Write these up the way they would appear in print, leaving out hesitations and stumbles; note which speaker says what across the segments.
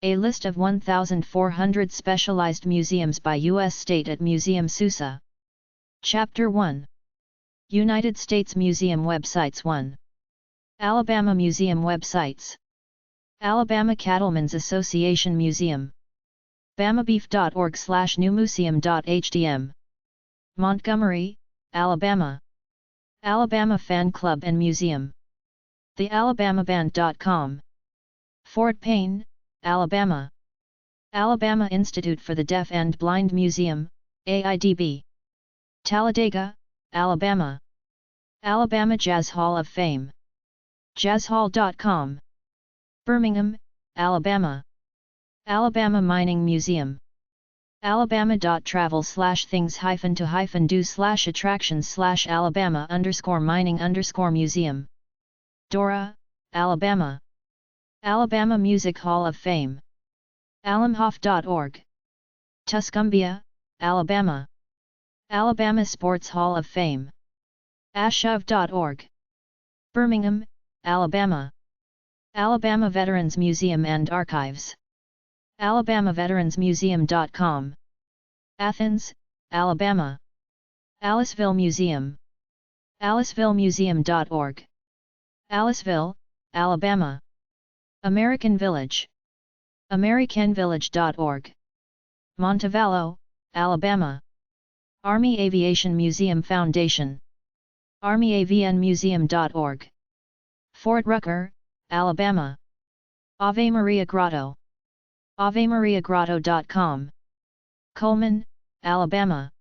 Speaker 1: A list of 1,400 specialized museums by U.S. state at Museumsusa. Chapter 1. United States Museum Websites 1. Alabama Museum Websites. Alabama Cattlemen's Association Museum. bamabeef.org/newmuseum.hdm. Montgomery, Alabama. Alabama Fan Club and Museum. TheAlabamaBand.com. Fort Payne, Alabama. Alabama Institute for the Deaf and Blind Museum, AIDB. Talladega, Alabama. Alabama Jazz Hall of Fame. jazzhall.com. Birmingham, Alabama. Alabama Mining Museum. alabama.travel/things-to-do/attractions/alabama_mining_museum. Dora, Alabama. Alabama Music Hall of Fame. alamhof.org. Tuscumbia, Alabama. Alabama Sports Hall of Fame. ashuv.org. Birmingham, Alabama. Alabama Veterans Museum and Archives. alabamaveteransmuseum.com. Athens, Alabama. Aliceville Museum. alicevillemuseum.org. Aliceville, Alabama. American Village. americanvillage.org. Montevallo, Alabama. Army Aviation Museum Foundation. armyavnmuseum.org. Fort Rucker, Alabama. Ave Maria Grotto. avemariagrotto.com. Coleman, Alabama.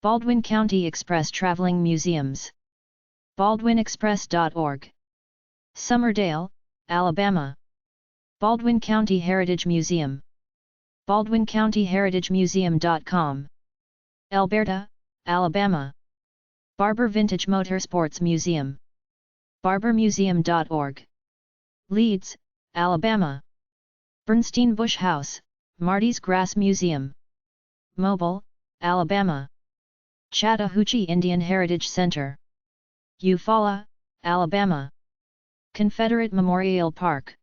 Speaker 1: Baldwin County Express Traveling Museums. baldwinexpress.org. Summerdale, Alabama. Baldwin County Heritage Museum. baldwincountyheritagemuseum.com. Alberta, Alabama. Barber Vintage Motorsports Museum. barbermuseum.org. Leeds, Alabama. Bernstein Bush House, Marty's Grass Museum. Mobile, Alabama. Chattahoochee Indian Heritage Center. Eufaula, Alabama. Confederate Memorial Park.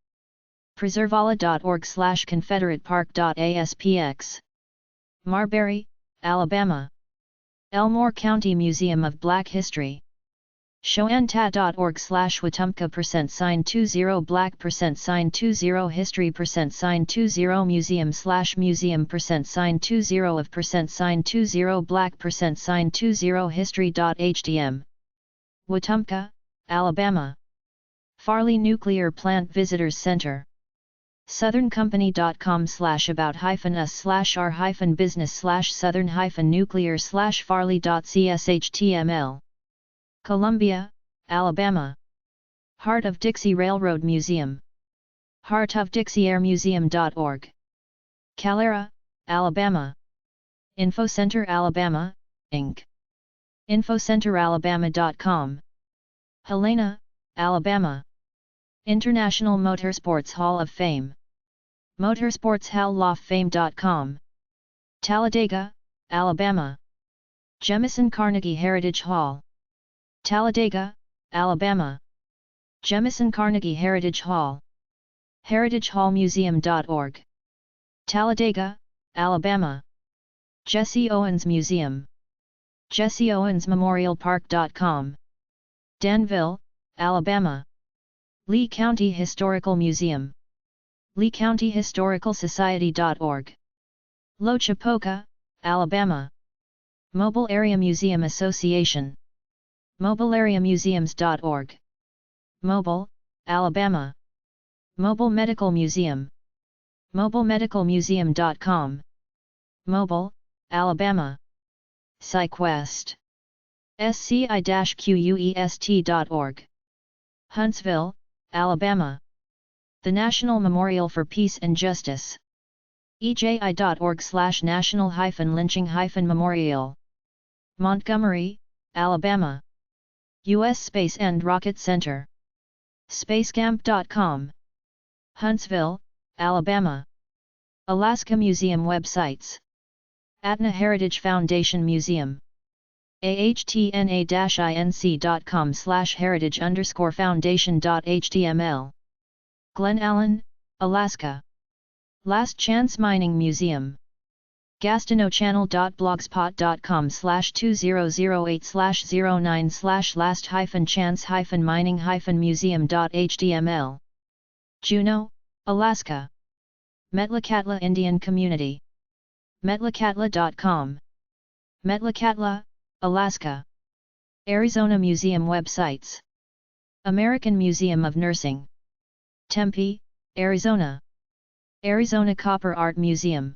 Speaker 1: preservala.org/confederatepark.aspx. Marbury, Alabama. Elmore County Museum of Black History. Showanta.org/Wetumpka %20 Black %20 History %20 Museum/Museum %20 of %20 Black %20 History.hdm. Wetumpka, Alabama. Farley Nuclear Plant Visitors Center. southern-company.com/about-us/r-business/southern-nuclear/farley.cshtml. Columbia, Alabama. Heart of Dixie Railroad Museum. heartofdixieairmuseum.org. Calera, Alabama. Infocenter Alabama, Inc. infocenteralabama.com. Helena, Alabama. International Motorsports Hall of Fame. motorsportshalloffame.com. Talladega, Alabama. Jemison Carnegie Heritage Hall. Talladega, Alabama. Jemison Carnegie Heritage Hall. heritagehallmuseum.org. Talladega, Alabama. Jesse Owens Museum. jesseowensmemorialpark.com. Danville, Alabama. Lee County Historical Museum. leecountyhistoricalsociety.org. Lochapoka, Alabama. Mobile Area Museum Association. mobileareamuseums.org. Mobile, Alabama. Mobile Medical Museum. mobilemedicalmuseum.com. Mobile, Alabama. PsyQuest. sci-quest.org. Huntsville, Alabama. The National Memorial for Peace and Justice. EJI.org/national-lynching-memorial. Montgomery, Alabama. U.S. Space and Rocket Center. Spacecamp.com. Huntsville, Alabama. Alaska Museum Websites. Atna Heritage Foundation Museum. ahtna-inc.com/heritage_foundation.html. Glen Allen, Alaska. Last Chance Mining Museum. gastineauchannel.blogspot.com/2008/09/last-chance-mining-museum.html. Juneau, Alaska. Metlakatla Indian Community. metlakatla.com. Metlakatla, Alaska. Arizona Museum websites. American Museum of Nursing. Tempe, Arizona. Arizona Copper Art Museum.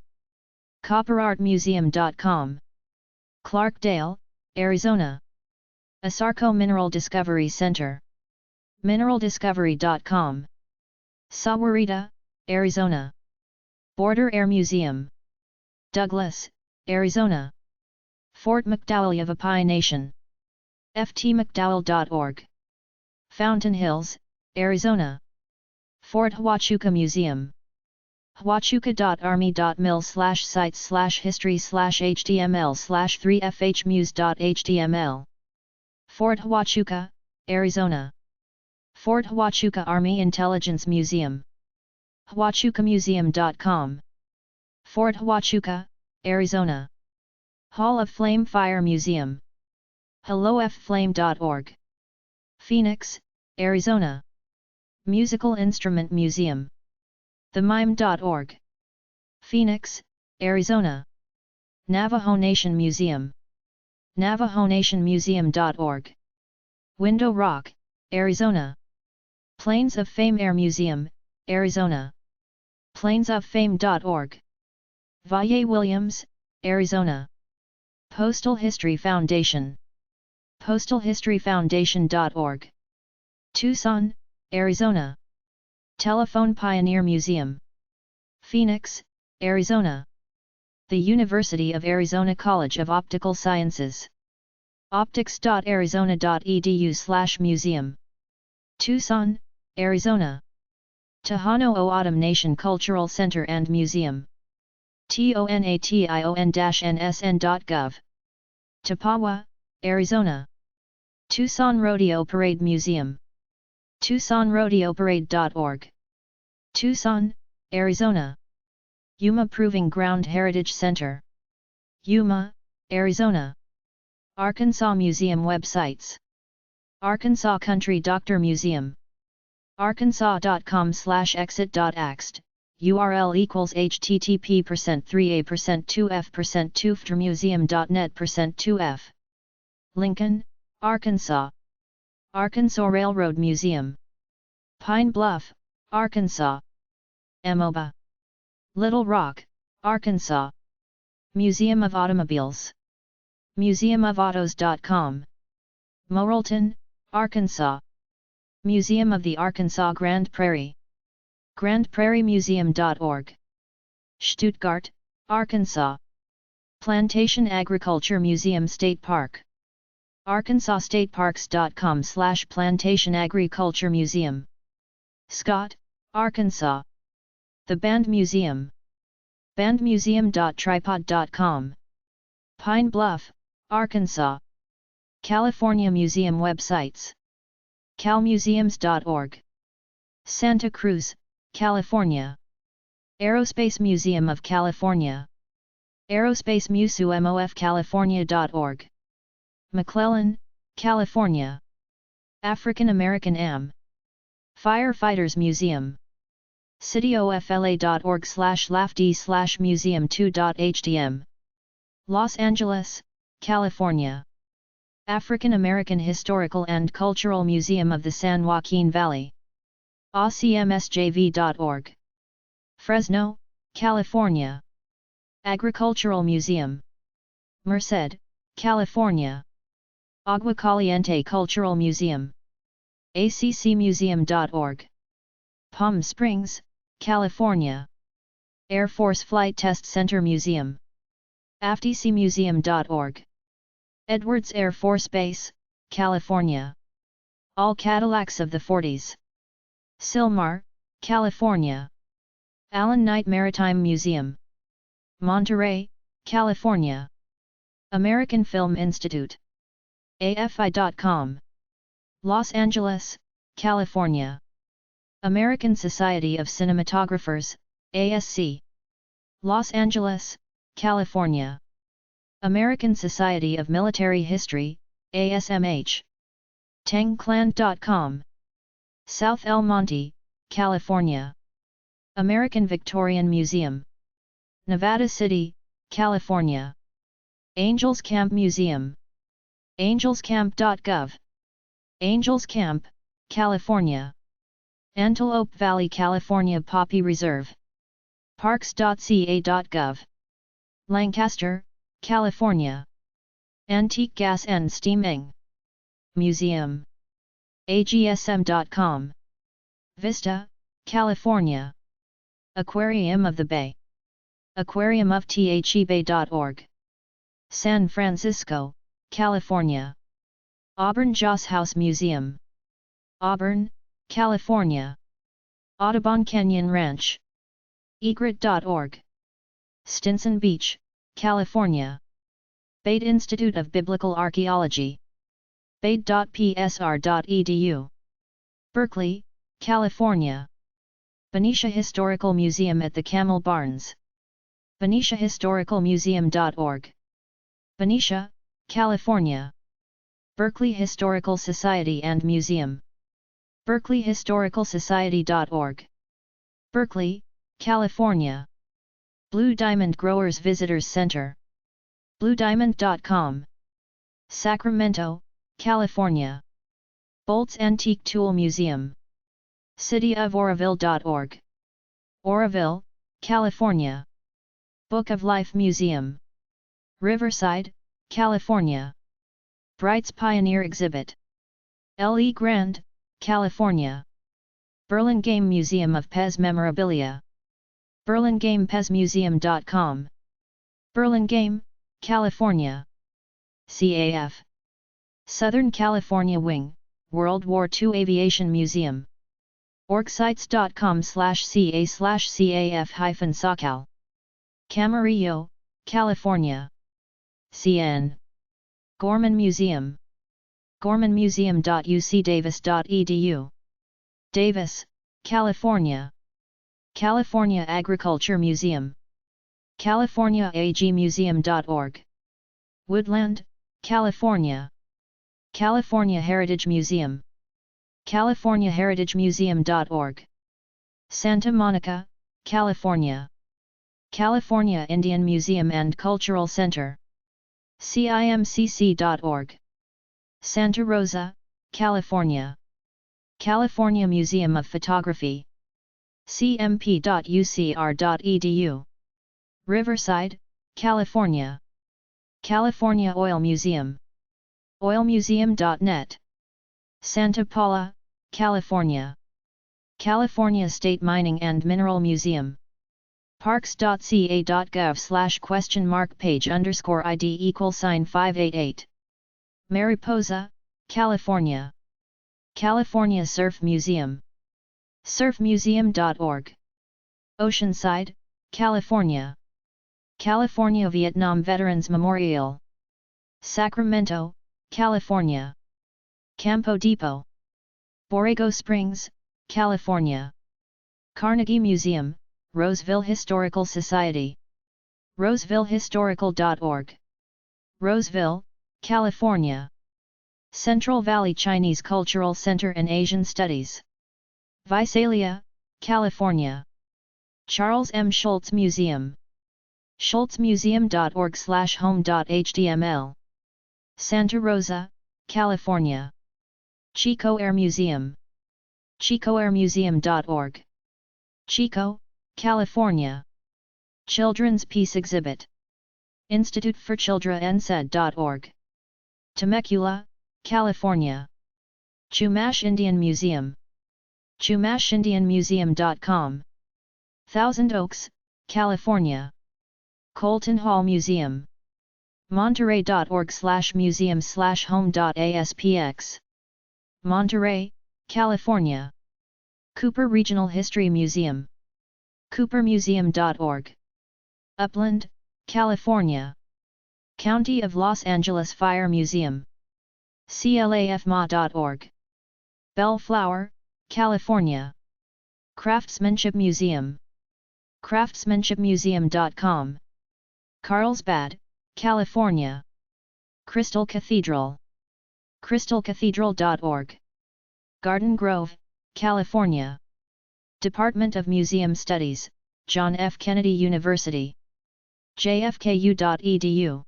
Speaker 1: copperartmuseum.com. Clarkdale, Arizona. Asarco Mineral Discovery Center. mineraldiscovery.com. Sahuarita, Arizona. Border Air Museum. Douglas, Arizona. Fort McDowell Yavapai Nation. ftmcdowell.org. Fountain Hills, Arizona. Fort Huachuca Museum. huachuca.army.mil/sites/history/html/3fhmuse.html. Fort Huachuca, Arizona. Fort Huachuca Army Intelligence Museum. huachucamuseum.com. Fort Huachuca, Arizona. Hall of Flame Fire Museum. hellofflame.org. Phoenix, Arizona. Musical Instrument Museum. themime.org. Phoenix, Arizona. Navajo Nation Museum. navajonationmuseum.org. Window Rock, Arizona. Plains of Fame Air Museum, Arizona. plainsOfFame.org. Valle Williams, Arizona. Postal History Foundation. postalhistoryfoundation.org. Tucson, Arizona. Telephone Pioneer Museum. Phoenix, Arizona. The University of Arizona College of Optical Sciences. optics.arizona.edu/museum. Tucson, Arizona. Tohono O'odham Nation Cultural Center and Museum. tonation-nsn.gov. Topawa, Arizona. Tucson Rodeo Parade Museum. tucsonrodeoparade.org. Tucson, Arizona. Yuma Proving Ground Heritage Center. Yuma, Arizona. Arkansas Museum websites. Arkansas Country Doctor Museum. arkansas.com/exit.axt, URL equals http://3a%2f%2ftrmuseum.net%2f. Lincoln, Arkansas. Arkansas Railroad Museum. Pine Bluff, Arkansas. Amoeba. Little Rock, Arkansas. Museum of Automobiles. museumofautos.com. Morrilton, Arkansas. Museum of the Arkansas Grand Prairie. grandprairiemuseum.org. Stuttgart, Arkansas. Plantation Agriculture Museum State Park. arkansasstateparks.com/plantation agriculture museum. Scott, Arkansas. The Band Museum. bandmuseum.tripod.com. Pine Bluff, Arkansas. California Museum websites. calmuseums.org. Santa Cruz, California. Aerospace Museum of California. aerospacemuseumofcalifornia.org. McClellan, California. African American Am. Firefighters Museum. cityofla.org/lafd/museum2.htm. Los Angeles, California. African American Historical and Cultural Museum of the San Joaquin Valley. acmsjv.org. Fresno, California. Agricultural Museum. Merced, California. Agua Caliente Cultural Museum. accmuseum.org. Palm Springs, California. Air Force Flight Test Center Museum. aftcmuseum.org. Edwards Air Force Base, California. All Cadillacs of the 40s. Sylmar, California. Allen Knight Maritime Museum. Monterey, California. American Film Institute. AFI.com. Los Angeles, California. American Society of Cinematographers, ASC. Los Angeles, California. American Society of Military History, ASMH. Tangclan.com. South El Monte, California. American Victorian Museum. Nevada City, California. Angels Camp Museum. angelscamp.gov. Angels Camp, California. Antelope Valley, California Poppy Reserve. parks.ca.gov. Lancaster, California. Antique Gas and Steam Museum. agsm.com. Vista, California. Aquarium of the Bay. aquariumofthebay.org. San Francisco, California. Auburn Joss House Museum. Auburn, California. Audubon Canyon Ranch. egret.org. Stinson Beach, California. Bade Institute of Biblical Archaeology. bade.psr.edu. Berkeley, California. Benicia Historical Museum at the Camel Barns. BeniciaHistoricalMuseum.org. Benicia, California. Berkeley Historical Society and Museum. BerkeleyHistoricalSociety.org. Berkeley, California. Blue Diamond Growers Visitors Center. BlueDiamond.com. Sacramento, California. Bolt's Antique Tool Museum. CityofOroville.org. Oroville, California. Book of Life Museum. Riverside, California. Bright's Pioneer Exhibit. L.E. Grand, California. Burlingame Museum of Pez Memorabilia. BurlingamePezMuseum.com. Burlingame, California. CAF. Southern California Wing, World War II Aviation Museum. orgsites.com/ca/caf-socal. Camarillo, California. CN. Gorman Museum. gormanmuseum.ucdavis.edu. Davis, California. California Agriculture Museum. californiaagmuseum.org. Woodland, California. California Heritage Museum. californiaheritagemuseum.org. Santa Monica, California. California Indian Museum and Cultural Center. CIMCC.org. Santa Rosa, California. California Museum of Photography. cmp.ucr.edu. Riverside, California. California Oil Museum. oilmuseum.net. Santa Paula, California. California State Mining and Mineral Museum. parks.ca.gov/page_ID=588. Mariposa, California. California Surf Museum. surfmuseum.org. Oceanside, California. California Vietnam Veterans Memorial. Sacramento, California. Campo Depot. Borrego Springs, California. Carnegie Museum, Roseville Historical Society. rosevillehistorical.org. Roseville, California. Central Valley Chinese Cultural Center and Asian Studies. Visalia, California. Charles M. Schultz Museum. schultzmuseum.org/home.html. Santa Rosa, California. Chico Air Museum. chicoairmuseum.org. Chico, California. Children's Peace Exhibit. Institute for Children.org. Temecula, California. Chumash Indian Museum. chumashindianmuseum.com. Thousand Oaks, California. Colton Hall Museum. Monterey.org/museum/home.aspx. Monterey, California. Cooper Regional History Museum. coopermuseum.org. Upland, California. County of Los Angeles Fire Museum. clafma.org. Bellflower, California. Craftsmanship Museum. Craftsmanshipmuseum.com. Carlsbad, California. Crystal Cathedral. crystalcathedral.org. Garden Grove, California. Department of Museum Studies, John F. Kennedy University. jfku.edu.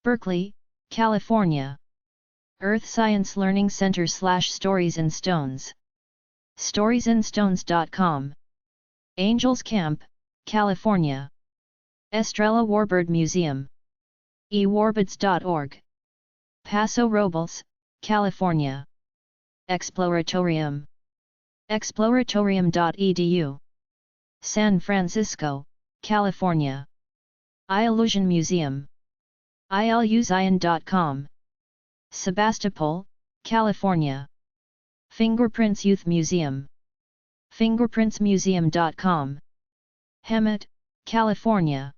Speaker 1: Berkeley, California. Earth Science Learning Center /Stories in Stones. storiesinstones.com. Angels Camp, California. Estrella Warbird Museum. ewarbids.org. Paso Robles, California. Exploratorium. exploratorium.edu. San Francisco, California. iIllusion Museum. iluzion.com. Sebastopol, California. Fingerprints Youth Museum. fingerprintsmuseum.com. Hemet, California.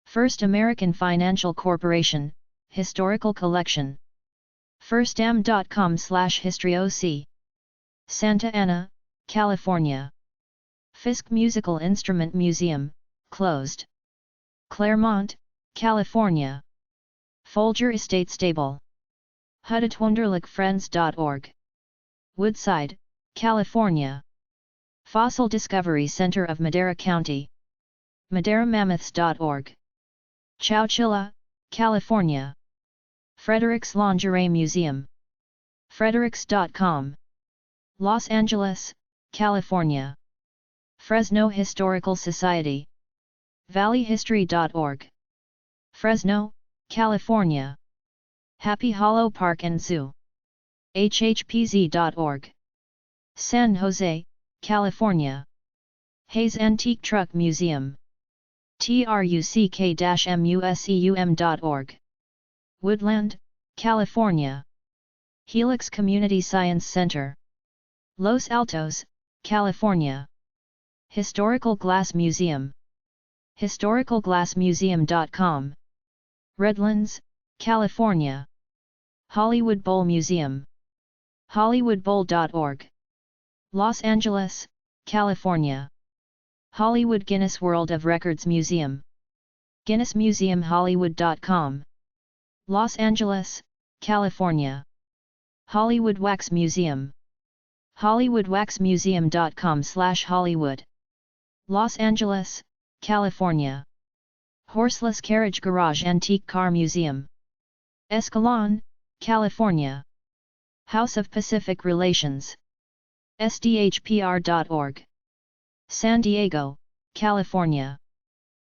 Speaker 1: First American Financial Corporation, Historical Collection. firstam.com/historyoc. Santa Ana, California. Fisk Musical Instrument Museum, closed. Claremont, California. Folger Estate Stable. huddetwunderlichfriends.org. Woodside, California. Fossil Discovery Center of Madera County. maderamammoths.org. Chowchilla, California. Frederick's Lingerie Museum. fredericks.com. Los Angeles, California. Fresno Historical Society. valleyhistory.org. Fresno, California. Happy Hollow Park and Zoo. hhpz.org. San Jose, California. Hayes Antique Truck Museum. truck-museum.org. Woodland, California. Helix Community Science Center. Los Altos, California. Historical Glass Museum. historicalglassmuseum.com. Redlands, California. Hollywood Bowl Museum. hollywoodbowl.org. Los Angeles, California. Hollywood Guinness World of Records Museum. guinnessmuseumhollywood.com. Los Angeles, California. Hollywood Wax Museum. hollywoodwaxmuseum.com/Hollywood. Los Angeles, California. Horseless Carriage Garage Antique Car Museum. Escalon, California. House of Pacific Relations. sdhpr.org. San Diego, California.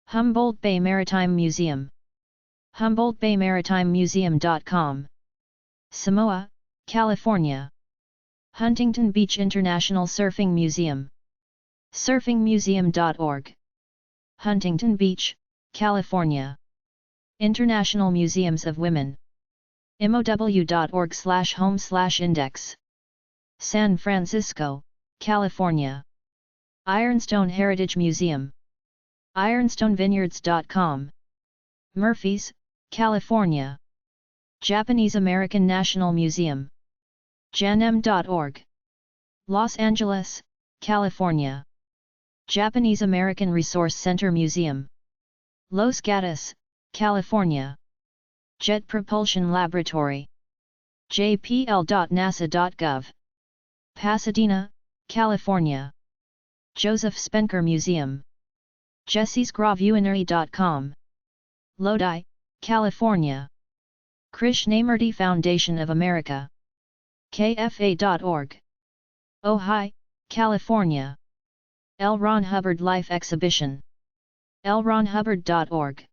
Speaker 1: Humboldt Bay Maritime Museum. humboldtbaymaritimmuseum.com. Samoa, California. Huntington Beach International Surfing Museum. surfingmuseum.org. Huntington Beach, California. International Museums of Women. imow.org/home/index. San Francisco, California. Ironstone Heritage Museum. ironstonevineyards.com. Murphys, California. Japanese American National Museum. janem.org. Los Angeles, California. Japanese American Resource Center Museum. Los Gatos, California. Jet Propulsion Laboratory. jpl.nasa.gov. Pasadena, California. Joseph Spenker Museum. jessiesgravuinery.com. Lodi, California. Krishnamurti Foundation of America. kfa.org. Ojai, California. L. Ron Hubbard Life Exhibition. lronhubbard.org.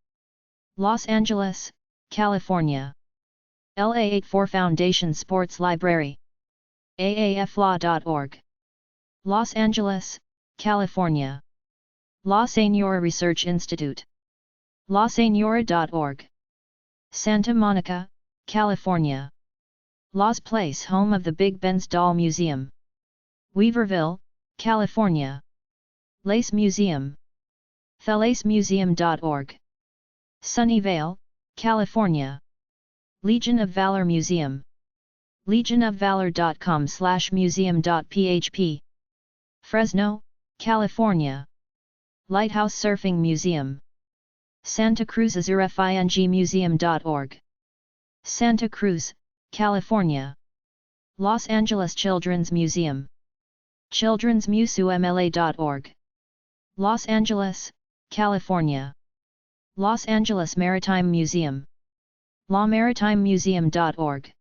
Speaker 1: Los Angeles, California. LA84 Foundation Sports Library. aaflaw.org. Los Angeles, California. La Señora Research Institute. laseñora.org. Santa Monica, California. Las Place, home of the Big Ben's Doll Museum. Weaverville, California. Lace Museum. thelacemuseum.org. Sunnyvale, California. Legion of Valor Museum. legionofvalor.com/museum.php. Fresno, California. Lighthouse Surfing Museum. Santa Cruz AzurFingMuseum.org. Santa Cruz, California. Los Angeles Children's Museum. Children's Museumsusa.org. Los Angeles, California. Los Angeles Maritime Museum. LaMaritimeMuseum.org.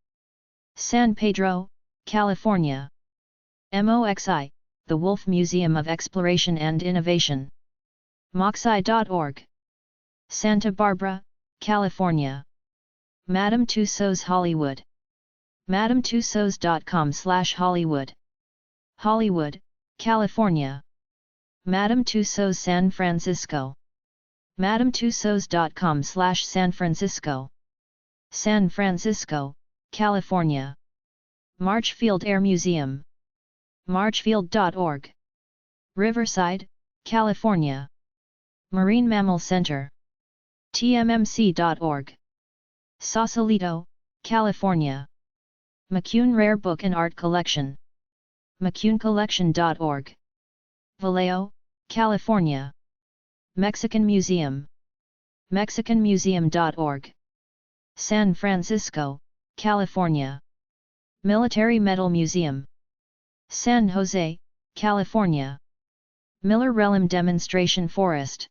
Speaker 1: San Pedro, California. MOXI, the Wolf Museum of Exploration and Innovation. MOXI.org. Santa Barbara, California. Madame Tussauds Hollywood. MadameTussauds.com/Hollywood. Hollywood, California. Madame Tussauds San Francisco. MadameTussauds.com/San Francisco. San Francisco, California. Marchfield Air Museum. Marchfield.org. Riverside, California. Marine Mammal Center. TMMC.org. Sausalito, California. McCune Rare Book and Art Collection. McCuneCollection.org. Vallejo, California. Mexican Museum. MexicanMuseum.org. San Francisco, California. Military Medal Museum. San Jose, California. Miller Relum Demonstration Forest.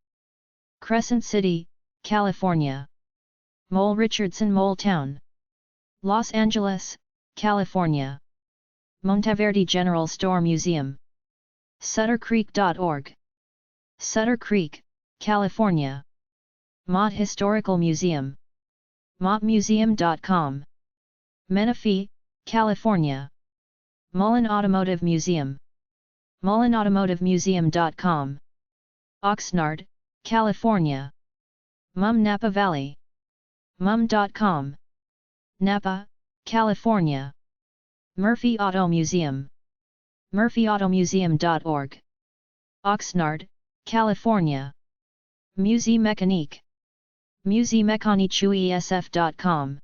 Speaker 1: Crescent City, California. Mole Richardson Mole Town. Los Angeles, California. Monteverde General Store Museum. SutterCreek.org. Sutter Creek, California. Mott Historical Museum. MottMuseum.com. Menifee, California. Mullen Automotive Museum. MullenAutomotiveMuseum.com. Oxnard, California. Mum Napa Valley. Mum.com. Napa, California. Murphy Auto Museum. MurphyAutomuseum.org. Oxnard, California. Musée Mécanique. MuséMécaniqueUSF.com.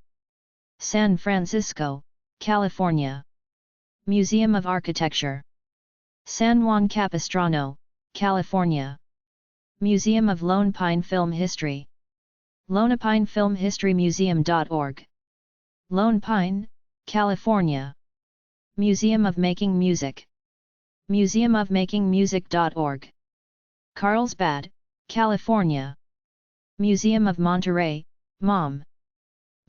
Speaker 1: San Francisco, California. Museum of Architecture. San Juan Capistrano, California. Museum of Lone Pine Film History. Lone Pine Film History Museum.org. Lone Pine, California. Museum of Making Music. MuseumofMakingMusic.org. Carlsbad, California. Museum of Monterey, MOM.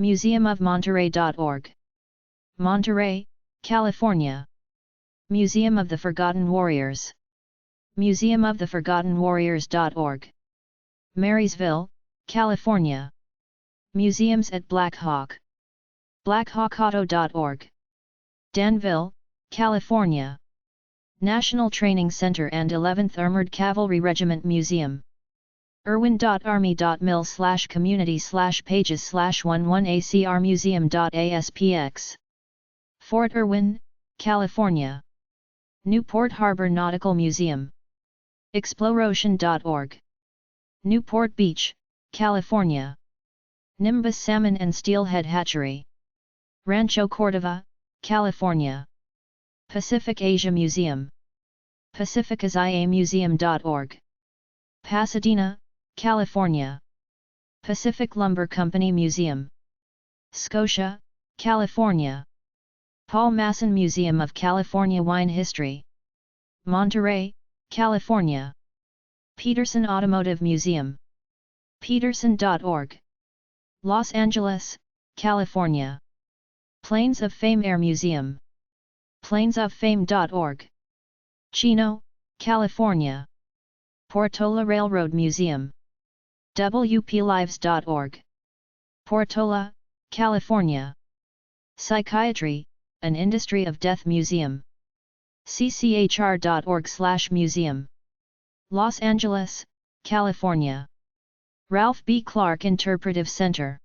Speaker 1: MuseumofMonterey.org. Monterey, California. Museum of the Forgotten Warriors. MuseumoftheForgottenWarriors.org. Marysville, California. Museums at Black Hawk. BlackHawkAuto.org. Danville, California. National Training Center and 11th Armored Cavalry Regiment Museum. irwin.army.mil/communities/11acrmuseum.aspx. Fort Irwin, California. Newport Harbor Nautical Museum. Exploration.org. Newport Beach, California. Nimbus Salmon and Steelhead Hatchery. Rancho Cordova, California. Pacific Asia Museum. PacificAsiaMuseum.org. Pasadena, California. Pacific Lumber Company Museum. Scotia, California. Paul Masson Museum of California Wine History. Monterey, California. Peterson Automotive Museum. Peterson.org. Los Angeles, California. Plains of Fame Air Museum. PlainsOfFame.org. Chino, California. Portola Railroad Museum. WPLives.org. Portola, California. Psychiatry, an Industry of Death Museum. cchr.org/museum. Los Angeles, California. Ralph B. Clark Interpretive Center.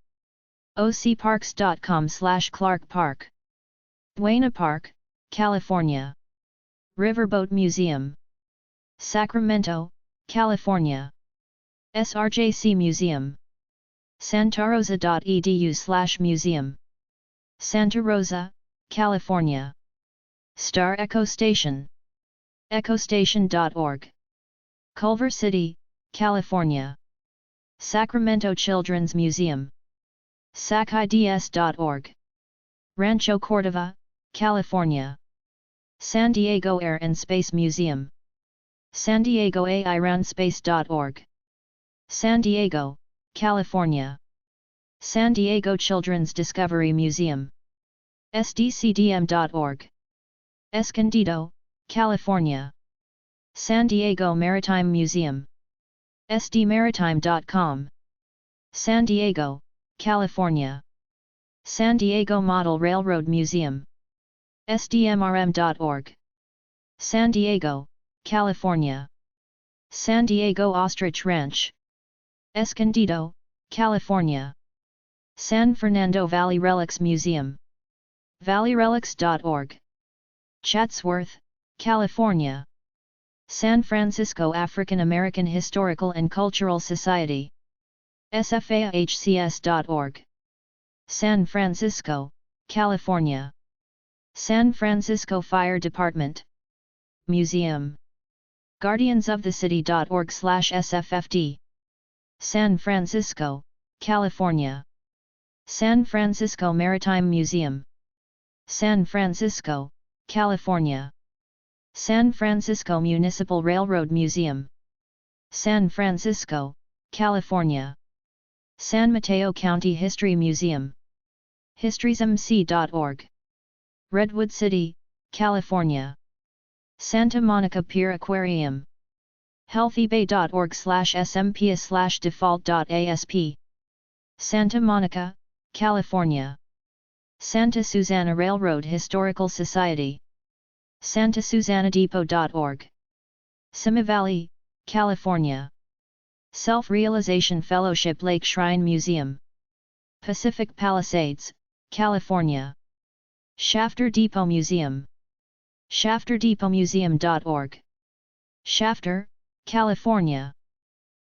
Speaker 1: ocparks.com/Clark Park. Buena Park, California. Riverboat Museum. Sacramento, California. SRJC Museum. santarosa.edu/museum. Santa Rosa, California. Star Echo Station. echostation.org. Culver City, California. Sacramento Children's Museum. sacids.org. Rancho Cordova, California. San Diego Air and Space Museum. San Diego airandspace.org. San Diego, California. San Diego Children's Discovery Museum. sdcdm.org. Escondido, California. San Diego Maritime Museum. sdmaritime.com. San Diego, California. San Diego Model Railroad Museum. sdmrm.org. San Diego, California. San Diego Ostrich Ranch. Escondido, California. San Fernando Valley Relics Museum. valleyrelics.org. Chatsworth, California. San Francisco African American Historical and Cultural Society. sfahcs.org. San Francisco, California. San Francisco Fire Department. Museum. guardiansofthecity.org/sffd. San Francisco, California. San Francisco Maritime Museum. San Francisco, California. San Francisco Municipal Railroad Museum. San Francisco, California. San Mateo County History Museum. historiesmc.org. Redwood City, California. Santa Monica Pier Aquarium. healthybay.org/smpa/default.asp. Santa Monica, California. Santa Susana Railroad Historical Society. santasusannadepot.org. Simi Valley, California. Self-Realization Fellowship Lake Shrine Museum. Pacific Palisades, California. Shafter Depot Museum. shafterdepotmuseum.org. Shafter, California.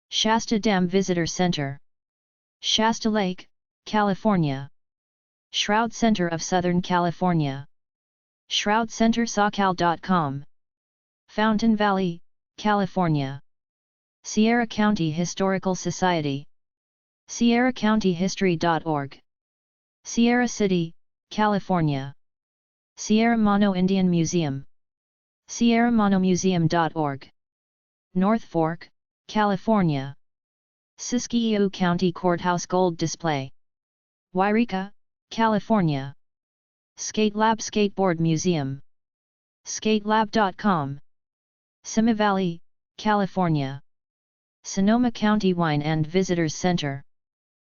Speaker 1: Shasta Dam Visitor Center. Shasta Lake, California. Shroud Center of Southern California. ShroudCenterSocal.com. Fountain Valley, California. Sierra County Historical Society. SierraCountyHistory.org. Sierra City, California. Sierra Mono Indian Museum. SierraMonoMuseum.org. North Fork, California. Siskiyou County Courthouse Gold Display. Wairika, California. Skatelab Skateboard Museum. Skatelab.com. Simi Valley, California. Sonoma County Wine and Visitors Center.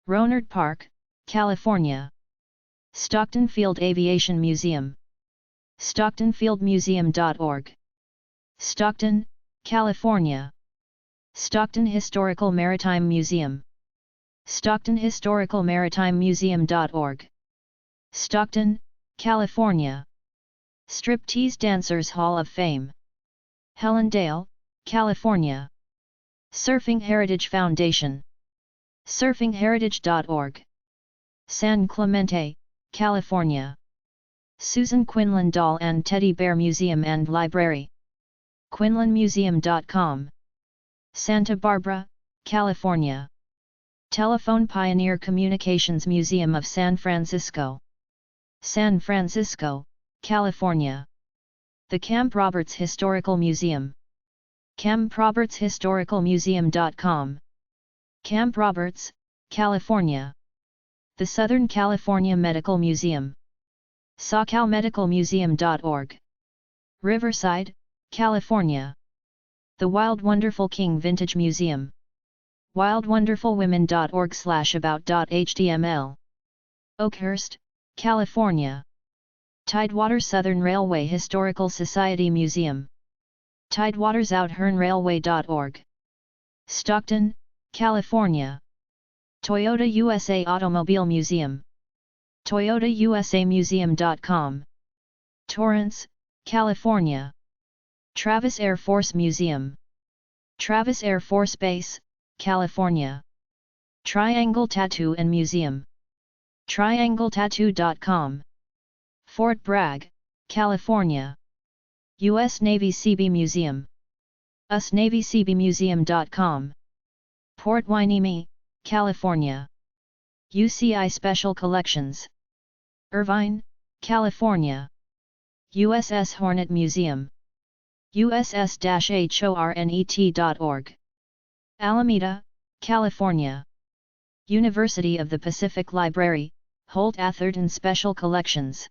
Speaker 1: Rohnert Park, California. Stockton Field Aviation Museum. StocktonFieldMuseum.org. Stockton, California. Stockton Historical Maritime Museum. StocktonHistoricalMaritimeMuseum.org. Stockton, California. Striptease Dancers Hall of Fame. Helendale, California. Surfing Heritage Foundation. surfingheritage.org. San Clemente, California. Susan Quinlan Doll and Teddy Bear Museum and Library. QuinlanMuseum.com. Santa Barbara, California. Telephone Pioneer Communications Museum of San Francisco. San Francisco, California. The Camp Roberts Historical Museum. CampRobertsHistoricalMuseum.com. Camp Roberts, California. The Southern California Medical Museum. SoCalMedicalMuseum.org. Riverside, California. The Wild Wonderful King Vintage Museum. wildwonderfulwomen.org/about.html. Oakhurst, California. Tidewater Southern Railway Historical Society Museum. TidewatersOutHernRailway.org. Stockton, California. Toyota USA Automobile Museum. ToyotaUSAMuseum.com. Torrance, California. Travis Air Force Museum. Travis Air Force Base, California. Triangle Tattoo and Museum. TriangleTattoo.com. Fort Bragg, California. U.S. Navy Seabee Museum. USNavySeabeeMuseum.com. Port Hueneme, California. UCI Special Collections. Irvine, California. USS Hornet Museum. USS-HORNET.org. Alameda, California. University of the Pacific Library, Holt Atherton Special Collections.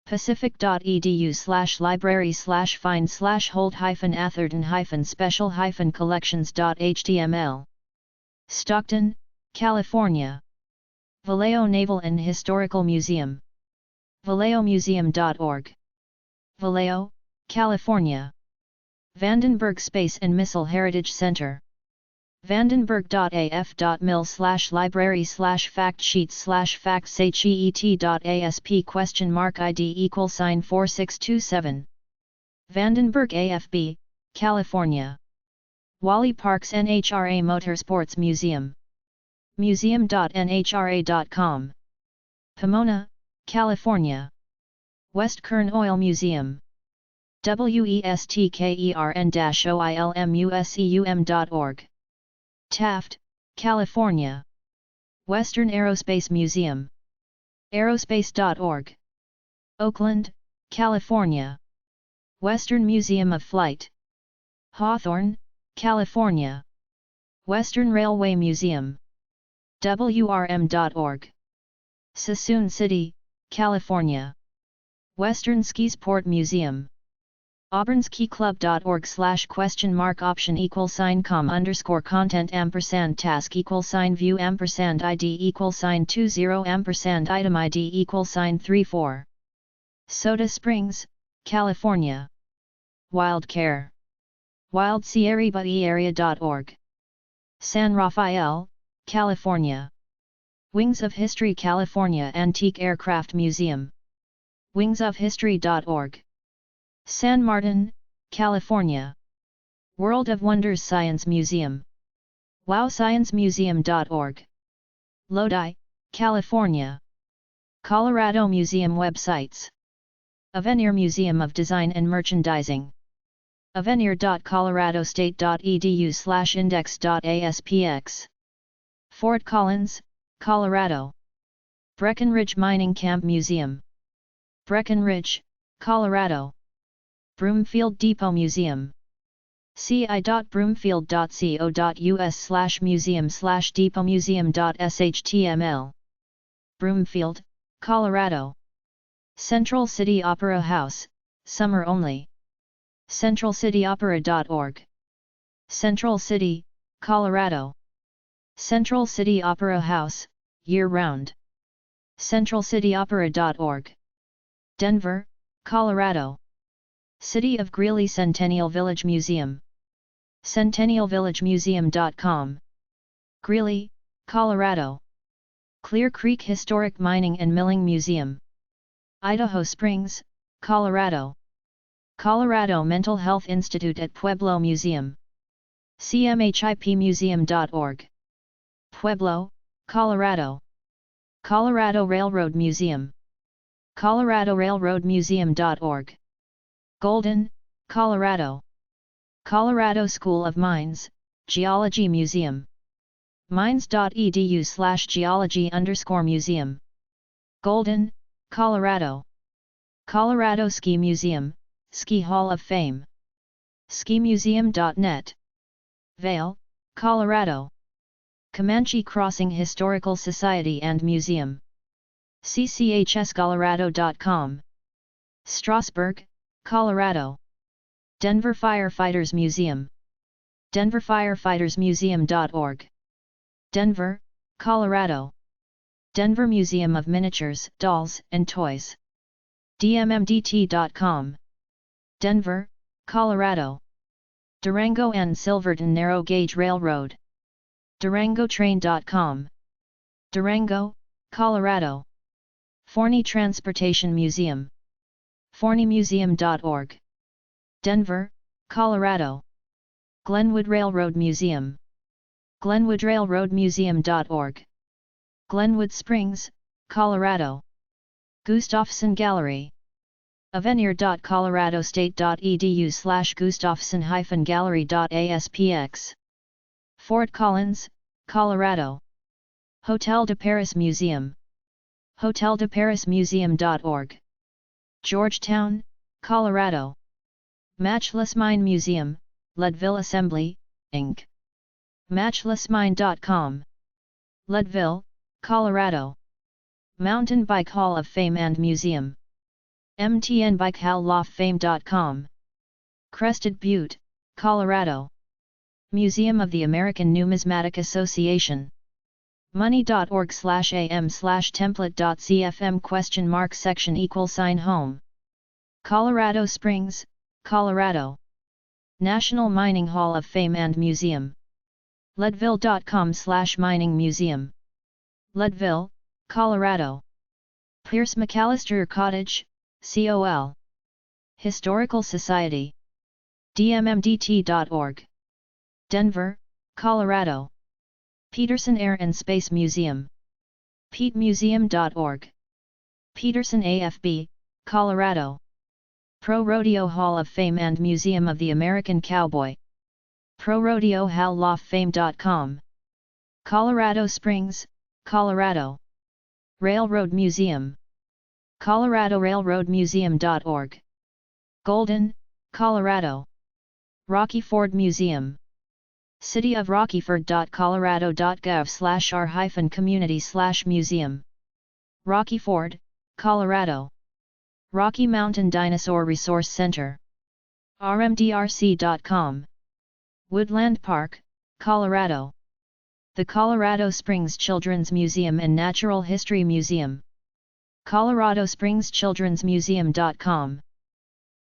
Speaker 1: pacific.edu/library/find/Holt-Atherton-special-collections.html. Stockton, California. Vallejo Naval and Historical Museum. vallejomuseum.org. Vallejo, California. Vandenberg Space and Missile Heritage Center. vandenberg.af.mil/library/factsheet/ID?ID=4627. Vandenberg AFB, California. Wally Parks NHRA Motorsports Museum. museum.nhra.com. Pomona, California. West Kern Oil Museum. westkern-oilmuseum.org. Taft, California. Western Aerospace Museum. aerospace.org. Oakland, California. Western Museum of Flight. Hawthorne, California. Western Railway Museum. wrm.org. Sassoon City, California. Western Skisport Museum. auburnski club.org/?com_content&task=view&id=20 item ID=34. Soda Springs, California. Wildcare. wildsierraarea.org. San Rafael, California. Wings of History California Antique Aircraft Museum. wingsofhistory.org. San Martin, California. World of Wonders Science Museum. wowsciencemuseum.org. Lodi, California. Colorado Museum websites. Avenir Museum of Design and Merchandising. avenir.colorado.state.edu/index.aspx. Fort Collins, Colorado. Breckenridge Mining Camp Museum. Breckenridge, Colorado. Broomfield Depot Museum. ci.broomfield.co.us/museum/depotmuseum.shtml. Broomfield, Colorado. Central City Opera House, summer only. centralcityopera.org. Central City, Colorado. Central City Opera House, year-round. centralcityopera.org. Denver, Colorado. City of Greeley Centennial Village Museum. centennialvillagemuseum.com. Greeley, Colorado. Clear Creek Historic Mining and Milling Museum. Idaho Springs, Colorado. Colorado Mental Health Institute at Pueblo Museum. cmhipmuseum.org. Pueblo, Colorado. Colorado Railroad Museum. coloradorailroadmuseum.org. Golden, Colorado. Colorado School of Mines, Geology Museum. mines.edu/geology_museum. Golden, Colorado. Colorado Ski Museum, Ski Hall of Fame. skimuseum.net. Vail, Colorado. Comanche Crossing Historical Society and Museum. cchscolorado.com. Strasburg, Colorado. Denver Firefighters Museum. denverfirefightersmuseum.org. Denver, Colorado. Denver Museum of Miniatures, Dolls, and Toys. dmmdt.com. Denver, Colorado. Durango and Silverton Narrow Gauge Railroad. durangotrain.com. Durango, Colorado. Forney Transportation Museum. forneymuseum.org. Denver, Colorado. Glenwood Railroad Museum. glenwoodrailroadmuseum.org. Glenwood Springs, Colorado. Gustafson Gallery. avenir.coloradostate.edu/gustafson-gallery.aspx. Fort Collins, Colorado. Hotel de Paris Museum. hoteldeparismuseum.org. Georgetown, Colorado. Matchless Mine Museum, Leadville Assembly, Inc. matchlessmine.com. Leadville, Colorado. Mountain Bike Hall of Fame and Museum. mtnbikehalloffame.com. Crested Butte, Colorado. Museum of the American Numismatic Association. money.org/am/template.cfm $?home. Colorado Springs, Colorado. National Mining Hall of Fame and Museum. Leadville.com/mining museum. Leadville, Colorado. Pierce McAllister Cottage, COL. Historical Society. dmmdt.org. Denver, Colorado. Peterson Air and Space Museum. petemuseum.org. Peterson AFB, Colorado. Pro Rodeo Hall of Fame and Museum of the American Cowboy. ProRodeoHallOfFame.com. Colorado Springs, Colorado. Railroad Museum. ColoradoRailroadMuseum.org. Golden, Colorado. Rocky Ford Museum. City of Rockyford.colorado.gov/r-community/museum. Rocky Ford, Colorado. Rocky Mountain Dinosaur Resource Center. rmdrc.com. Woodland Park, Colorado. The Colorado Springs Children's Museum and Natural History Museum. Colorado Springs Children's Museum.com.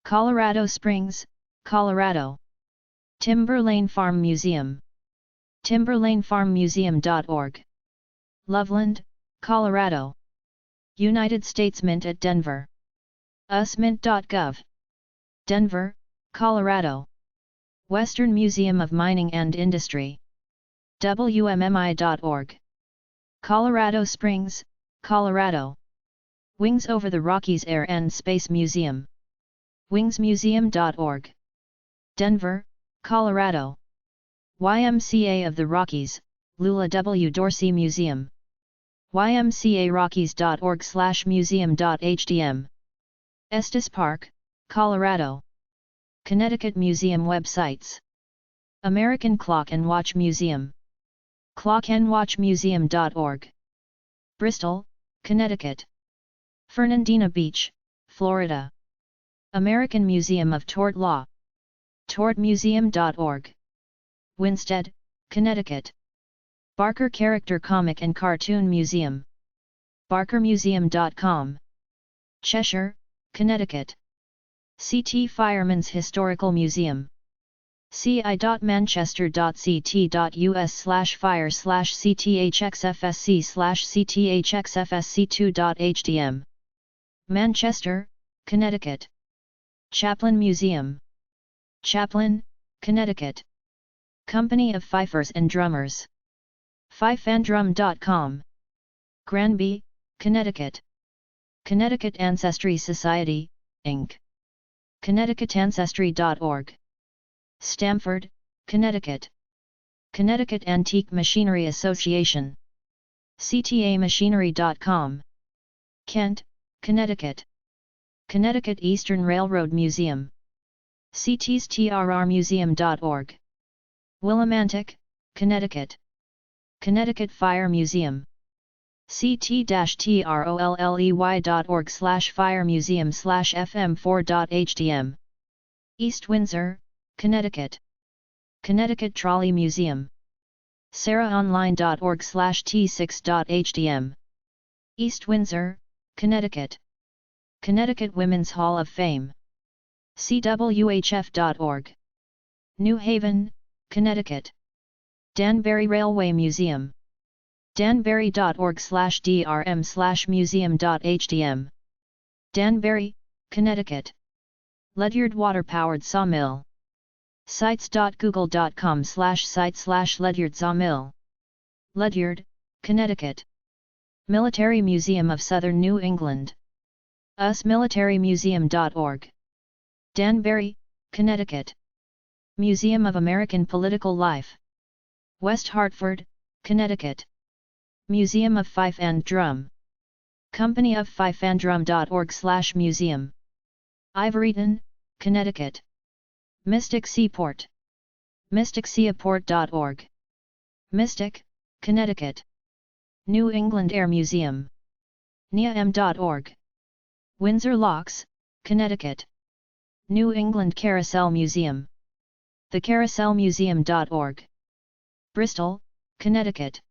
Speaker 1: Colorado Springs, Colorado. Timberlane Farm Museum. timberlanefarmmuseum.org. Loveland, Colorado. United States Mint at Denver. usmint.gov. Denver, Colorado. Western Museum of Mining and Industry. wmmi.org. Colorado Springs, Colorado. Wings Over the Rockies Air and Space Museum. wingsmuseum.org. Denver, Colorado. YMCA of the Rockies, Lula W. Dorsey Museum. ymcarockies.org/museum.hdm. Estes Park, Colorado. Connecticut Museum websites. American Clock and Watch Museum. clockandwatchmuseum.org. Bristol, Connecticut. Fernandina Beach, Florida. American Museum of Tort Law. tortmuseum.org. Winsted, Connecticut. Barker Character Comic and Cartoon Museum. barkermuseum.com. Cheshire, Connecticut. C.T. Fireman's Historical Museum. ci.manchester.ct.us/fire/cthxfsc/cthxfsc2.hdm. Manchester, Connecticut. Chaplin Museum. Chaplin, Connecticut. Company of Fifers and Drummers. fifeanddrum.com. Granby, Connecticut. Connecticut Ancestry Society, Inc. connecticutancestry.org. Stamford, Connecticut. Connecticut Antique Machinery Association. ctamachinery.com. Kent, Connecticut. Connecticut Eastern Railroad Museum. ctstrrmuseum.org. Willimantic, Connecticut. Connecticut Fire Museum. ct-trolley.org/firemuseum/fm4.hdm. East Windsor, Connecticut. Connecticut Trolley Museum. saraonline.org/t6.hdm. East Windsor, Connecticut. Connecticut Women's Hall of Fame. cwhf.org. New Haven, Connecticut. Danbury Railway Museum. danbury.org/drm/museum.hdm. Danbury, Connecticut. Ledyard Water-Powered Sawmill. sites.google.com/site/Ledyard Sawmill. Ledyard, Connecticut. Military Museum of Southern New England. usmilitarymuseum.org. Danbury, Connecticut. Museum of American Political Life. West Hartford, Connecticut. Museum of Fife and Drum. Company of fifeanddrum.org/museum. Ivoryton, Connecticut. Mystic Seaport. mysticseaport.org. Mystic, Connecticut. New England Air Museum. neam.org. Windsor Locks, Connecticut. New England Carousel Museum. thecarouselmuseum.org. Bristol, Connecticut.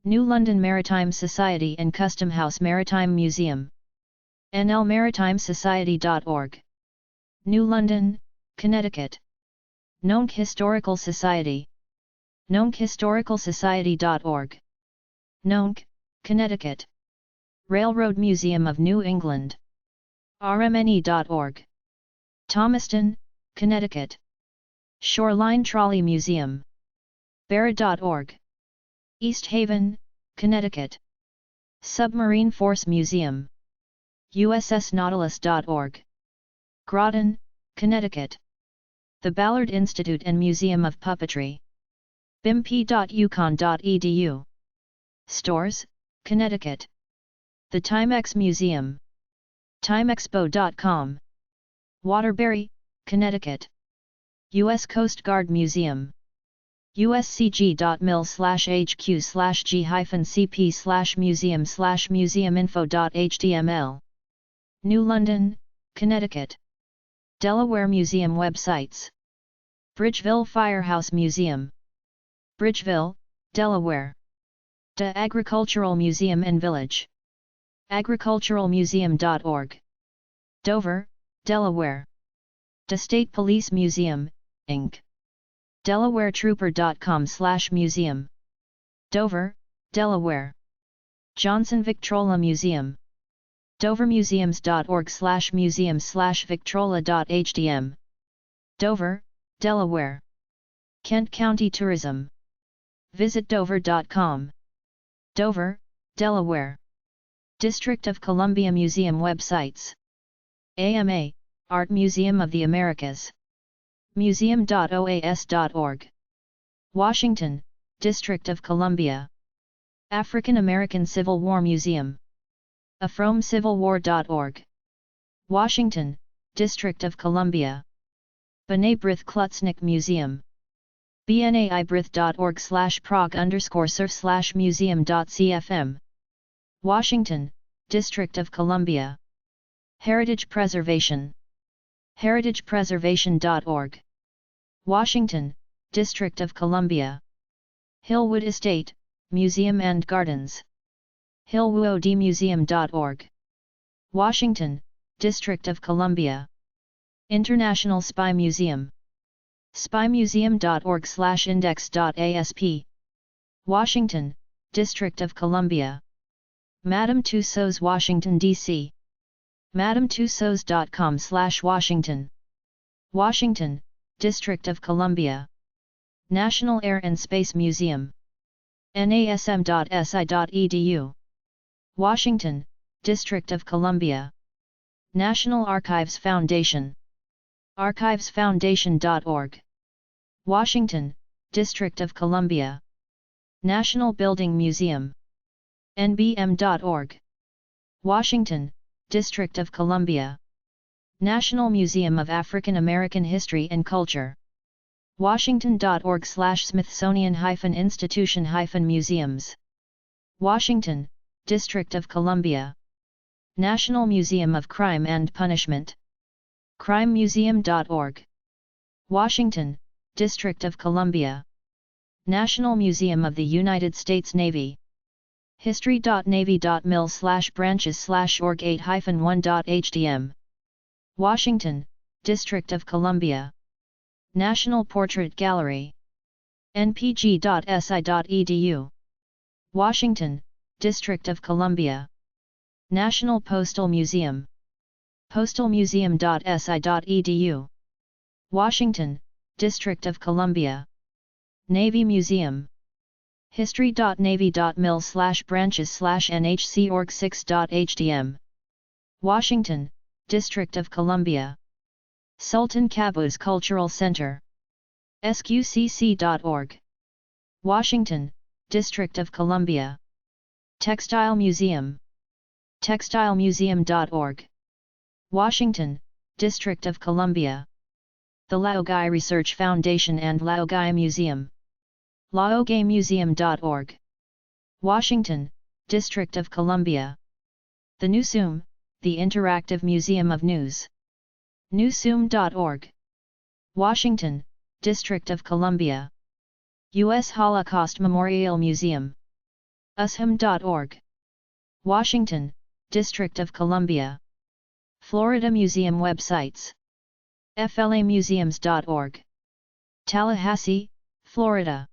Speaker 1: New London Maritime Society and Custom House Maritime Museum. nlmaritimesociety.org. New London, Connecticut. Nonk Historical Society. nonkhistoricalsociety.org. Nonk, Connecticut. Railroad Museum of New England. rmne.org. Thomaston, Connecticut. Shoreline Trolley Museum. barra.org. East Haven, Connecticut. Submarine Force Museum. ussnautilus.org. Groton, Connecticut. The Ballard Institute and Museum of Puppetry. bimp.yukon.edu. Stores, Connecticut. The Timex Museum. timexpo.com. Waterbury, Connecticut. U.S. Coast Guard Museum. uscg.mil/hq/g-cp/museum/museuminfo.html. New London, Connecticut. Delaware Museum websites. Bridgeville Firehouse Museum. Bridgeville, Delaware. De Agricultural Museum and Village. agriculturalmuseum.org. Dover, Delaware. De State Police Museum, Inc. DelawareTrooper.com/museum. Dover, Delaware. Johnson Victrola Museum. dovermuseums.org/museum/victrola.hdm. Dover, Delaware. Kent County Tourism. Visit dover.com. Dover, Delaware. District of Columbia Museum websites. AMA, Art Museum of the Americas. museum.oas.org. Washington, District of Columbia. African American Civil War Museum. afromcivilwar.org. Washington, District of Columbia. B'nai B'rith Klutznik Museum. bnaibrith.org/prog_surf/museum.cfm. Washington, District of Columbia. Heritage Preservation. heritagepreservation.org. Washington, District of Columbia. Hillwood Estate, Museum and Gardens. hillwoodmuseum.org. Washington, District of Columbia. International Spy Museum. spymuseum.org/index.asp. Washington, District of Columbia. Madame Tussauds Washington, D.C. madametussauds.com/Washington. Washington, District of Columbia. National Air and Space Museum. nasm.si.edu. Washington, District of Columbia. National Archives Foundation. archivesfoundation.org. Washington, District of Columbia. National Building Museum. nbm.org. Washington, District of Columbia. National Museum of African American History and Culture. washington.org/smithsonian-institution-museums. Washington, District of Columbia. National Museum of Crime and Punishment. crimemuseum.org. Washington, District of Columbia. National Museum of the United States Navy. history.navy.mil/branches/org8-1.hdm. Washington, District of Columbia. National Portrait Gallery. npg.si.edu. Washington, District of Columbia. National Postal Museum. postalmuseum.si.edu. Washington, District of Columbia. Navy Museum. history.navy.mil/branches/nhcorg6.hdm. Washington, District of Columbia. Sultan Qaboos Cultural Center. sqcc.org. Washington, District of Columbia. Textile Museum. textilemuseum.org. Washington, District of Columbia. The Laogai Research Foundation and Laogai Museum. laogaimuseum.org. Washington, District of Columbia. The Newsum, the Interactive Museum of News. newsum.org. Washington, District of Columbia. U.S. Holocaust Memorial Museum. usham.org. Washington, District of Columbia. Florida Museum websites. flamuseums.org. Tallahassee, Florida.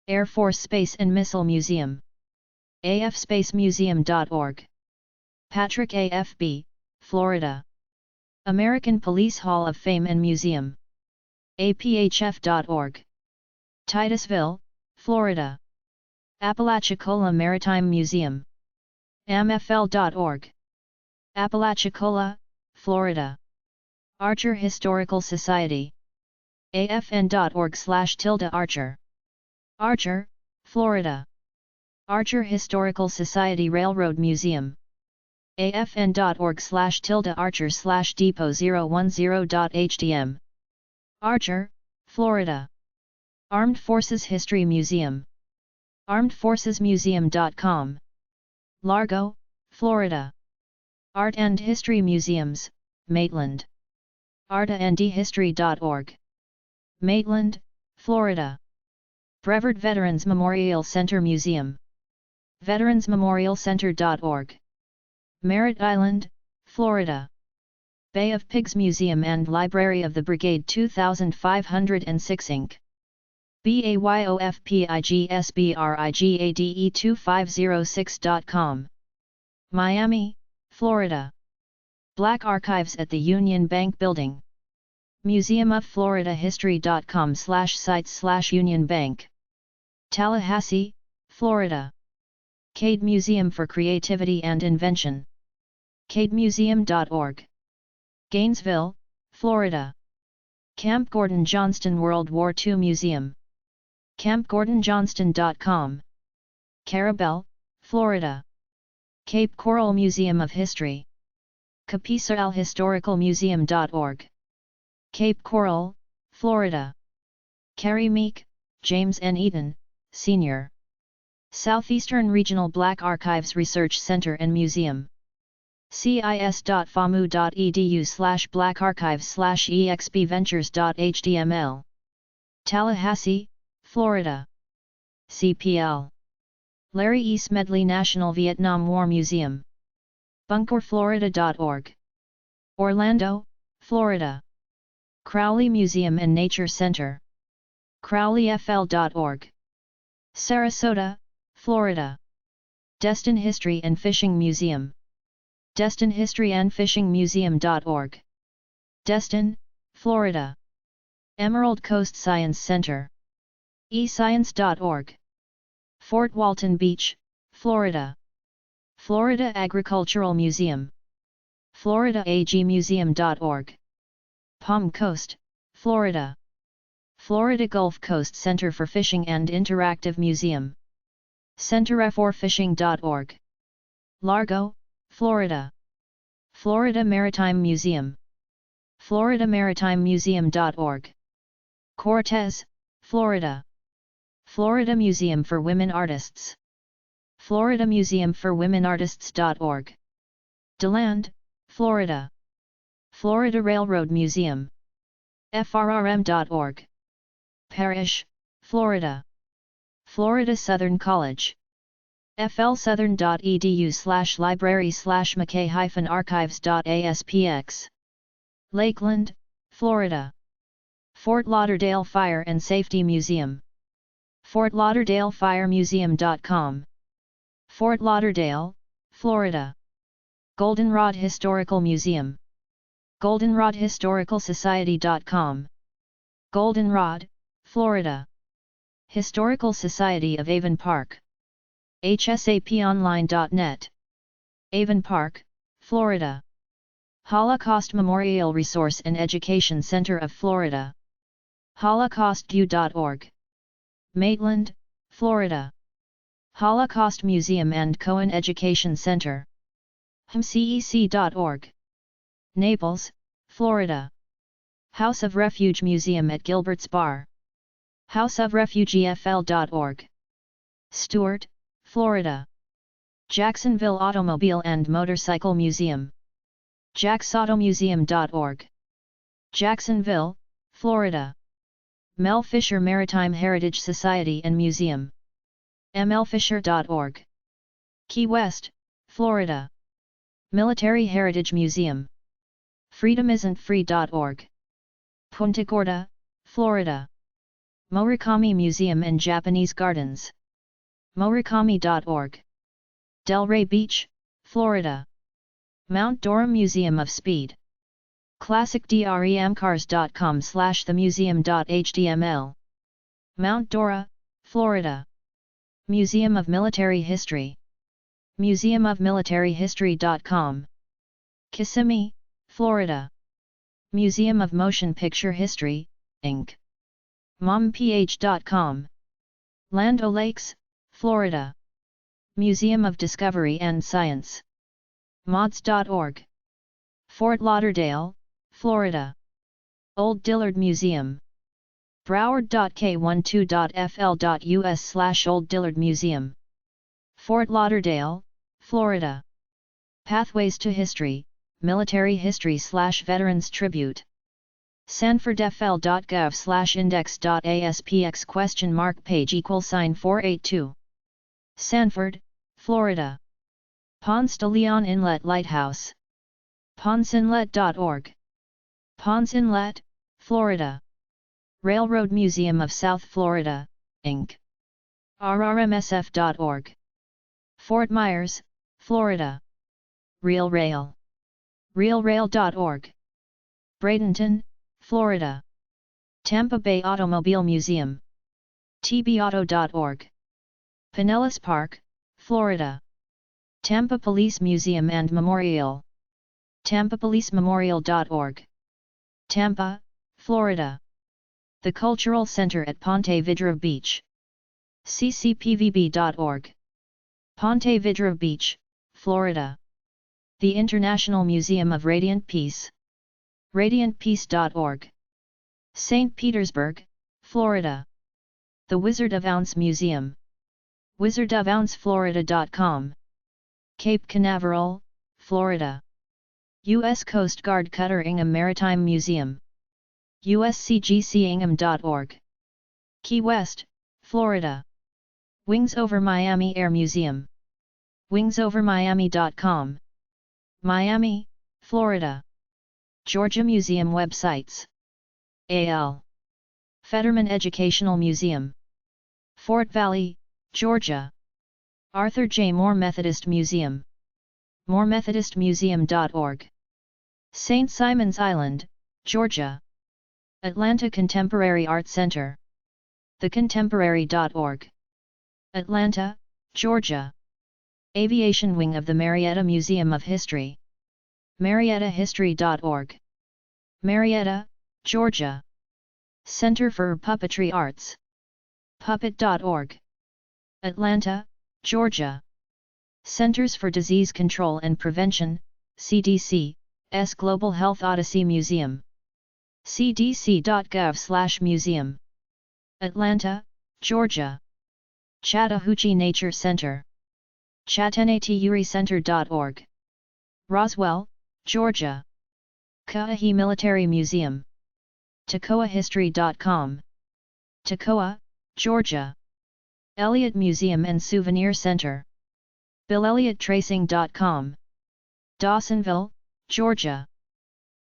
Speaker 1: Air Force Space and Missile Museum. afspacemuseum.org. Patrick AFB, Florida. American Police Hall of Fame and Museum. aphf.org. Titusville, Florida. Apalachicola Maritime Museum. amfl.org. Apalachicola, Florida. Archer Historical Society. afn.org/Archer. Archer, Florida. Archer Historical Society Railroad Museum. afn.org/Archer/Depot010.htm. Archer, Florida. Armed Forces History Museum. armedforcesmuseum.com. Largo, Florida. Art and History Museums, Maitland. artandhistory.org. Maitland, Florida. Brevard Veterans Memorial Center Museum. veteransmemorialcenter.org. Merritt Island, Florida. Bay of Pigs Museum and Library of the Brigade 2506 Inc. BAYOFPIGSBRIGADE2506.com. Miami, Florida. Black Archives at the Union Bank Building. museumoffloridahistory.com/sites/Union Bank. Tallahassee, Florida. Cade Museum for Creativity and Invention. cademuseum.org. Gainesville, Florida. Camp Gordon Johnston World War II Museum. campgordonjohnston.com. Carabel, Florida. Cape Coral Museum of History. capisalhistoricalmuseum.org. Cape Coral, Florida. Carrie Meek, James N. Eaton, Sr. Southeastern Regional Black Archives Research Center and Museum. cis.famu.edu/blackarchives/expventures.html. Tallahassee, Florida. CPL. Larry E. Smedley National Vietnam War Museum. bunkerflorida.org. Orlando, Florida. Crowley Museum and Nature Center. crowleyfl.org. Sarasota, Florida. Destin History and Fishing Museum. destinhistoryandfishingmuseum.org. Destin, Florida. Emerald Coast Science Center. escience.org. Fort Walton Beach, Florida. Florida Agricultural Museum. floridaagmuseum.org. Palm Coast, Florida. Florida Gulf Coast Center for Fishing and Interactive Museum. centerforfishing.org. Largo, Florida. Florida Maritime Museum. floridamaritimmuseum.org. Cortez, Florida. Florida Museum for Women Artists. floridamuseumforwomenartists.org. DeLand, Florida. Florida Railroad Museum. frrm.org. Parrish, Florida. Florida Southern College. flsouthern.edu/library/mckay-archives.aspx. Lakeland, Florida. Fort Lauderdale Fire and Safety Museum. fortlauderdalefiremuseum.com. Fort Lauderdale, Florida. Goldenrod Historical Museum. goldenrodhistoricalsociety.com. Goldenrod, Florida. Historical Society of Avon Park. hsaponline.net. Avon Park, Florida. Holocaust Memorial Resource and Education Center of Florida. holocaustview.org. Maitland, Florida. Holocaust Museum and Cohen Education Center. hmcec.org. Naples, Florida. House of Refuge Museum at Gilbert's Bar. houseofrefugefl.org. Stuart, Florida. Jacksonville Automobile and Motorcycle Museum. jacksautomuseum.org. Jacksonville, Florida. Mel Fisher Maritime Heritage Society and Museum. mlfisher.org. Key West, Florida. Military Heritage Museum. freedomisn'tfree.org. Punta Gorda, Florida. Morikami Museum and Japanese Gardens. morikami.org. Delray Beach, Florida. Mount Dora Museum of Speed. classicdremcars.com/themuseum.html. Mount Dora, Florida. Museum of Military History. museumofmilitaryhistory.com. Kissimmee, Florida. Museum of Motion Picture History, Inc. momph.com. Land O'Lakes, Florida. Museum of Discovery and Science. mods.org. Fort Lauderdale, Florida. Old Dillard Museum. broward.k12.fl.us/Old Dillard Museum. Fort Lauderdale, Florida. Pathways to History, Military History/Veterans Tribute. sanfordfl.gov/index.aspx $page=482. Sanford, Florida. Ponce de Leon Inlet Lighthouse. ponceInlet.org. Ponce Inlet, Florida. Railroad Museum of South Florida, Inc. rrmsf.org. Fort Myers, Florida. Real Rail. realrail.org. Bradenton, Florida. Tampa Bay Automobile Museum. tbauto.org. Pinellas Park, Florida. Tampa Police Museum and Memorial. tampapolicememorial.org. Tampa, Florida. The Cultural Center at Ponte Vedra Beach. ccpvb.org. Ponte Vedra Beach, Florida. The International Museum of Radiant Peace. radiantpeace.org. St. Petersburg, Florida. The Wizard of Ounce Museum. wizardofounceflorida.com. Cape Canaveral, Florida. U.S. Coast Guard Cutter Ingham Maritime Museum. uscgcingham.org. Key West, Florida. Wings Over Miami Air Museum. wingsovermiami.com. Miami, Florida. Georgia Museum websites. A.L. Fetterman Educational Museum. Fort Valley, Georgia. Arthur J. Moore Methodist Museum. mooremethodistmuseum.org. St. Simons Island, Georgia. Atlanta Contemporary Art Center. thecontemporary.org. Atlanta, Georgia. Aviation Wing of the Marietta Museum of History. mariettahistory.org. Marietta, Georgia. Center for Puppetry Arts. puppet.org. Atlanta, Georgia. Centers for Disease Control and Prevention, CDC, S Global Health Odyssey Museum. cdc.gov/museum. Atlanta, Georgia. Chattahoochee Nature Center. chattanaturiCenter.org. Roswell, Georgia. Cudahy Military Museum. TacoaHistory.com. Toccoa, Georgia. Elliott Museum and Souvenir Center. BillElliottTracing.com. Dawsonville, Georgia.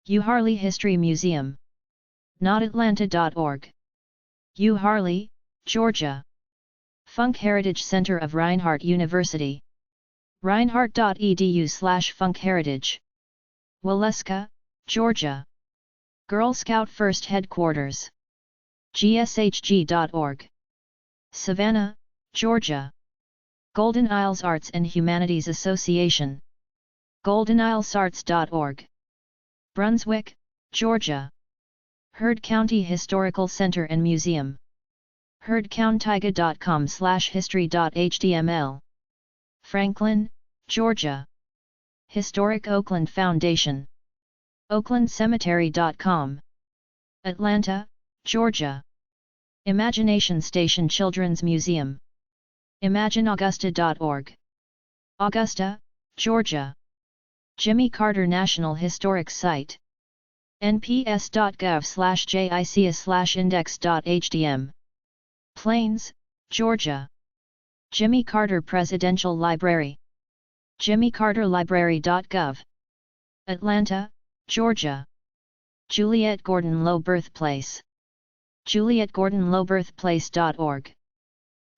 Speaker 1: U Harley History Museum. NotAtlanta.org. U Harley, Georgia. Funk Heritage Center of Reinhardt University. reinhardt.edu/funkheritage. Waleska, Georgia. Girl Scout First Headquarters. gshg.org. Savannah, Georgia. Golden Isles Arts and Humanities Association. goldenislearts.org. Brunswick, Georgia. Heard County Historical Center and Museum. herdcountiga.com/history.html. Franklin, Georgia. Historic Oakland Foundation. oaklandcemetery.com. Atlanta, Georgia. Imagination Station Children's Museum. imagineaugusta.org. Augusta, Georgia. Jimmy Carter National Historic Site. nps.gov/jica/index.hdm. Plains, Georgia. Jimmy Carter Presidential Library. jimmycarterlibrary.gov. Atlanta, Georgia. Juliette Gordon Low Birthplace. juliettegordonlowbirthplace.org.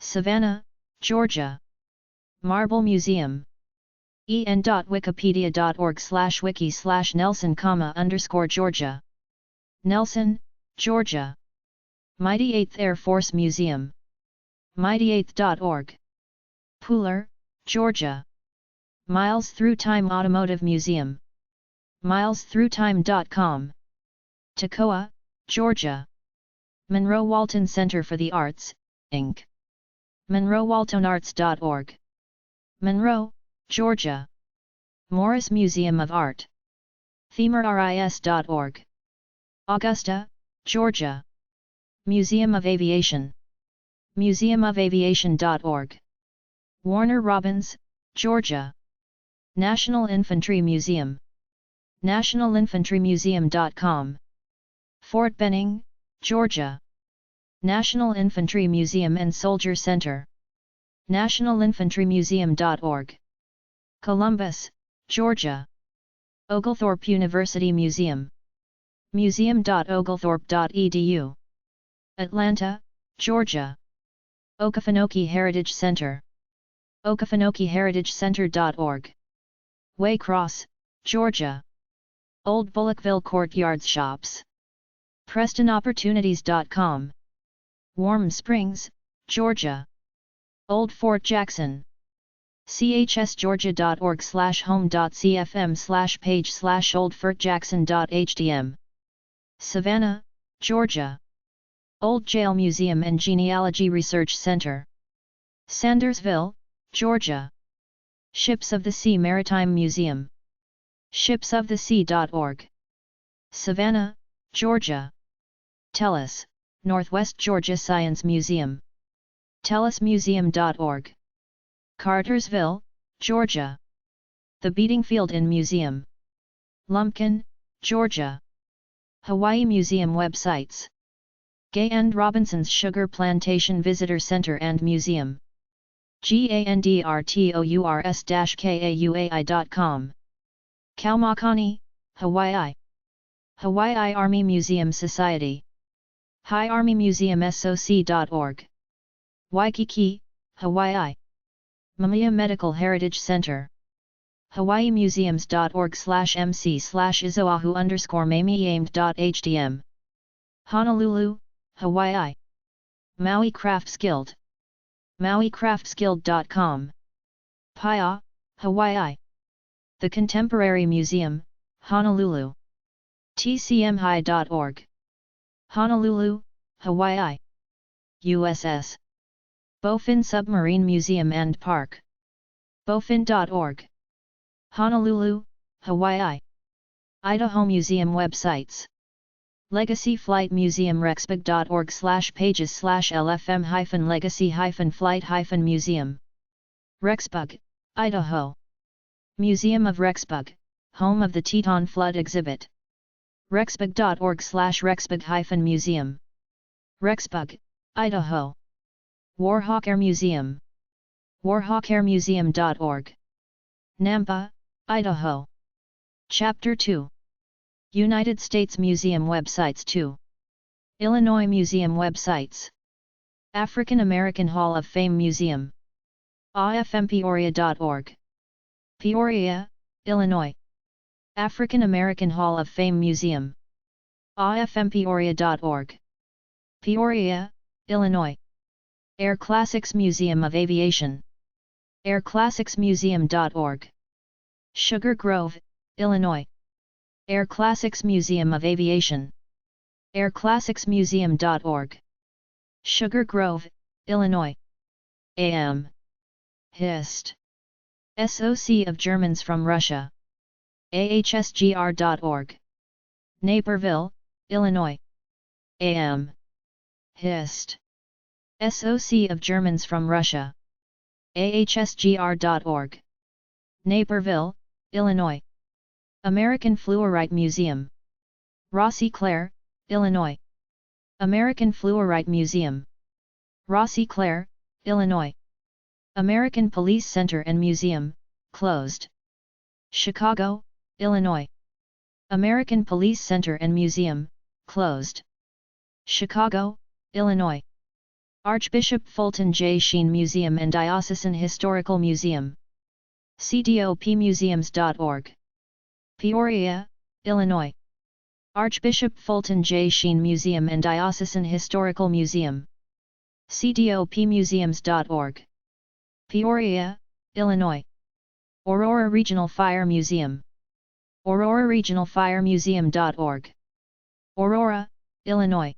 Speaker 1: Savannah, Georgia. Marble Museum. en.wikipedia.org/wiki/Nelson, Georgia. Nelson, Georgia. Mighty 8th Air Force Museum. mighty8th.org. Pooler, Georgia. Miles Through Time Automotive Museum. milesthroughtime.com. Toccoa, Georgia. Monroe Walton Center for the Arts, Inc. monroewaltonarts.org. Monroe, Georgia. Morris Museum of Art. themerris.org. Augusta, Georgia. Museum of Aviation. museumofaviation.org. Warner Robins, Georgia. National Infantry Museum. nationalinfantrymuseum.com. Fort Benning, Georgia. National Infantry Museum and Soldier Center. nationalinfantrymuseum.org. Columbus, Georgia. Oglethorpe University Museum. museum.oglethorpe.edu. Atlanta, Georgia. Okefenokee Heritage Center. okefenokeeheritagecenter.org. Waycross, Georgia. Old Bullockville Courtyards Shops. PrestonOpportunities.com. Warm Springs, Georgia. Old Fort Jackson. chsgeorgia.org/home.cfm/page/oldfortjackson.htm. Savannah, Georgia. Old Jail Museum and Genealogy Research Center. Sandersville, Georgia. Ships of the Sea Maritime Museum. shipsofthesea.org. Savannah, Georgia. Tellus, Northwest Georgia Science Museum. tellusmuseum.org. Cartersville, Georgia. The Beatingfield Inn Museum. Lumpkin, Georgia. Hawaii Museum websites. Gay and Robinson's Sugar Plantation Visitor Center and Museum. gandrtours-kauai.com. Kaumakani, Hawaii. Hawaii Army Museum Society. High Army Museum SOC.org. Waikiki, Hawaii. Mamiya Medical Heritage Center. hawaiimuseums.org/mc/izoahu_mamieamed.htm. Honolulu, Hawaii. Maui Crafts Guild. mauicraftsguild.com. Paia, Hawaii. The Contemporary Museum, Honolulu. tcmhigh.org. Honolulu, Hawaii. USS Bowfin Submarine Museum and Park. bowfin.org. Honolulu, Hawaii. Idaho Museum websites. Legacy Flight Museum rexburg.org/pages/lfm-legacy-flight-museum. Rexburg, Idaho. Museum of Rexburg, home of the Teton Flood exhibit. rexburg.org/rexburg-museum. Rexburg, Idaho. Warhawk Air Museum. warhawkairmuseum.org. Nampa, Idaho. Chapter 2. United States Museum websites 2. Illinois Museum websites. African American Hall of Fame Museum. afmpeoria.org. Peoria, Illinois. African American Hall of Fame Museum. afmpeoria.org. Peoria, Illinois. Air Classics Museum of Aviation. airclassicsmuseum.org. Sugar Grove, Illinois. Air Classics Museum of Aviation. airclassicsmuseum.org. Sugar Grove, Illinois. AM. Hist. SOC of Germans from Russia. ahsgr.org. Naperville, Illinois. AM. Hist. SOC of Germans from Russia. ahsgr.org. Naperville, Illinois. American Fluorite Museum. Rossi Clare, Illinois. American Fluorite Museum. Rossi Clare, Illinois. American Police Center and Museum, closed. Chicago, Illinois. American Police Center and Museum, closed. Chicago, Illinois. Archbishop Fulton J. Sheen Museum and Diocesan Historical Museum. cdopmuseums.org. Peoria, Illinois. Archbishop Fulton J. Sheen Museum and Diocesan Historical Museum. cdopmuseums.org. Peoria, Illinois. Aurora Regional Fire Museum. auroraregionalfiremuseum.org. Aurora, Illinois.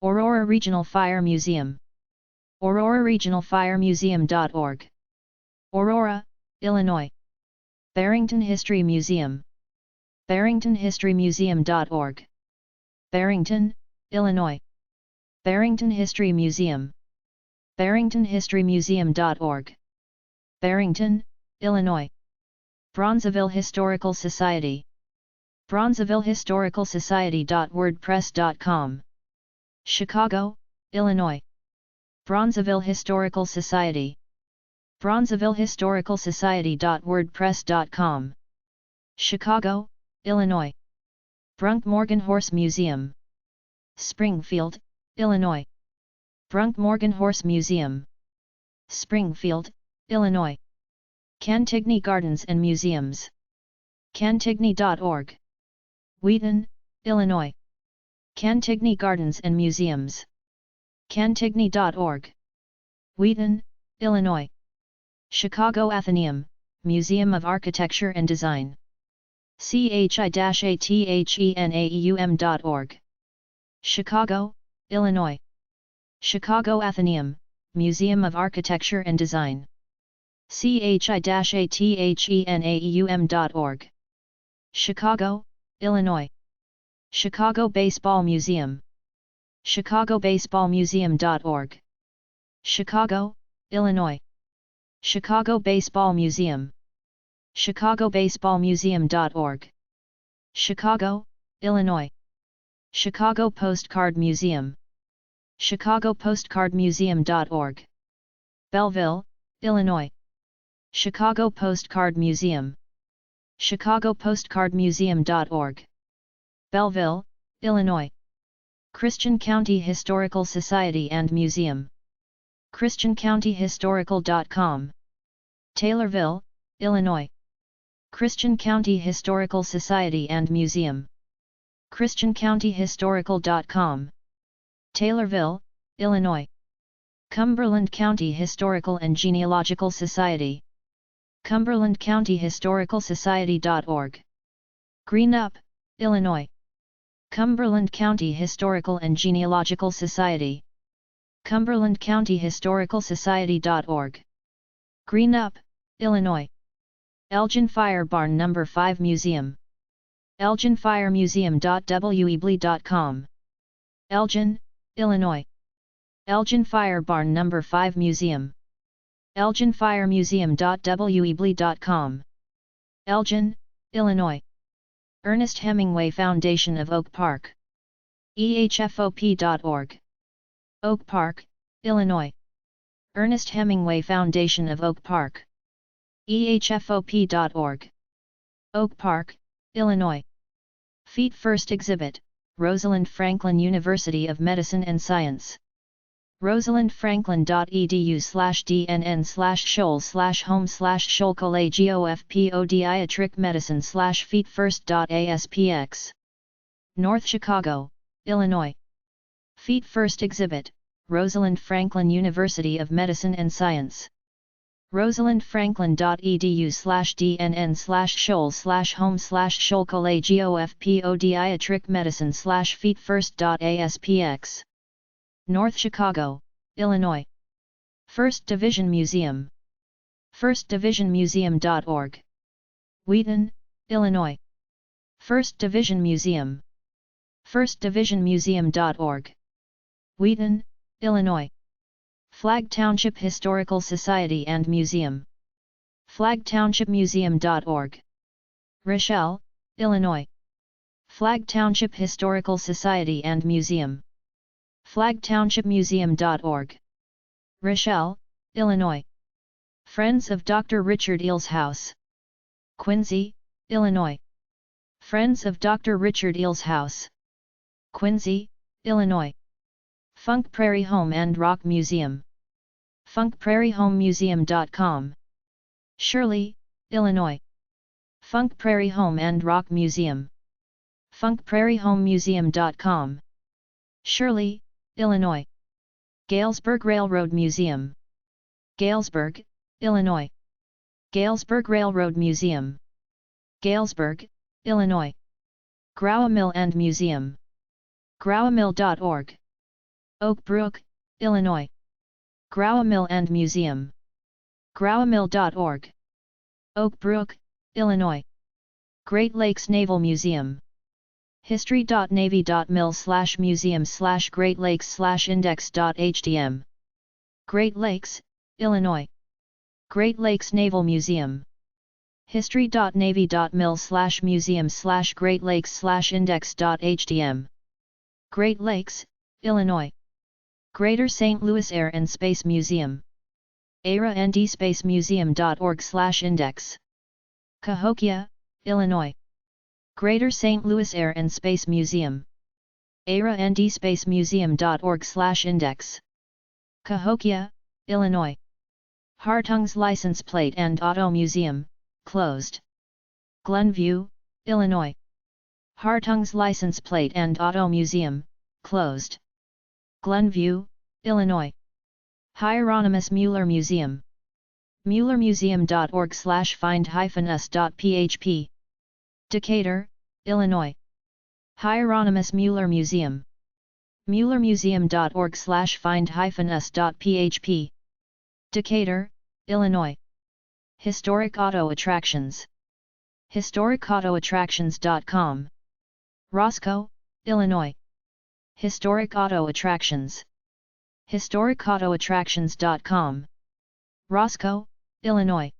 Speaker 1: Aurora Regional Fire Museum. auroraregionalfiremuseum.org. Aurora, Illinois. Barrington History Museum. barringtonhistorymuseum.org. Barrington, Illinois. Barrington History Museum. barringtonhistorymuseum.org. Barrington, Illinois. Bronzeville Historical Society. bronzevillehistoricalsociety.wordpress.com. Chicago, Illinois. Bronzeville Historical Society. bronzevillehistoricalsociety.wordpress.com. Chicago, Illinois. Brunk Morgan Horse Museum. Springfield, Illinois. Brunk Morgan Horse Museum. Springfield, Illinois. Cantigny Gardens and Museums. cantigny.org. Wheaton, Illinois. Cantigny Gardens and Museums. cantigny.org. Wheaton, Illinois. Chicago Athenaeum, Museum of Architecture and Design. chi-athenaeum.org. Chicago, Illinois. Chicago Athenaeum, Museum of Architecture and Design. chi-athenaeum.org. Chicago, Illinois. Chicago Baseball Museum. chicagobaseballmuseum.org. Chicago, Illinois. Chicago Baseball Museum. chicagobaseballmuseum.org. Chicago, Illinois. Chicago Postcard Museum. chicagopostcardmuseum.org. Belleville, Illinois. Chicago Postcard Museum. chicagopostcardmuseum.org. Belleville, Illinois. Christian County Historical Society and Museum. christiancountyhistorical.com. Taylorville, Illinois. Christian County Historical Society and Museum. christiancountyhistorical.com. Taylorville, Illinois. Cumberland County Historical and Genealogical Society. Cumberland County Historical Society.org. Greenup, Illinois. Cumberland County Historical and Genealogical Society. Cumberland County Historical Society.org. Greenup, Illinois. Elgin Fire Barn No. 5 Museum. elginfiremuseum.weebly.com. Elgin, Illinois. Elgin Fire Barn No. 5 Museum. elginfiremuseum.weebly.com. Elgin, Illinois. Ernest Hemingway Foundation of Oak Park. ehfop.org. Oak Park, Illinois. Ernest Hemingway Foundation of Oak Park. ehfop.org. Oak Park, Illinois. Feet First Exhibit, Rosalind Franklin University of Medicine and Science. rosalindfranklin.edu/dnn/shoal/home/shoal-collegiofpodiatric-medicine/feetfirst.aspx. North Chicago, Illinois. Feet First Exhibit, Rosalind Franklin University of Medicine and Science. rosalindfranklin.edu/dnn/shoal/home/shoal-collegiofpodiatric-medicine/feetfirst.aspx. North Chicago, Illinois. First Division Museum. firstdivisionmuseum.org. Wheaton, Illinois. First Division Museum. firstdivisionmuseum.org. Wheaton, Illinois. Flag Township Historical Society and Museum. flagtownshipmuseum.org. Rochelle, Illinois. Flag Township Historical Society and Museum. flagtownshipmuseum.org. Rochelle, Illinois. Friends of Dr. Richard Eel's House. Quincy, Illinois. Friends of Dr. Richard Eel's House. Quincy, Illinois. Funk Prairie Home and Rock Museum. funkprairiehomemuseum.com. Shirley, Illinois. Funk Prairie Home and Rock Museum. funkprairiehomemuseum.com. Shirley, Illinois. Galesburg Railroad Museum. Galesburg, Illinois. Galesburg Railroad Museum. Galesburg, Illinois. Grower Mill and Museum. growermill.org. Oak Brook, Illinois. Grower Mill and Museum. growermill.org. Oak Brook, Illinois. Great Lakes Naval Museum. history.navy.mil/museum/Great Lakes/index.htm. Great Lakes, Illinois. Great Lakes Naval Museum. history.navy.mil/museum/Great Lakes/index.htm. Great Lakes, Illinois. Greater St. Louis Air and Space Museum. aeroandspacemuseum.org/index. Cahokia, Illinois. Greater St. Louis Air and Space Museum. aeroandspacemuseum.org/index. Cahokia, Illinois. Hartung's License Plate and Auto Museum, closed. Glenview, Illinois. Hartung's License Plate and Auto Museum, closed. Glenview, Illinois. Hieronymus Mueller Museum. muellermuseum.org/find-us.php. Decatur, Illinois. Hieronymus Mueller Museum. muellermuseum.org/find-us.php. Decatur, Illinois. Historic Auto Attractions. historicautoattractions.com. Roscoe, Illinois. Historic Auto Attractions. historicautoattractions.com. Roscoe, Illinois.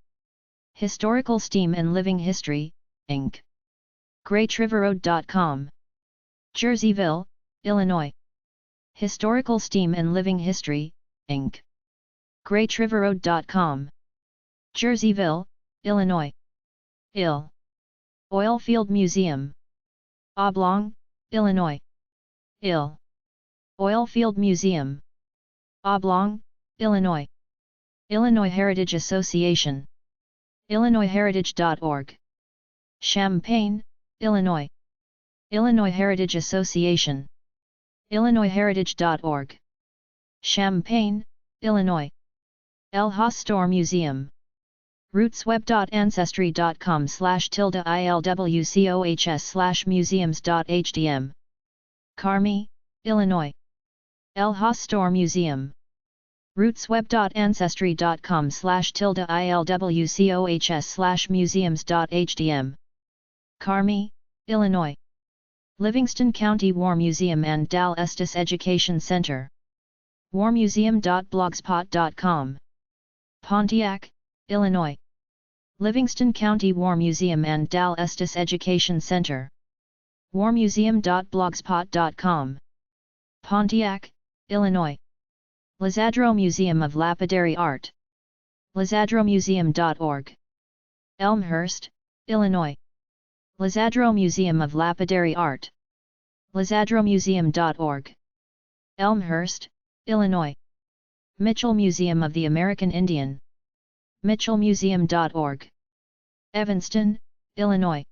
Speaker 1: Historical Steam and Living History, Inc. GreatRiverRoad.com. Jerseyville, Illinois. Historical Steam and Living History, Inc. GreatRiverRoad.com. Jerseyville, Illinois. Ill. Oilfield Museum. Oblong, Illinois. Ill. Oilfield Museum. Oblong, Illinois. Illinois Heritage Association. IllinoisHeritage.org. Champaign, Illinois. Illinois Heritage Association. IllinoisHeritage.org. Champaign, Illinois. El Hastor Museum. rootsweb.ancestry.com/tilde-ilwcohs/museums.hdm. Carmi, Illinois. El Hastor Museum. rootsweb.ancestry.com/tilde-ilwcohs/museums.hdm. Carmi, Illinois. Livingston County War Museum and Dal Estes Education Center. warmuseum.blogspot.com. Pontiac, Illinois. Livingston County War Museum and Dal Estes Education Center. warmuseum.blogspot.com. Pontiac, Illinois. Lizadro Museum of Lapidary Art. lizadromuseum.org. Elmhurst, Illinois. Lizadro Museum of Lapidary Art. lizadromuseum.org. Elmhurst, Illinois. Mitchell Museum of the American Indian. mitchellmuseum.org. Evanston, Illinois.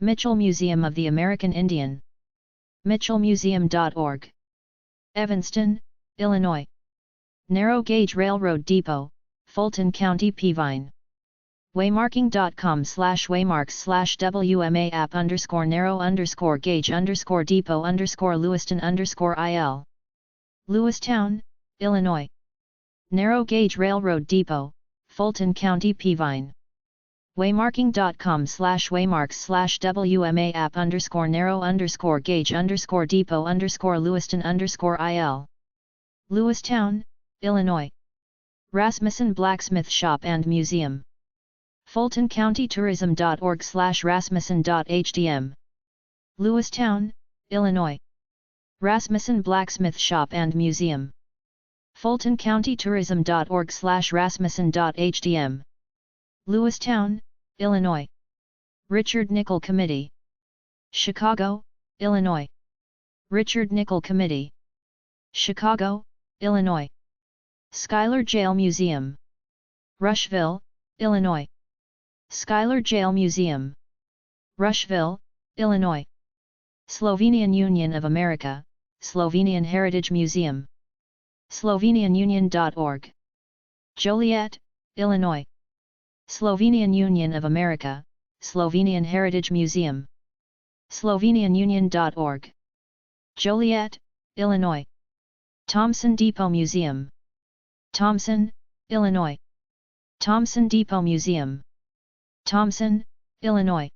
Speaker 1: Mitchell Museum of the American Indian. mitchellmuseum.org. Evanston, Illinois. Narrow Gauge Railroad Depot, Fulton County, Peavine. Waymarking.com/waymarks/WMA app_narrow_gauge_depot_Lewiston_IL. Lewistown, Illinois. Narrow Gauge Railroad Depot, Fulton County, Peavine. Waymarking.com/waymarks/WMA app_narrow_gauge_depot_Lewiston_il. Lewistown, Illinois. Rasmussen Blacksmith Shop and Museum. FultonCountyTourism.org/rasmussen.hdm. Lewistown, Illinois. Rasmussen Blacksmith Shop and Museum. FultonCountyTourism.org/rasmussen.hdm. Lewistown, Illinois. Richard Nickel Committee. Chicago, Illinois. Richard Nickel Committee. Chicago, Illinois. Schuyler Jail Museum. Rushville, Illinois. Schuyler Jail Museum. Rushville, Illinois. Slovenian Union of America, Slovenian Heritage Museum. SlovenianUnion.org. Joliet, Illinois. Slovenian Union of America, Slovenian Heritage Museum. SlovenianUnion.org. Joliet, Illinois. Thompson Depot Museum. Thompson, Illinois. Thompson Depot Museum. Thompson, Illinois.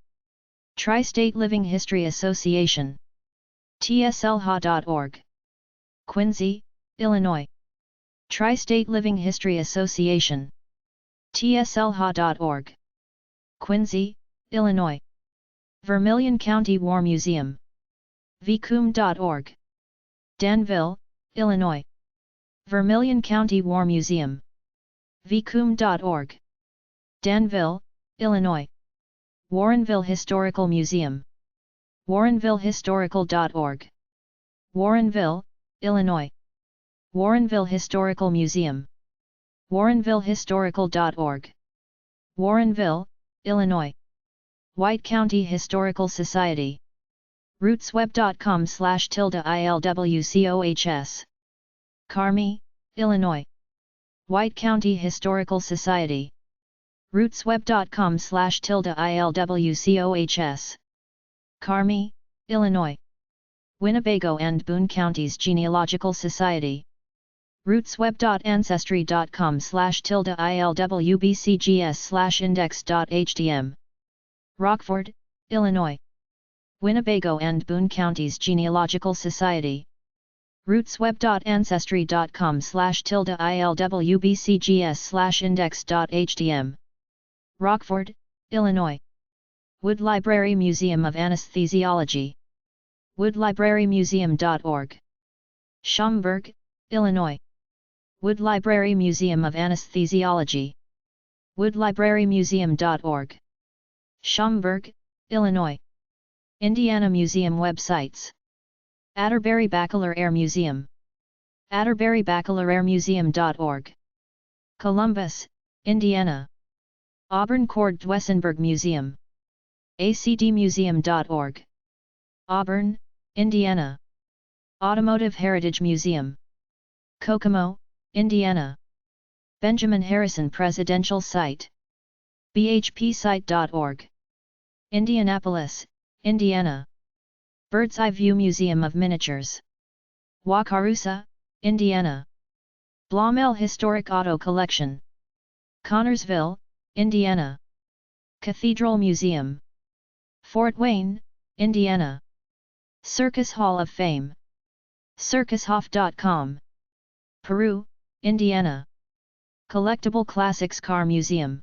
Speaker 1: Tri-State Living History Association. TSLHA.org. Quincy, Illinois. Tri-State Living History Association. TSLHA.org. Quincy, Illinois. Vermilion County War Museum. VCUM.org. Danville, Illinois. Vermilion County War Museum. VCUM.org. Danville, Illinois. Warrenville Historical Museum. Warrenvillehistorical.org. Warrenville, Illinois. Warrenville Historical Museum. Warrenvillehistorical.org. Warrenville, Illinois. White County Historical Society. rootsweb.com/ILWCOHS. Carmi, Illinois. White County Historical Society. rootsweb.com/ILWCOHS. Carmi, Illinois. Winnebago and Boone Counties Genealogical Society. rootsweb.ancestry.com/ILWBCGS/index.htm. Rockford, Illinois. Winnebago and Boone Counties Genealogical Society. rootsweb.ancestry.com/ILWBCGS/index.htm. Rockford, Illinois. Wood Library Museum of Anesthesiology. woodlibrarymuseum.org. Schaumburg, Illinois. Wood Library Museum of Anesthesiology. woodlibrarymuseum.org. Schaumburg, Illinois. Indiana Museum websites. Atterbury Bachelar Air Museum. atterburybachelarairmuseum.org. Columbus, Indiana. Auburn Cord-Dwesenberg Museum. acdmuseum.org. Auburn, Indiana. Automotive Heritage Museum. Kokomo, Indiana. Benjamin Harrison Presidential Site. bhpsite.org. Indianapolis, Indiana. Bird's Eye View Museum of Miniatures. Wakarusa, Indiana. Blomel Historic Auto Collection. Connorsville, Indiana. Cathedral Museum. Fort Wayne, Indiana. Circus Hall of Fame. circushof.com. Peru, Indiana. Collectible Classics Car Museum.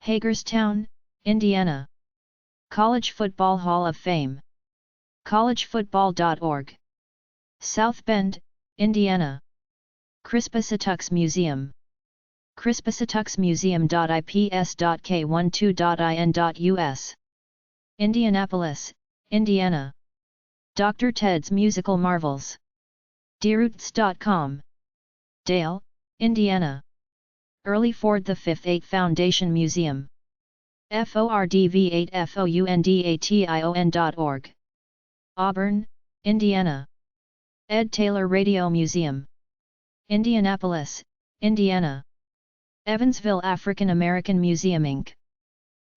Speaker 1: Hagerstown, Indiana. College Football Hall of Fame. collegefootball.org. South Bend, Indiana. Crispusatux Museum. crispusatuxmuseum.ips.k12.in.us. Indianapolis, Indiana. Dr. Ted's Musical Marvels. deroots.com. Dale, Indiana. Early Ford V 8 Foundation Museum. FORDV8FOUNDATION.org. Auburn, Indiana. Ed Taylor Radio Museum. Indianapolis, Indiana. Evansville African American Museum Inc.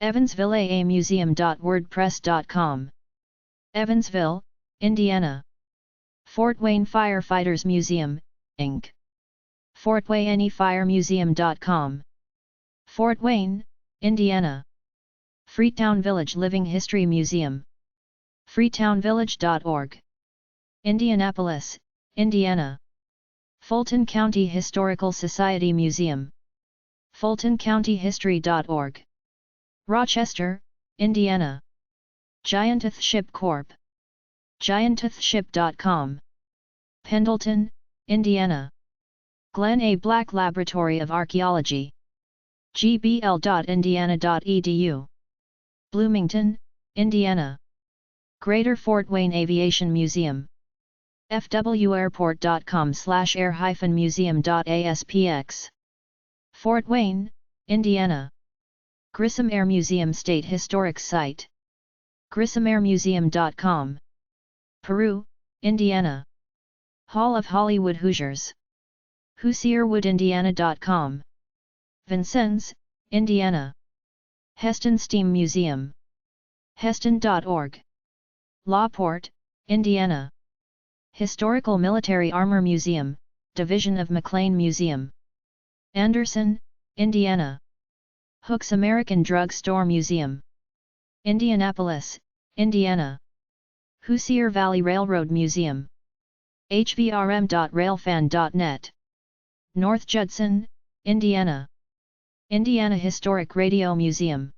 Speaker 1: evansvilleaamuseum.wordpress.com. Evansville, Indiana. Fort Wayne Firefighters Museum, Inc. FortWayneFireMuseum.com. Fort Wayne, Indiana. Freetown Village Living History Museum. freetownvillage.org. Indianapolis, Indiana. Fulton County Historical Society Museum. fultoncountyhistory.org. Rochester, Indiana. Gianteth Ship Corp. giantethship.com. Pendleton, Indiana. Glen A. Black Laboratory of Archaeology. gbl.indiana.edu. Bloomington, Indiana. Greater Fort Wayne Aviation Museum. fwairport.com/air-museum.aspx. Fort Wayne, Indiana. Grissom Air Museum State Historic Site. grissomairmuseum.com. Peru, Indiana. Hall of Hollywood Hoosiers. HoosierWoodIndiana.com. Vincennes, Indiana. Heston Steam Museum. Heston.org. Lawport, Indiana. Historical Military Armor Museum, Division of McLean Museum. Anderson, Indiana. Hooks American Drug Store Museum. Indianapolis, Indiana. Hoosier Valley Railroad Museum. hvrm.railfan.net. North Judson, Indiana. Indiana Historic Radio Museum.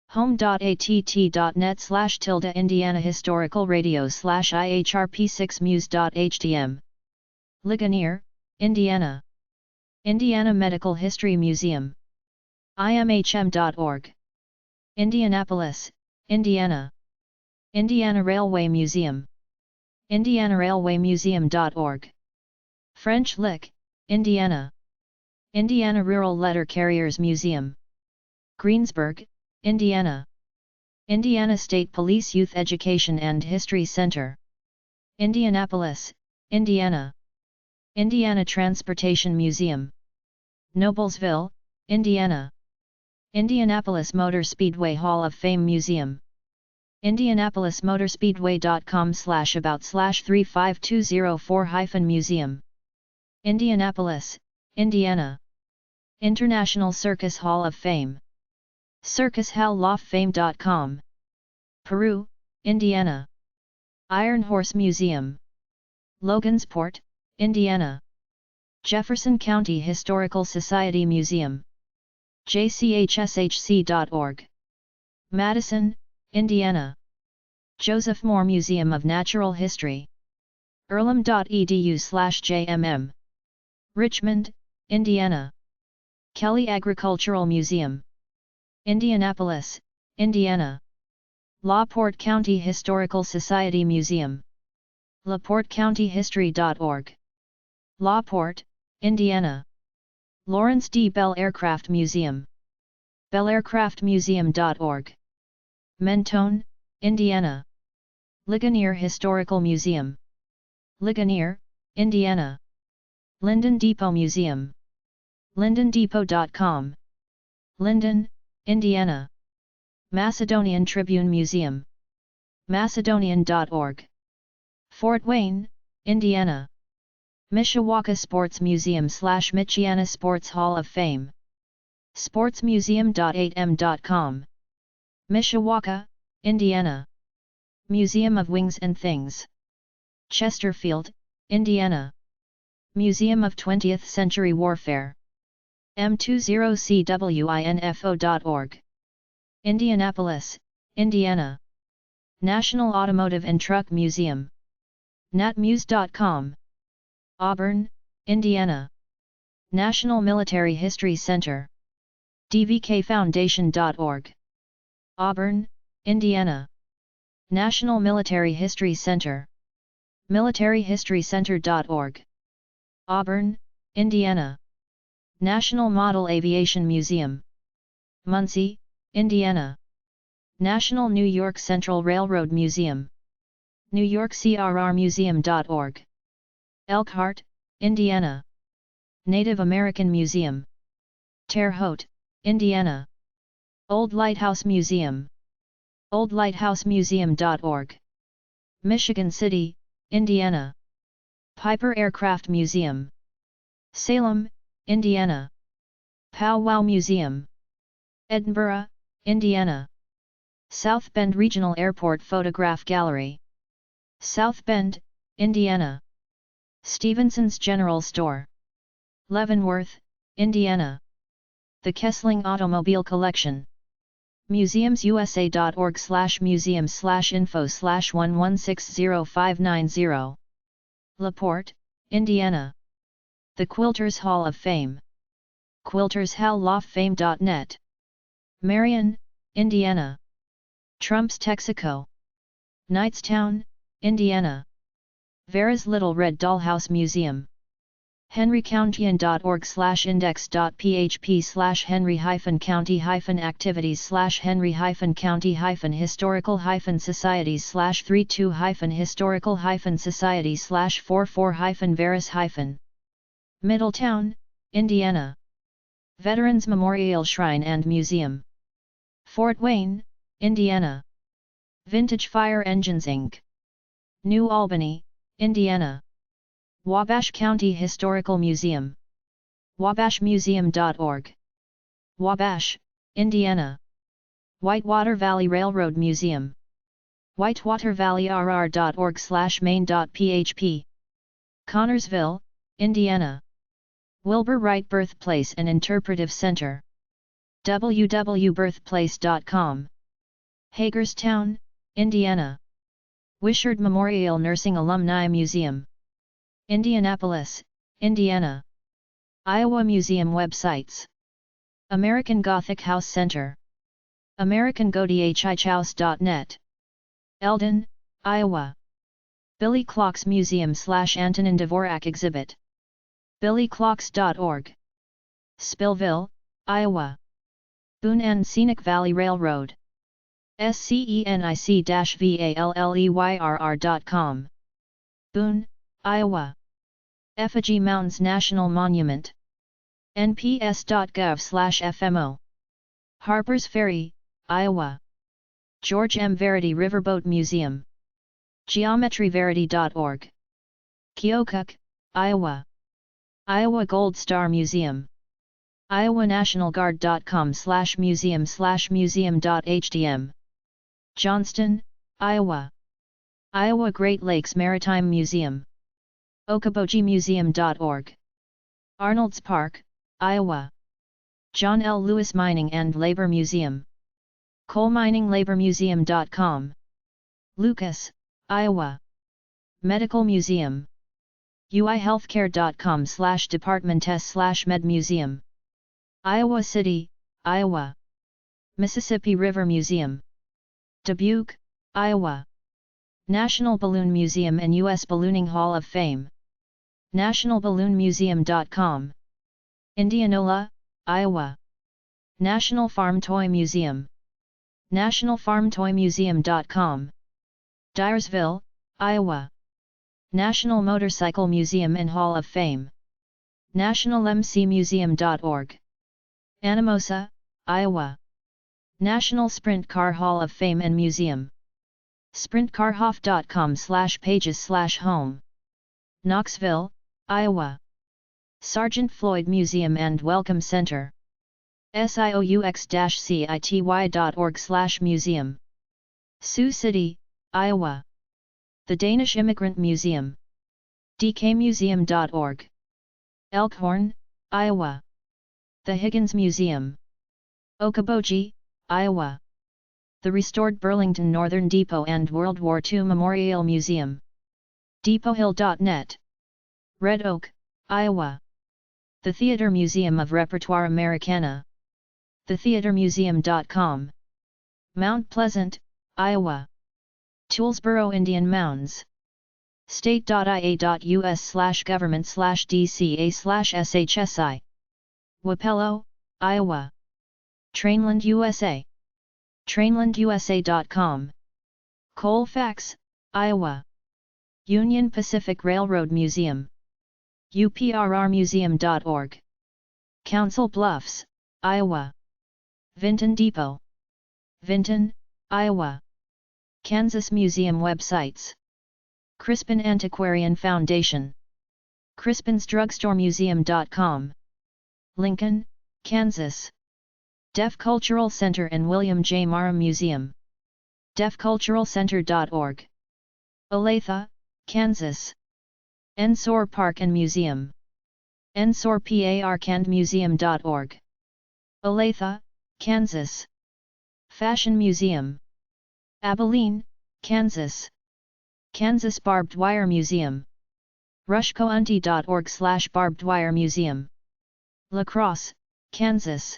Speaker 1: home.att.net/Indiana Historical Radio/IHRP6muse.htm. Ligonier, Indiana. Indiana Medical History Museum. imhm.org. Indianapolis, Indiana. Indiana Railway Museum. indianarailwaymuseum.org. French Lick, Indiana. Indiana Rural Letter Carriers Museum. Greensburg, Indiana. Indiana State Police Youth Education and History Center. Indianapolis, Indiana. Indiana Transportation Museum. Noblesville, Indiana. Indianapolis Motor Speedway Hall of Fame Museum. indianapolismotorspeedway.com/about/35204-museum. Indianapolis, Indiana. International Circus Hall of Fame. CircusHallOfFame.com. Peru, Indiana. Iron Horse Museum. Logansport, Indiana. Jefferson County Historical Society Museum. jchshc.org. Madison, Indiana. Joseph Moore Museum of Natural History. earlham.edu/jmm. Richmond, Indiana. Kelly Agricultural Museum. Indianapolis, Indiana. LaPorte County Historical Society Museum. LaPorteCountyHistory.org. LaPorte, Indiana. Lawrence D. Bell Aircraft Museum. BellAircraftMuseum.org. Mentone, Indiana. Ligonier Historical Museum. Ligonier, Indiana. Linden Depot Museum. LindenDepot.com. Linden, Indiana. Macedonian Tribune Museum. Macedonian.org. Fort Wayne, Indiana. Mishawaka Sports Museum/Michiana Sports Hall of Fame. sportsmuseum.8m.com. Mishawaka, Indiana. Museum of Wings and Things. Chesterfield, Indiana. Museum of 20th Century Warfare. m20cwinfo.org. Indianapolis, Indiana. National Automotive and Truck Museum. natmuse.com. Auburn, Indiana. National Military History Center. dvkfoundation.org. Auburn, Indiana. National Military History Center. militaryhistorycenter.org. Auburn, Indiana. National Model Aviation Museum. Muncie, Indiana. National New York Central Railroad Museum. newyorkcrrmuseum.org. Elkhart, Indiana. Native American Museum. Terre Haute, Indiana. Old Lighthouse Museum. oldlighthousemuseum.org. Michigan City, Indiana. Piper Aircraft Museum. Salem, Indiana. Pow Wow Museum. Edinburgh, Indiana. South Bend Regional Airport Photograph Gallery. South Bend, Indiana. Stevenson's General Store. Leavenworth, Indiana. The Kessling Automobile Collection. Museums.org/museum/info/1160590. LaPorte, Indiana. The Quilters Hall of Fame. QuiltersHallOfFame.net. Marion, Indiana. Trump's Texaco. Knightstown, Indiana. Vera's Little Red Dollhouse Museum. henry-county.org/index.php/henry-county-historical-society/32-historical-society/44-veras-. Middletown, Indiana. Veterans Memorial Shrine and Museum. Fort Wayne, Indiana. Vintage Fire Engines Inc. New Albany, Indiana. Wabash County Historical Museum. wabashmuseum.org. Wabash, Indiana. Whitewater Valley Railroad Museum. whitewatervalleyrr.org/main.php. Connorsville, Indiana. Wilbur Wright Birthplace and Interpretive Center. www.birthplace.com. Hagerstown, Indiana. Wishart Memorial Nursing Alumni Museum. Indianapolis, Indiana. Iowa Museum Websites. American Gothic House Center. AmericanGothichouse.net. Eldon, Iowa. Billy Clocks Museum/Antonin Dvorak Exhibit. billyclocks.org. Spillville, Iowa. Boone and Scenic Valley Railroad. scenic-valleyr.com. Boone, Iowa. Effigy Mountains National Monument. nps.gov/fmo. Harpers Ferry, Iowa. George M. Verity Riverboat Museum. geometryverity.org. Keokuk, Iowa. Iowa Gold Star Museum. iowanationalguard.com/museum/museum.htm. Johnston, Iowa. Iowa Great Lakes Maritime Museum. okobojimuseum.org. Arnold's Park, Iowa. John L. Lewis Mining and Labor Museum. coalmininglabormuseum.com. Lucas, Iowa. Medical Museum. uihealthcare.com/departments/medmuseum. Iowa City, Iowa. Mississippi River Museum. Dubuque, Iowa. National Balloon Museum and U.S. Ballooning Hall of Fame. nationalballoonmuseum.com. Indianola, Iowa. National Farm Toy Museum. nationalfarmtoymuseum.com. Dyersville, Iowa. National Motorcycle Museum and Hall of Fame. nationalmcmuseum.org. Anamosa, Iowa. National Sprint Car Hall of Fame and Museum. sprintcarhof.com/pages/home. Knoxville, Iowa. Sergeant Floyd Museum and Welcome Center. sioux-city.org/museum. Sioux City, Iowa. The Danish Immigrant Museum. dkmuseum.org. Elkhorn, Iowa. The Higgins Museum. Okoboji, Iowa. The restored Burlington Northern Depot and World War II Memorial Museum. depothill.net. Red Oak, Iowa. The Theatre Museum of Repertoire Americana. thetheatremuseum.com. Mount Pleasant, Iowa. Toolsboro Indian Mounds. state.ia.us/government/dca/shsi. Wapello, Iowa. Trainland USA. trainlandusa.com. Colfax, Iowa. Union Pacific Railroad Museum. uprrmuseum.org. Council Bluffs, Iowa. Vinton Depot. Vinton, Iowa. Kansas Museum Websites. Crispin Antiquarian Foundation. Crispin's Drugstore Museum.com. Lincoln, Kansas. Deaf Cultural Center and William J. Mara Museum. deafculturalcenter.org. Olathe, Kansas. Ensor Park and Museum. ensorparkandmuseum.org. Olathe, Kansas. Fashion Museum. Abilene, Kansas. Kansas Barbed Wire Museum. rushcounty.org/barbed wire museum. La Crosse, Kansas.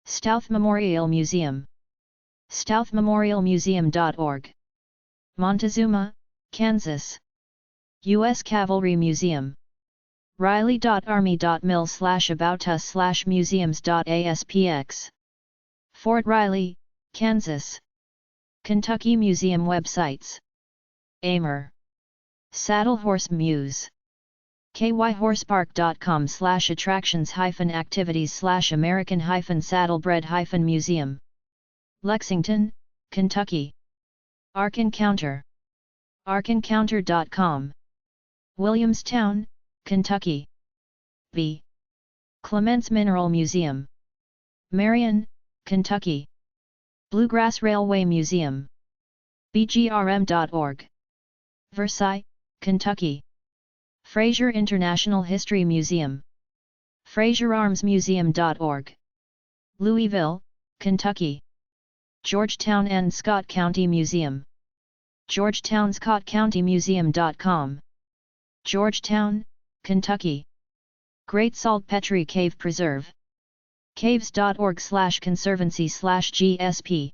Speaker 1: Stouth Memorial Museum. stouthmemorialmuseum.org. Montezuma, Kansas. U.S. Cavalry Museum. riley.army.mil/aboutus/museums.aspx. Fort Riley, Kansas. Kentucky Museum websites. Amer. Saddle Horse Muse. kyhorsepark.com/attractions-activities/American-saddlebred-museum. Lexington, Kentucky. Ark Encounter. arkencounter.com. Williamstown, Kentucky. B. Clements Mineral Museum. Marion, Kentucky. Bluegrass Railway Museum. bgrm.org. Versailles, Kentucky. Fraser International History Museum. FraserArmsMuseum.org. Louisville, Kentucky. Georgetown and Scott County Museum. GeorgetownScottCountyMuseum.com. Georgetown, Kentucky. Great Saltpetre Cave Preserve. caves.org/conservancy/GSP.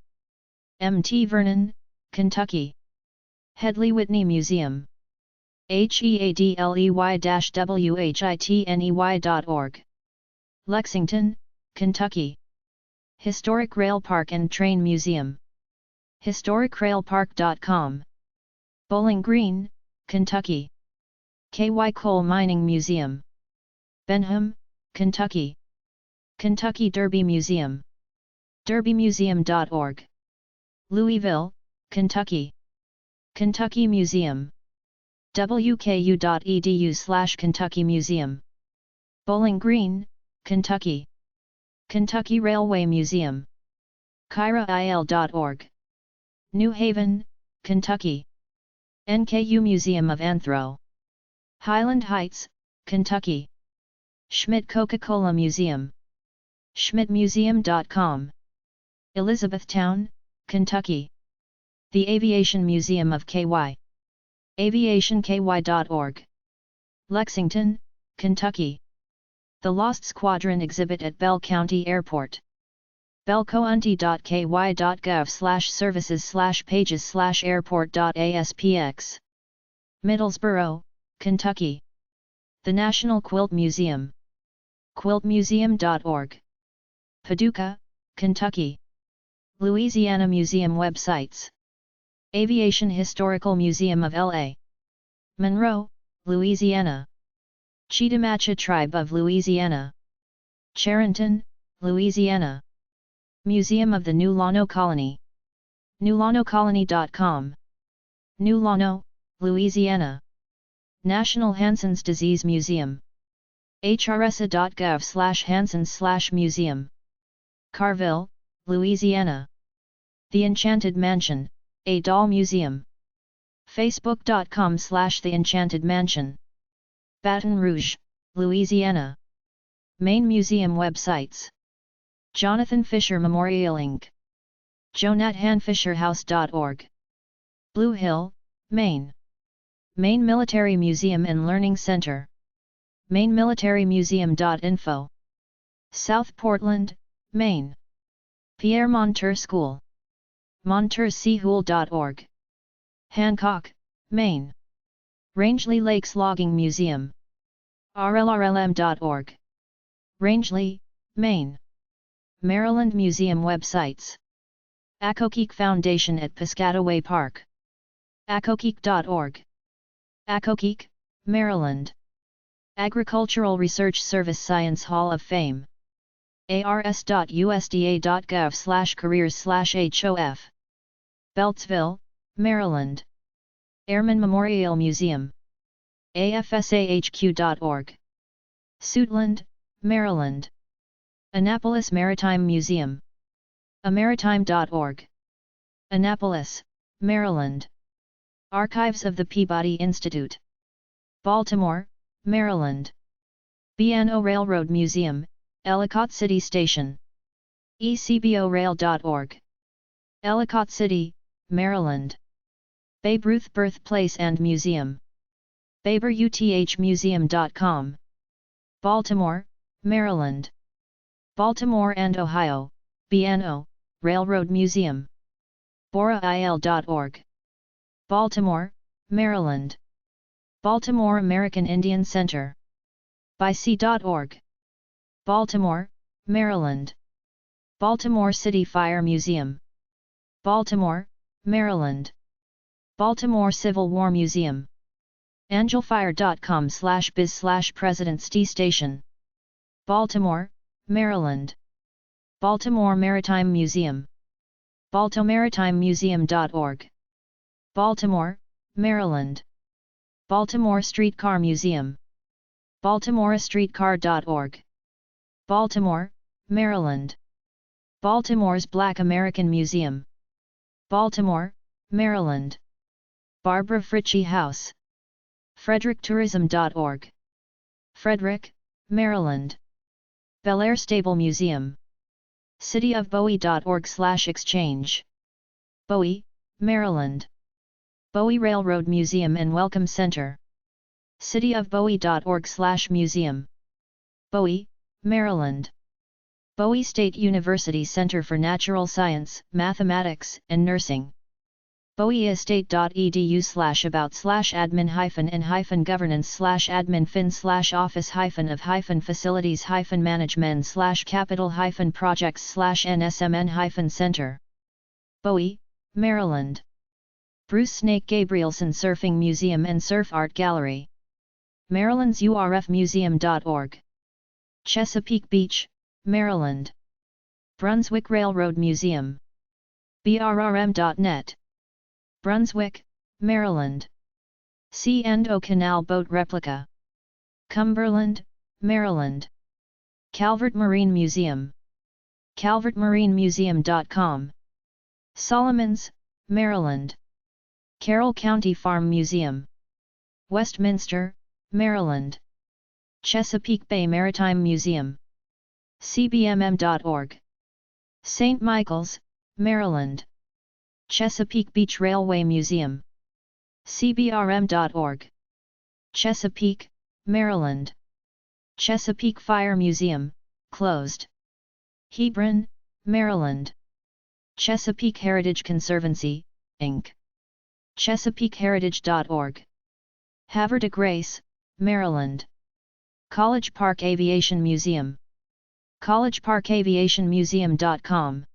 Speaker 1: Mt. Vernon, Kentucky. Hedley Whitney Museum. headley-whytney.org. Lexington, Kentucky. Historic Rail Park and Train Museum. historicrailpark.com. Bowling Green, Kentucky. KY Coal Mining Museum. Benham, Kentucky. Kentucky Derby Museum. derbymuseum.org. Louisville, Kentucky. Kentucky Museum. wku.edu/Kentucky Museum. Bowling Green, Kentucky. Kentucky Railway Museum. kyrail.org. New Haven, Kentucky. NKU Museum of Anthro. Highland Heights, Kentucky. Schmidt Coca-Cola Museum. schmidtmuseum.com. Elizabethtown, Kentucky. The Aviation Museum of KY. aviationky.org. Lexington, Kentucky. The Lost Squadron exhibit at Bell County Airport. bellcounty.ky.gov/services/pages/airport.aspx. Middlesboro, Kentucky. The National Quilt Museum. quiltmuseum.org. Paducah, Kentucky. Louisiana Museum websites. Aviation Historical Museum of LA. Monroe, Louisiana. Chitimacha Tribe of Louisiana. Charenton, Louisiana. Museum of the New Llano Colony. newllanocolony.com. New Llano, Louisiana. National Hansen's Disease Museum. hrsa.gov/Hansens/museum. Carville, Louisiana. The Enchanted Mansion, a doll museum. facebook.com/The Enchanted Mansion. Baton Rouge, Louisiana. Main Museum websites. Jonathan Fisher Memorial Inc. jonathanfisherhouse.org. Blue Hill, Maine. Maine Military Museum and Learning Center. mainemilitarymuseum.info. South Portland, Maine. Pierre Montour School. montourseahool.org. Hancock, Maine. Rangeley Lakes Logging Museum. rlrlm.org. Rangeley, Maine. Maryland Museum websites. Accokeek Foundation at Piscataway Park. accokeek.org. Accokeek, Maryland. Agricultural Research Service Science Hall of Fame. ars.usda.gov/careers/HOF. Beltsville, Maryland. Airman Memorial Museum. afsahq.org. Suitland, Maryland. Annapolis Maritime Museum. amaritime.org. Annapolis, Maryland. Archives of the Peabody Institute. Baltimore, Maryland. B&O Railroad Museum, Ellicott City Station. ecborail.org. Ellicott City, Maryland. Babe Ruth Birthplace and Museum. BaberUthMuseum.com. Baltimore, Maryland. Baltimore and Ohio, B&O, Railroad Museum. BoraIL.org. Baltimore, Maryland. Baltimore American Indian Center. ByC.org. Baltimore, Maryland. Baltimore City Fire Museum. Baltimore, Maryland. Baltimore Civil War Museum. angelfire.com/biz/President's Station. Baltimore, Maryland. Baltimore Maritime Museum. baltomaritimemuseum.org. Baltimore, Maryland. Baltimore Streetcar Museum. baltimorestreetcar.org. Baltimore, Maryland. Baltimore's Black American Museum. Baltimore, Maryland. Barbara Fritchie House. fredericktourism.org. Frederick, Maryland. Bel-Air Stable Museum. cityofbowie.org/exchange. Bowie, Maryland. Bowie Railroad Museum and Welcome Center. cityofbowie.org/museum. Bowie, Maryland. Bowie State University Center for Natural Science, Mathematics, and Nursing. bowie-state.edu/about/admin-fin/office-of-facilities-management/capital-projects/nsmn-center. Bowie, Maryland. Bruce Snake Gabrielson Surfing Museum and Surf Art Gallery. Maryland's urfmuseum.org. Chesapeake Beach, Maryland. Brunswick Railroad Museum. brrm.net. Brunswick, Maryland. C&O Canal Boat Replica. Cumberland, Maryland. Calvert Marine Museum. calvertmarinemuseum.com. Solomons, Maryland. Carroll County Farm Museum. Westminster, Maryland. Chesapeake Bay Maritime Museum. cbmm.org. St. Michael's, Maryland. Chesapeake Beach Railway Museum. cbrm.org. Chesapeake, Maryland. Chesapeake Fire Museum, closed. Hebron, Maryland. Chesapeake Heritage Conservancy, Inc. chesapeakeheritage.org. Havre de Grace, Maryland. College Park Aviation Museum. collegeparkaviationmuseum.com.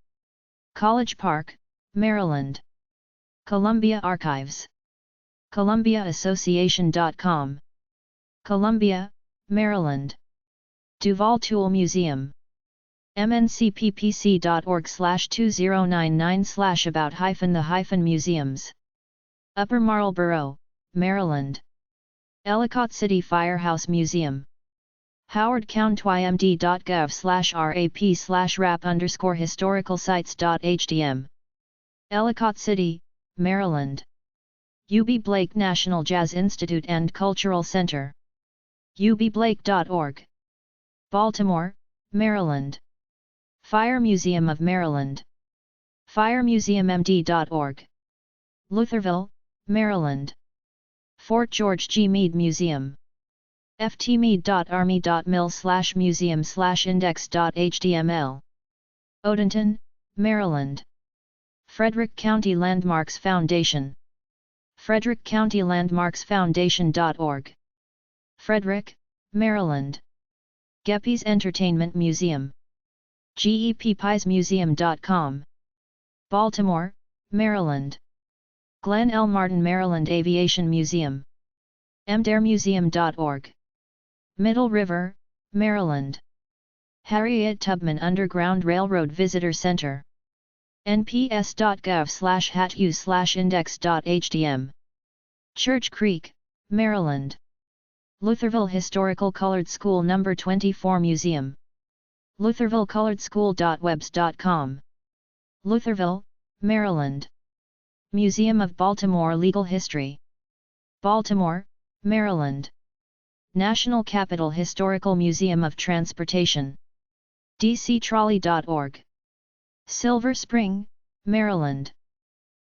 Speaker 1: College Park, Maryland. Columbia Archives. columbiaassociation.com. Columbia, Maryland. Duval Tool Museum. mncppc.org/2099/about-the-museums. Upper Marlboro, Maryland. Ellicott City Firehouse Museum. howardcounty.md.gov/rap/historical sites.htm. Ellicott City, Maryland. UB Blake National Jazz Institute and Cultural Center. ubblake.org. Baltimore, Maryland. Fire Museum of Maryland. firemuseummd.org. Lutherville, Maryland. Fort George G. Meade Museum. ftmeade.army.mil/museum/index.html. Odenton, Maryland. Frederick County Landmarks Foundation. Frederick County Landmarks Foundation.org. Frederick, Maryland. Geppies Entertainment Museum. geppiesmuseum.com. Baltimore, Maryland. Glen L. Martin Maryland Aviation Museum. mdaremuseum.org. Middle River, Maryland. Harriet Tubman Underground Railroad Visitor Center. nps.gov/hatu/index.htm. Church Creek, Maryland. Lutherville Historical Colored School No. 24 Museum. LuthervilleColoredSchool.webs.com. Lutherville, Maryland. Museum of Baltimore Legal History. Baltimore, Maryland. National Capital Historical Museum of Transportation. dctrolley.org. Silver Spring, Maryland.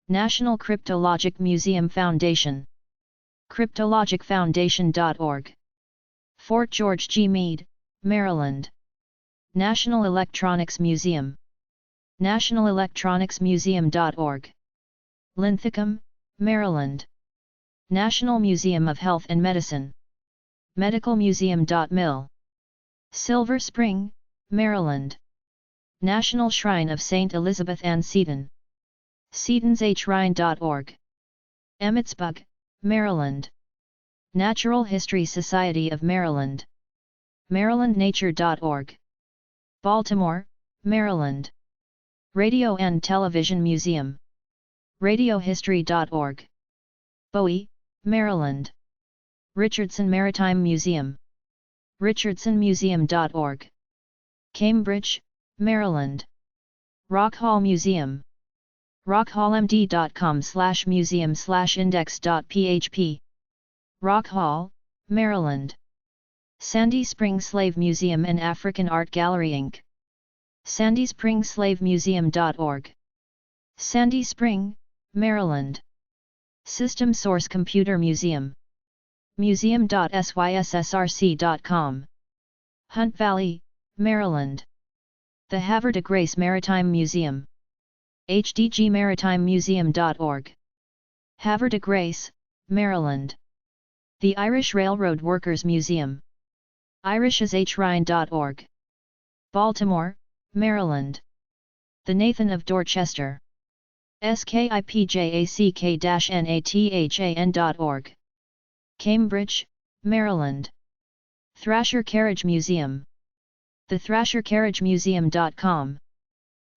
Speaker 1: National Cryptologic Museum Foundation. cryptologicfoundation.org. Fort George G. Meade, Maryland. National Electronics Museum. nationalelectronicsmuseum.org. Linthicum, Maryland. National Museum of Health and Medicine. medicalmuseum.mil. Silver Spring, Maryland. National Shrine of St. Elizabeth Ann Seton. setonshrine.org. Emmitsburg, Maryland. Natural History Society of Maryland. marylandnature.org. Baltimore, Maryland. Radio and Television Museum. radiohistory.org. Bowie, Maryland. Richardson Maritime Museum. richardsonmuseum.org. Cambridge, Maryland. Rock Hall Museum. rockhallmd.com/museum/index.php. Rock Hall, Maryland. Sandy Spring Slave Museum and African Art Gallery Inc. sandyspringsslavemuseum.org. Sandy Spring, Maryland. System Source Computer Museum. museum.syssrc.com. Hunt Valley, Maryland. The Havre de Grace Maritime Museum. hdgmaritimemuseum.org. Havre de Grace, Maryland. The Irish Railroad Workers Museum. irishshrine.org. Baltimore, Maryland. The Nathan of Dorchester. skipjack-nathan.org. Cambridge, Maryland. Thrasher Carriage Museum. thethrashercarriagemuseum.com.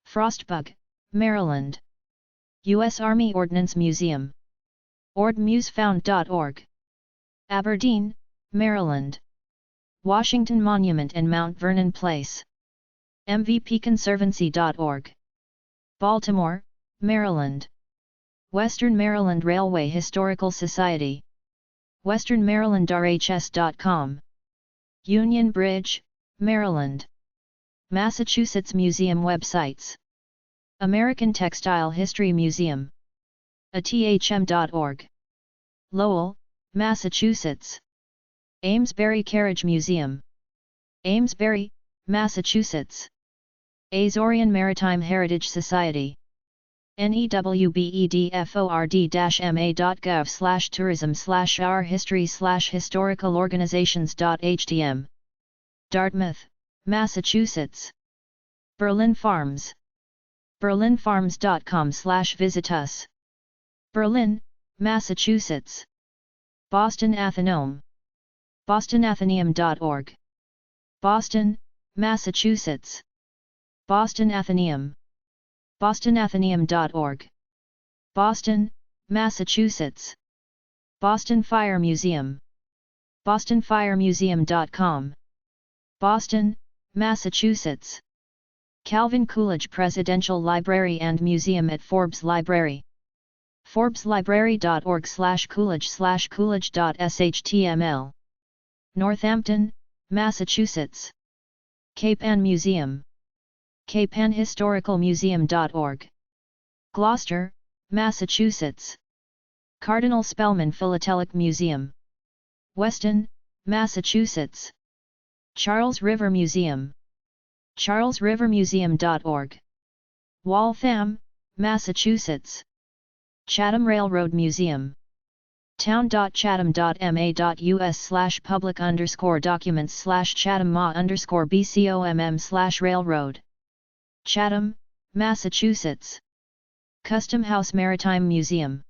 Speaker 1: Frostburg, Maryland. U.S. Army Ordnance Museum. ordmusefound.org. Aberdeen, Maryland. Washington Monument and Mount Vernon Place. mvpconservancy.org. Baltimore, Maryland. Western Maryland Railway Historical Society. westernmarylandrhs.com. Union Bridge, Maryland. Massachusetts Museum websites. American Textile History Museum. athm.org. Lowell, Massachusetts. Amesbury Carriage Museum. Amesbury, Massachusetts. Azorian Maritime Heritage Society. newbedford.ma.gov/tourism/our-history/historical-organizations.htm. Dartmouth, Massachusetts. Berlin Farms. berlinfarms.com/visit us. Berlin, Massachusetts. Boston Athenome. bostonathenaeum.org. Boston, Massachusetts. Boston Athenaeum. bostonathenaeum.org. Boston, Massachusetts. Boston Fire Museum. bostonfiremuseum.com. Boston, Massachusetts. Calvin Coolidge Presidential Library and Museum at Forbes Library. forbeslibrary.org/coolidge/coolidge.shtml. Northampton, Massachusetts. Cape Ann Museum. capeanhistoricalmuseum.org. Gloucester, Massachusetts. Cardinal Spellman Philatelic Museum. Weston, Massachusetts. Charles River Museum. charlesrivermuseum.org. Waltham, Massachusetts. Chatham Railroad Museum. town.chatham.ma.us/public_documents/chatham-ma_bcomm/railroad. Chatham, Massachusetts. Custom House Maritime Museum.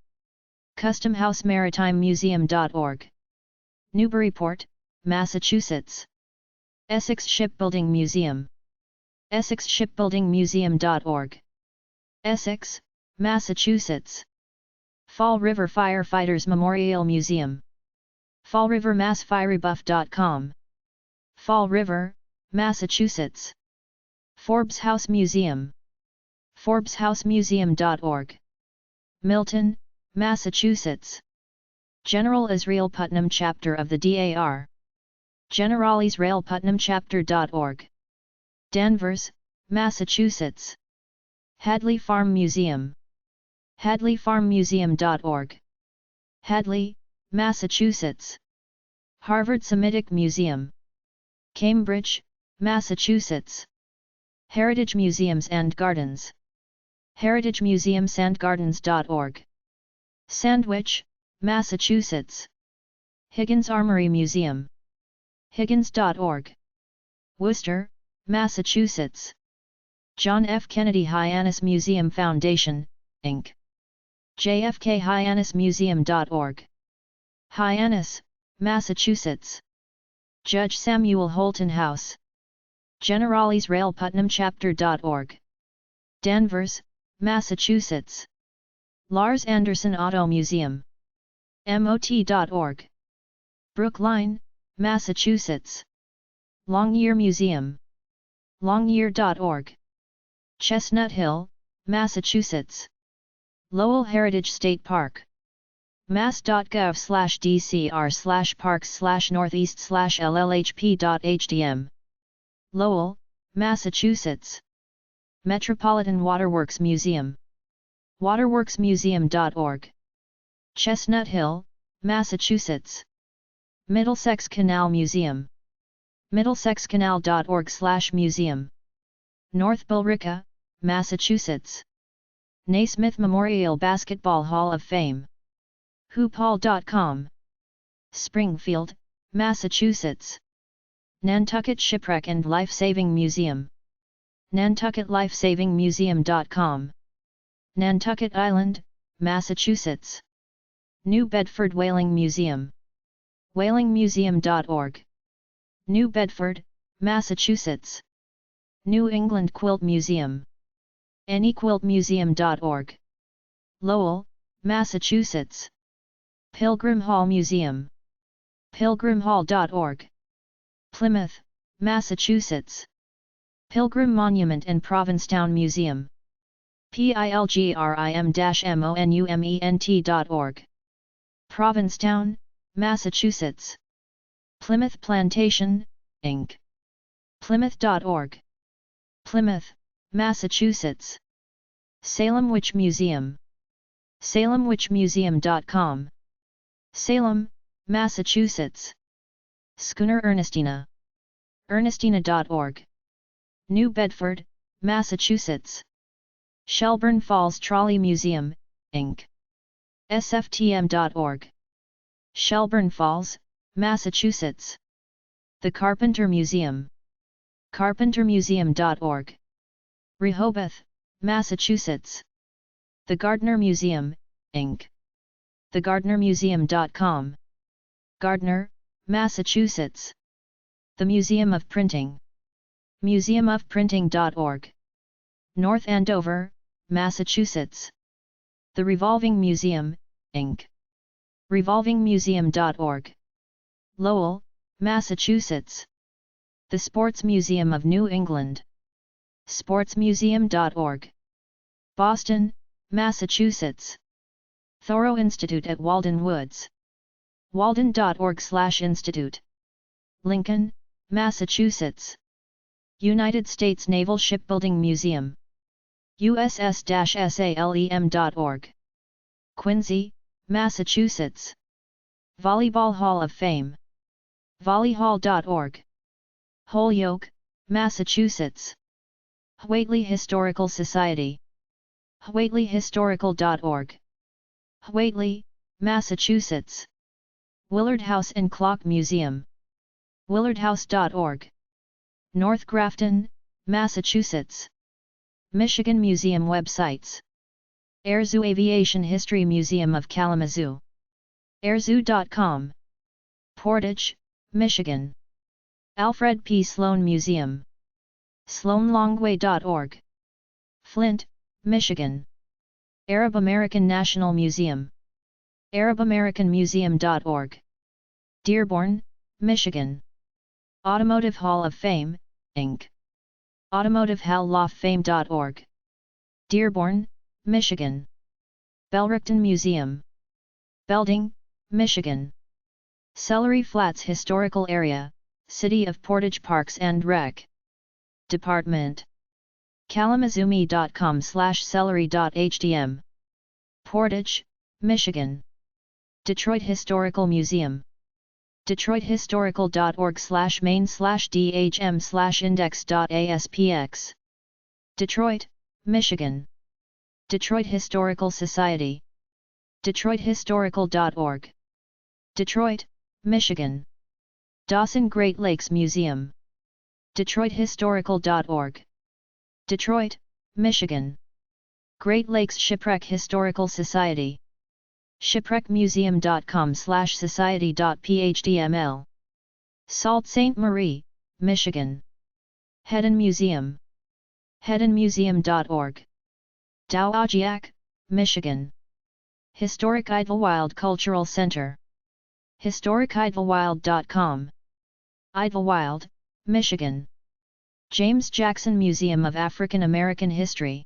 Speaker 1: customhousemaritimemuseum.org. Newburyport, Massachusetts. Essex Shipbuilding Museum. essexshipbuildingmuseum.org. Essex, Massachusetts. Fall River Firefighters Memorial Museum. Fall River MassFireBuff.com. Fall River, Massachusetts. Forbes House Museum. ForbesHouseMuseum.org. Milton, Massachusetts. General Israel Putnam Chapter of the DAR. GeneralIsraelPutnamChapter.org. Danvers, Massachusetts. Hadley Farm Museum. HadleyFarmMuseum.org. Hadley, Massachusetts. Harvard Semitic Museum. Cambridge, Massachusetts. Heritage Museums and Gardens. HeritageMuseumsandGardens.org. Sandwich, Massachusetts. Higgins Armory Museum. Higgins.org. Worcester, Massachusetts. John F. Kennedy Hyannis Museum Foundation, Inc. JFKHyannisMuseum.org. Hyannis, Massachusetts. Judge Samuel Holton House. GeneralIsraelPutnamChapter.org. Danvers, Massachusetts. Lars Anderson Auto Museum. MOT.org. Brookline, Massachusetts. Longyear Museum. Longyear.org. Chestnut Hill, Massachusetts. Lowell Heritage State Park. mass.gov/dcr/parks/northeast/llhp.hdm. Lowell, Massachusetts. Metropolitan Waterworks Museum. waterworksmuseum.org. Chestnut Hill, Massachusetts. Middlesex Canal Museum. middlesexcanal.org/museum. North Billerica, Massachusetts. Naismith Memorial Basketball Hall of Fame. hoopall.com. Springfield, Massachusetts. Nantucket Shipwreck and Life-Saving Museum. nantucketlifesavingmuseum.com. Nantucket Island, Massachusetts. New Bedford Whaling Museum. whalingmuseum.org. New Bedford, Massachusetts. New England Quilt Museum. anyquiltmuseum.org. Lowell, Massachusetts. Pilgrim Hall Museum. pilgrimhall.org. Plymouth, Massachusetts. Pilgrim Monument and Provincetown Museum. pilgrim-monument.org. Provincetown, Massachusetts. Plymouth Plantation, Inc. Plymouth.org. Plymouth, Massachusetts. Salem Witch Museum. salemwitchmuseum.com. Salem, Massachusetts. Schooner Ernestina. ernestina.org. New Bedford, Massachusetts. Shelburne Falls Trolley Museum, Inc. sftm.org. Shelburne Falls, Massachusetts. The Carpenter Museum. carpentermuseum.org. Rehoboth, Massachusetts. The Gardner Museum, Inc. thegardnermuseum.com. Gardner, Massachusetts. The Museum of Printing. museumofprinting.org. North Andover, Massachusetts. The Revolving Museum, Inc. revolvingmuseum.org. Lowell, Massachusetts. The Sports Museum of New England. sportsmuseum.org. Boston, Massachusetts. Thoreau Institute at Walden Woods. walden.org/institute. Lincoln, Massachusetts. United States Naval Shipbuilding Museum. uss-salem.org. Quincy, Massachusetts. Volleyball Hall of Fame. volleyhall.org. Holyoke, Massachusetts. Whately Historical Society. whatelyhistorical.org. Whately, Massachusetts. Willard House and Clock Museum. willardhouse.org. North Grafton, Massachusetts. Michigan Museum websites. Airzoo Aviation History Museum of Kalamazoo. airzoo.com. Portage, Michigan. Alfred P. Sloan Museum. sloanlongway.org. Flint, Michigan. Arab American National Museum. arabamericanmuseum.org. Dearborn, Michigan. Automotive Hall of Fame, Inc. AutomotiveHallOfFame.org. Dearborn, Michigan. Belrickton Museum. Belding, Michigan. Celery Flats Historical Area, City of Portage Parks and Rec. Department. kalamazoo.com/celery.hdm. Portage, Michigan. Detroit Historical Museum. detroithistorical.org/main/dhm/index.aspx. Detroit, Michigan. Detroit Historical Society. detroithistorical.org. Detroit, Michigan. Dawson Great Lakes Museum. detroithistorical.org. Detroit, Michigan. Great Lakes Shipwreck Historical Society. shipwreckmuseum.com/society.phdml. Sault Ste. Marie, Michigan. Hedon Museum. hedonmuseum.org. Dowagiac, Michigan. Historic Idlewild Cultural Center. historicidlewild.com. Idlewild, Michigan. James Jackson Museum of African American History.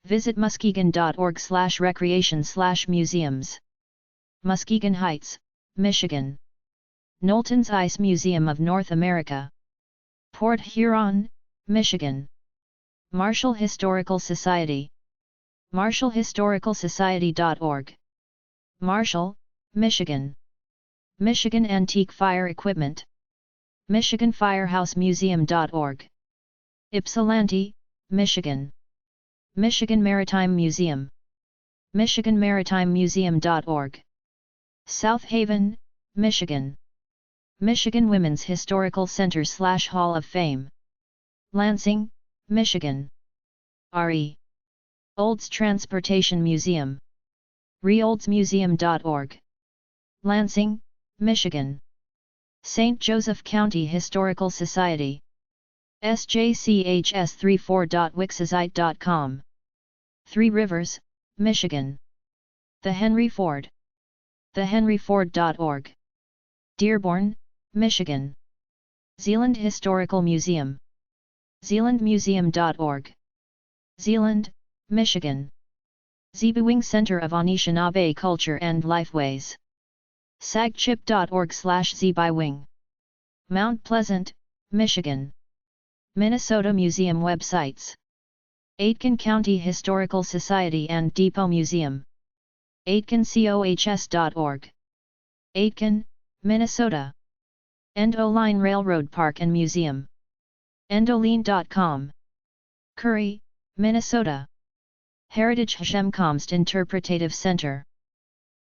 Speaker 1: Visit muskegon.org/recreation/museums. Muskegon Heights, Michigan. Knowlton's Ice Museum of North America. Port Huron, Michigan. Marshall Historical Society. marshallhistoricalsociety.org. Marshall, Michigan. Michigan Antique Fire Equipment. michiganfirehouse.museum.org. Ypsilanti, Michigan. Michigan Maritime Museum. michiganmaritimemuseum.org. South Haven, Michigan. Michigan Women's Historical Center/Hall of Fame. Lansing, Michigan. RE. Olds Transportation Museum. reoldsmuseum.org. Lansing, Michigan. St. Joseph County Historical Society. sjchs34.wixsite.com. Three Rivers, Michigan. The Henry Ford. thehenryford.org. Dearborn, Michigan. Zeeland Historical Museum. zeelandmuseum.org. Zeeland, Michigan. Zeebuwing Center of Anishinaabe Culture and Lifeways. sagchip.org/zeebuwing. Mount Pleasant, Michigan. Minnesota Museum websites. Aitkin County Historical Society and Depot Museum. aitkincohs.org. Aitkin, Minnesota. Endo-Line Railroad Park and Museum. endoline.com. Curry, Minnesota. Heritage Hjemkomst Interpretative Center.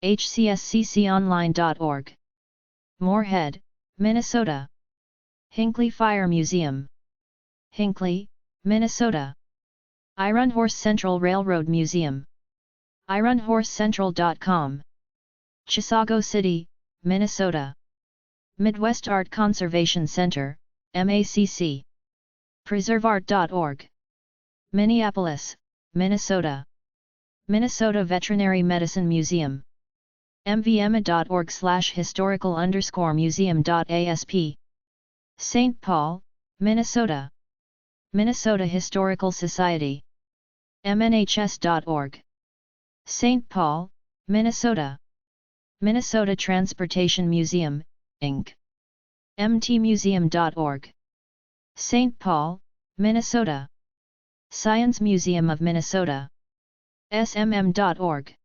Speaker 1: hcscconline.org. Moorhead, Minnesota. Hinckley Fire Museum. Hinckley, Minnesota. Iron Horse Central Railroad Museum. ironhorsecentral.com. Chisago City, Minnesota. Midwest Art Conservation Center, MACC. preserveart.org. Minneapolis, Minnesota. Minnesota Veterinary Medicine Museum. mvma.org/historical_museum.asp. St. Paul, Minnesota. Minnesota Historical Society. mnhs.org. St. Paul, Minnesota. Minnesota Transportation Museum, Inc. mtmuseum.org. St. Paul, Minnesota. Science Museum of Minnesota. smm.org.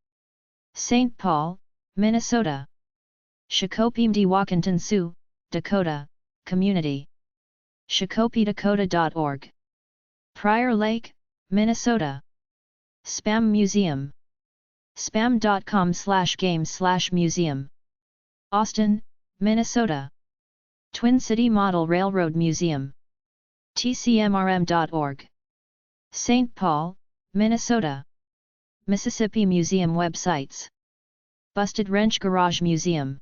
Speaker 1: St. Paul, Minnesota. Shakopee-Mdewakanton Sioux, Dakota, Community. shakopee-dakota.org. Prior Lake, Minnesota. Spam Museum. spam.com/game/museum. Austin, Minnesota. Twin City Model Railroad Museum. tcmrm.org. St. Paul, Minnesota. Mississippi Museum websites. Busted Wrench Garage Museum.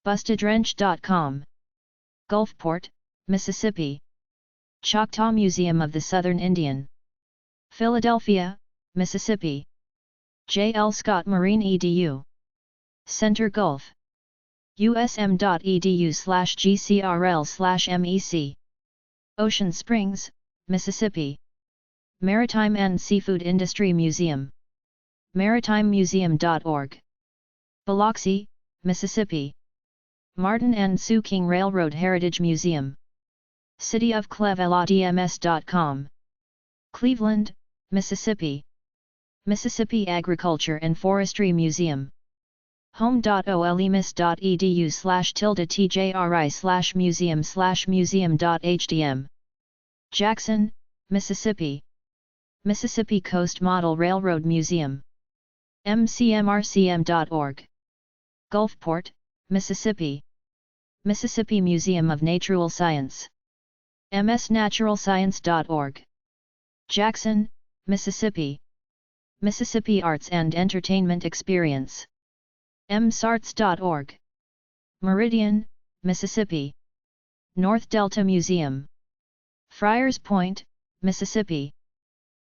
Speaker 1: bustedwrench.com. Gulfport, Mississippi. Choctaw Museum of the Southern Indian. Philadelphia, Mississippi. J. L. Scott Marine EDU. Center Gulf. usm.edu/gcrl/mec. Ocean Springs, Mississippi. Maritime and Seafood Industry Museum. maritimemuseum.org. Biloxi, Mississippi. Martin and Sue King Railroad Heritage Museum. City of Cleveland.ms.com. Cleveland, Mississippi. Mississippi Agriculture and Forestry Museum. home.olemis.edu/tjri/museum/museum.hdm. Jackson, Mississippi. Mississippi Coast Model Railroad Museum. mcmrcm.org. Gulfport, Mississippi. Mississippi Museum of Natural Science. msnaturalscience.org. Jackson, Mississippi. Mississippi Arts and Entertainment Experience. msarts.org. Meridian, Mississippi. North Delta Museum. Friars Point, Mississippi.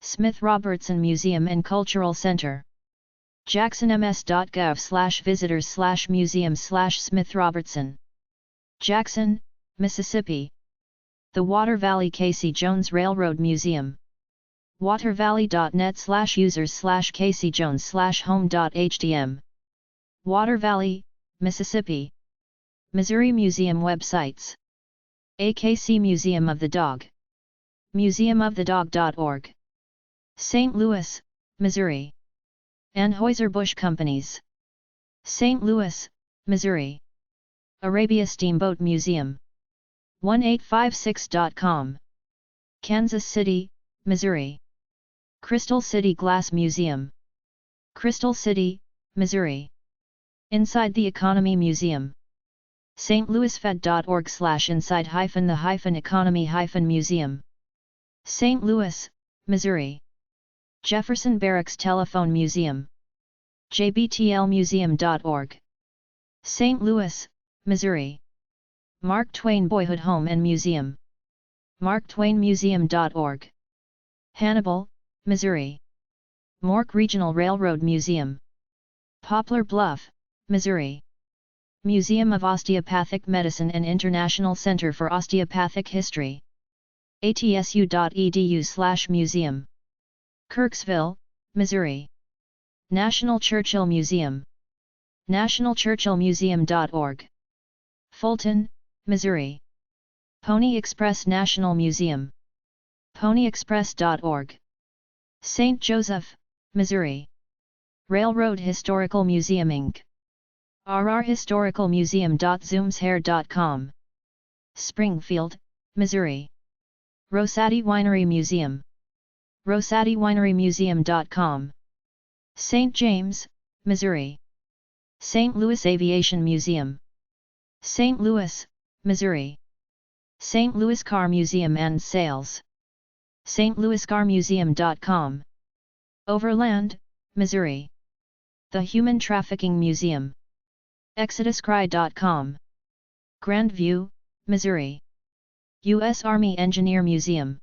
Speaker 1: Smith-Robertson Museum and Cultural Center. jacksonms.gov/visitors/museums/Smith-Robertson. Jackson, Mississippi. The Water Valley Casey Jones Railroad Museum. watervalley.net/users/caseyjones/home.hdm. Water Valley, Mississippi. Missouri Museum websites. AKC Museum of the Dog. museumofthedog.org. St. Louis, Missouri. Anheuser-Busch Companies. St. Louis, Missouri. Arabia Steamboat Museum. 1856.com. Kansas City, Missouri. Crystal City Glass Museum. Crystal City, Missouri. Inside the Economy Museum. stlouisfed.org/inside-the-economy-museum. St. Louis, Missouri. Jefferson Barracks Telephone Museum. jbtlmuseum.org. St. Louis, Missouri. Mark Twain Boyhood Home and Museum. marktwainmuseum.org. Hannibal, Missouri. Mork Regional Railroad Museum. Poplar Bluff, Missouri. Museum of Osteopathic Medicine and International Center for Osteopathic History. atsu.edu/museum. Kirksville, Missouri. National Churchill Museum. nationalchurchillmuseum.org. Fulton, Missouri. Pony Express National Museum. ponyexpress.org. St. Joseph, Missouri. Railroad Historical Museum Inc. rrhistoricalmuseum.zoomshair.com. Springfield, Missouri. Rosati Winery Museum. rosatiwinerymuseum.com. St. James, Missouri. St. Louis Aviation Museum. St. Louis, Missouri. St. Louis Car Museum and Sales. stlouiscarmuseum.com. Overland, Missouri. The Human Trafficking Museum. exoduscry.com. Grandview, Missouri. U.S. Army Engineer Museum.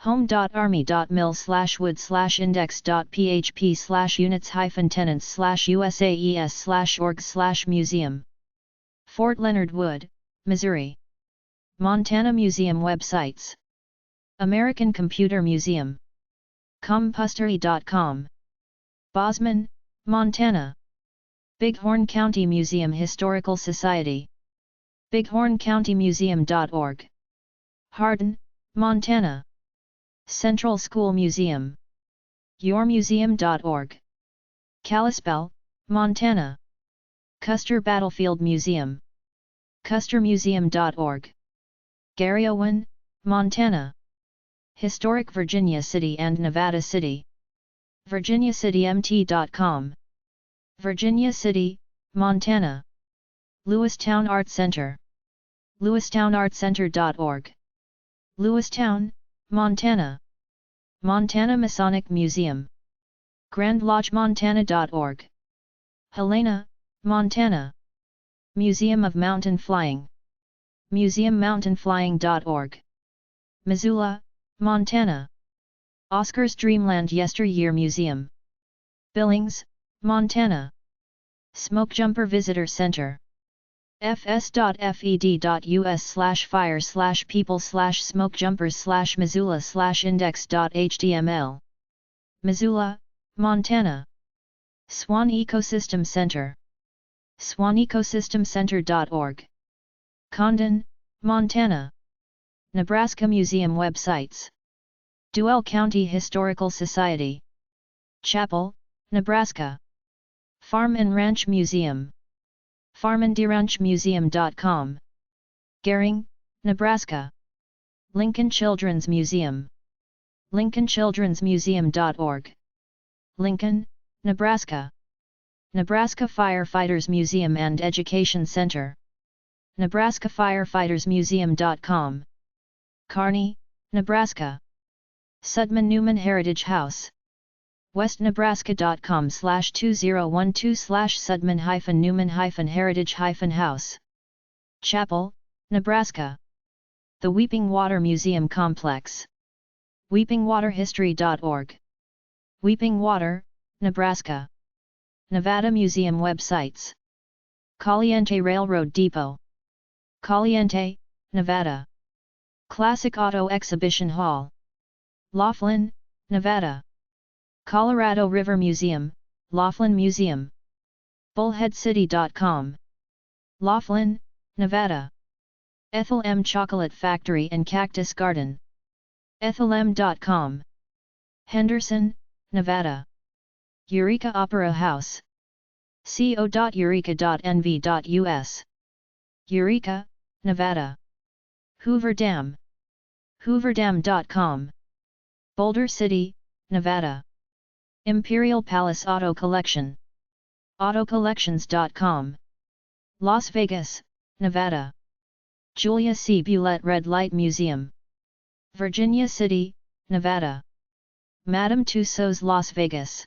Speaker 1: home.army.mil/wood/index.php/units-tenants/usaes/org/museum. Fort Leonard Wood, Missouri. Montana Museum websites. American Computer Museum. compustery.com. Bozeman, Montana. Bighorn County Museum Historical Society. bighorncountymuseum.org. Hardin, Montana. Central School Museum. yourmuseum.org. Kalispell, Montana. Custer Battlefield Museum. custermuseum.org. Garryowen, Montana. Historic Virginia City and Nevada City. virginiacitymt.com. Virginia City, Montana. Lewistown Art Center. lewistownartcenter.org. Lewistown, Montana. Montana Masonic Museum. grandlodgemontana.org. Helena, Montana. Museum of Mountain Flying. museummountainflying.org. Missoula, Montana. Oscar's Dreamland Yesteryear Museum. Billings, Montana. Smokejumper Visitor Center. fs.fed.us/fire/people/smokejumpers/Missoula/index.html. Missoula, Montana. Swan Ecosystem Center. swanecosystemcenter.org. Condon, Montana. Nebraska Museum websites. Duell County Historical Society. Chapel, Nebraska. Farm and Ranch Museum. farmandranchmuseum.com. Gering, Nebraska. Lincoln Children's Museum. lincolnchildrensmuseum.org. Lincoln, Nebraska. Nebraska Firefighters Museum and Education Center. nebraskafirefightersmuseum.com. Kearney, Nebraska. Sudman Newman Heritage House. westnebraska.com/2012/Sudman-Newman-Heritage-House. Chapel, Nebraska. The Weeping Water Museum Complex. weepingwaterhistory.org. Weeping Water, Nebraska. Nevada Museum websites. Caliente Railroad Depot. Caliente, Nevada. Classic Auto Exhibition Hall. Laughlin, Nevada. Colorado River Museum, Laughlin Museum. Bullheadcity.com. Laughlin, Nevada. Ethel M. Chocolate Factory and Cactus Garden. ethelm.com. Henderson, Nevada. Eureka Opera House. co.eureka.nv.us. Eureka, Nevada. Hoover Dam. hooverdam.com. Boulder City, Nevada. Imperial Palace Auto Collection. autocollections.com. Las Vegas, Nevada. Julia C. Bulett Red Light Museum. Virginia City, Nevada. Madame Tussauds Las Vegas.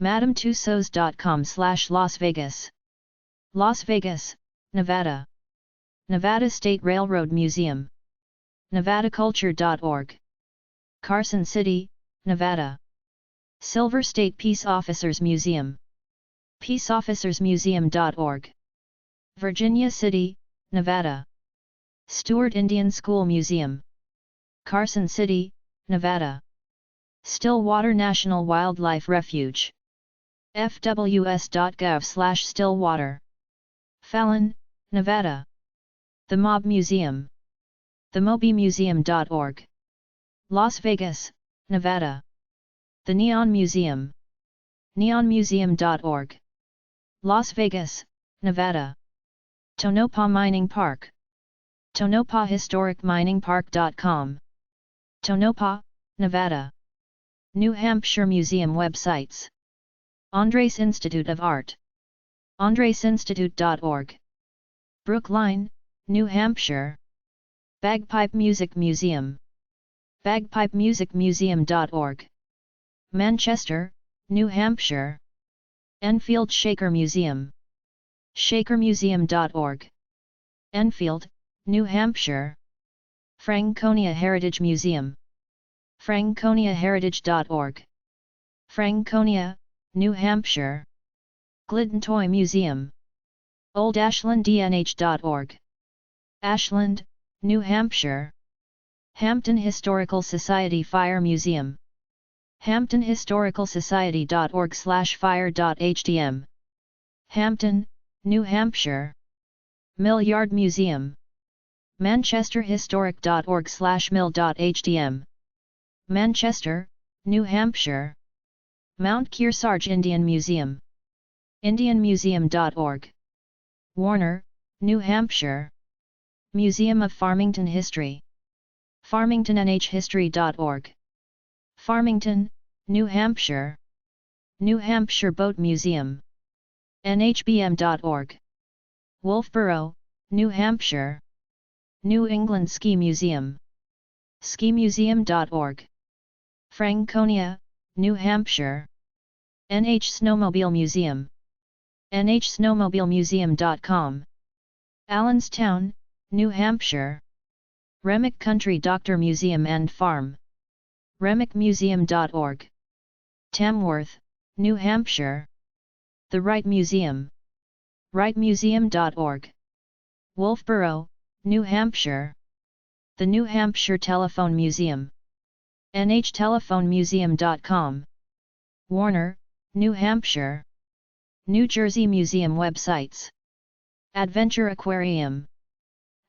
Speaker 1: madametussauds.com/Las Vegas. Las Vegas, Nevada. Nevada State Railroad Museum. nevadaculture.org. Carson City, Nevada. Silver State Peace Officers Museum. peaceofficersmuseum.org. Virginia City, Nevada. Stewart Indian School Museum. Carson City, Nevada. Stillwater National Wildlife Refuge. fws.gov/Stillwater. Fallon, Nevada. The Mob Museum. themobymuseum.org. Las Vegas, Nevada. The Neon Museum. neonmuseum.org. Las Vegas, Nevada. Tonopah Mining Park. tonopahhistoricminingpark.com. Tonopah, Nevada. New Hampshire Museum websites. Andres Institute of Art. andresinstitute.org. Brookline, New Hampshire. Bagpipe Music Museum. bagpipemusicmuseum.org. Manchester, New Hampshire. Enfield Shaker Museum. shakermuseum.org. Enfield, New Hampshire. Franconia Heritage Museum. franconiaheritage.org. Franconia, New Hampshire. Glidden Toy Museum. oldashlanddnh.org. Ashland, New Hampshire. Hampton Historical Society Fire Museum. hamptonhistoricalsociety.org/fire.htm. Hampton, New Hampshire. Mill Yard Museum. manchesterhistoric.org/mill.htm. Manchester, New Hampshire. Mount Kearsarge Indian Museum. indianmuseum.org. Warner, New Hampshire. Museum of Farmington History. farmingtonnhistory.org. Farmington, New Hampshire. New Hampshire Boat Museum. nhbm.org. Wolfboro, New Hampshire. New England Ski Museum. skimuseum.org. Franconia, New Hampshire. NH Snowmobile Museum. nhsnowmobilemuseum.com. Allenstown, New Hampshire. Remick Country Doctor Museum and Farm. remickmuseum.org. Tamworth, New Hampshire. The Wright Museum. wrightmuseum.org. Wolfboro, New Hampshire. The New Hampshire Telephone Museum. NHTelephonemuseum.com. Warner, New Hampshire. New Jersey Museum websites. Adventure Aquarium.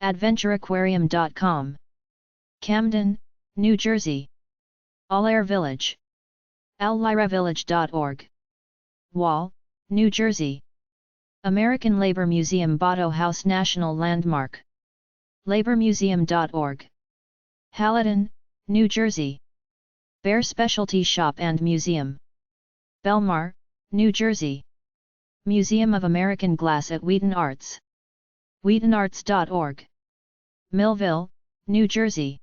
Speaker 1: AdventureAquarium.com. Camden, New Jersey. Allaire Village. AllyraVillage.org. Wall, New Jersey. American Labor Museum Botto House National Landmark. LaborMuseum.org. Hallaton, New Jersey. Bear Specialty Shop and Museum. Belmar, New Jersey. Museum of American Glass at Wheaton Arts. WheatonArts.org. Millville, New Jersey.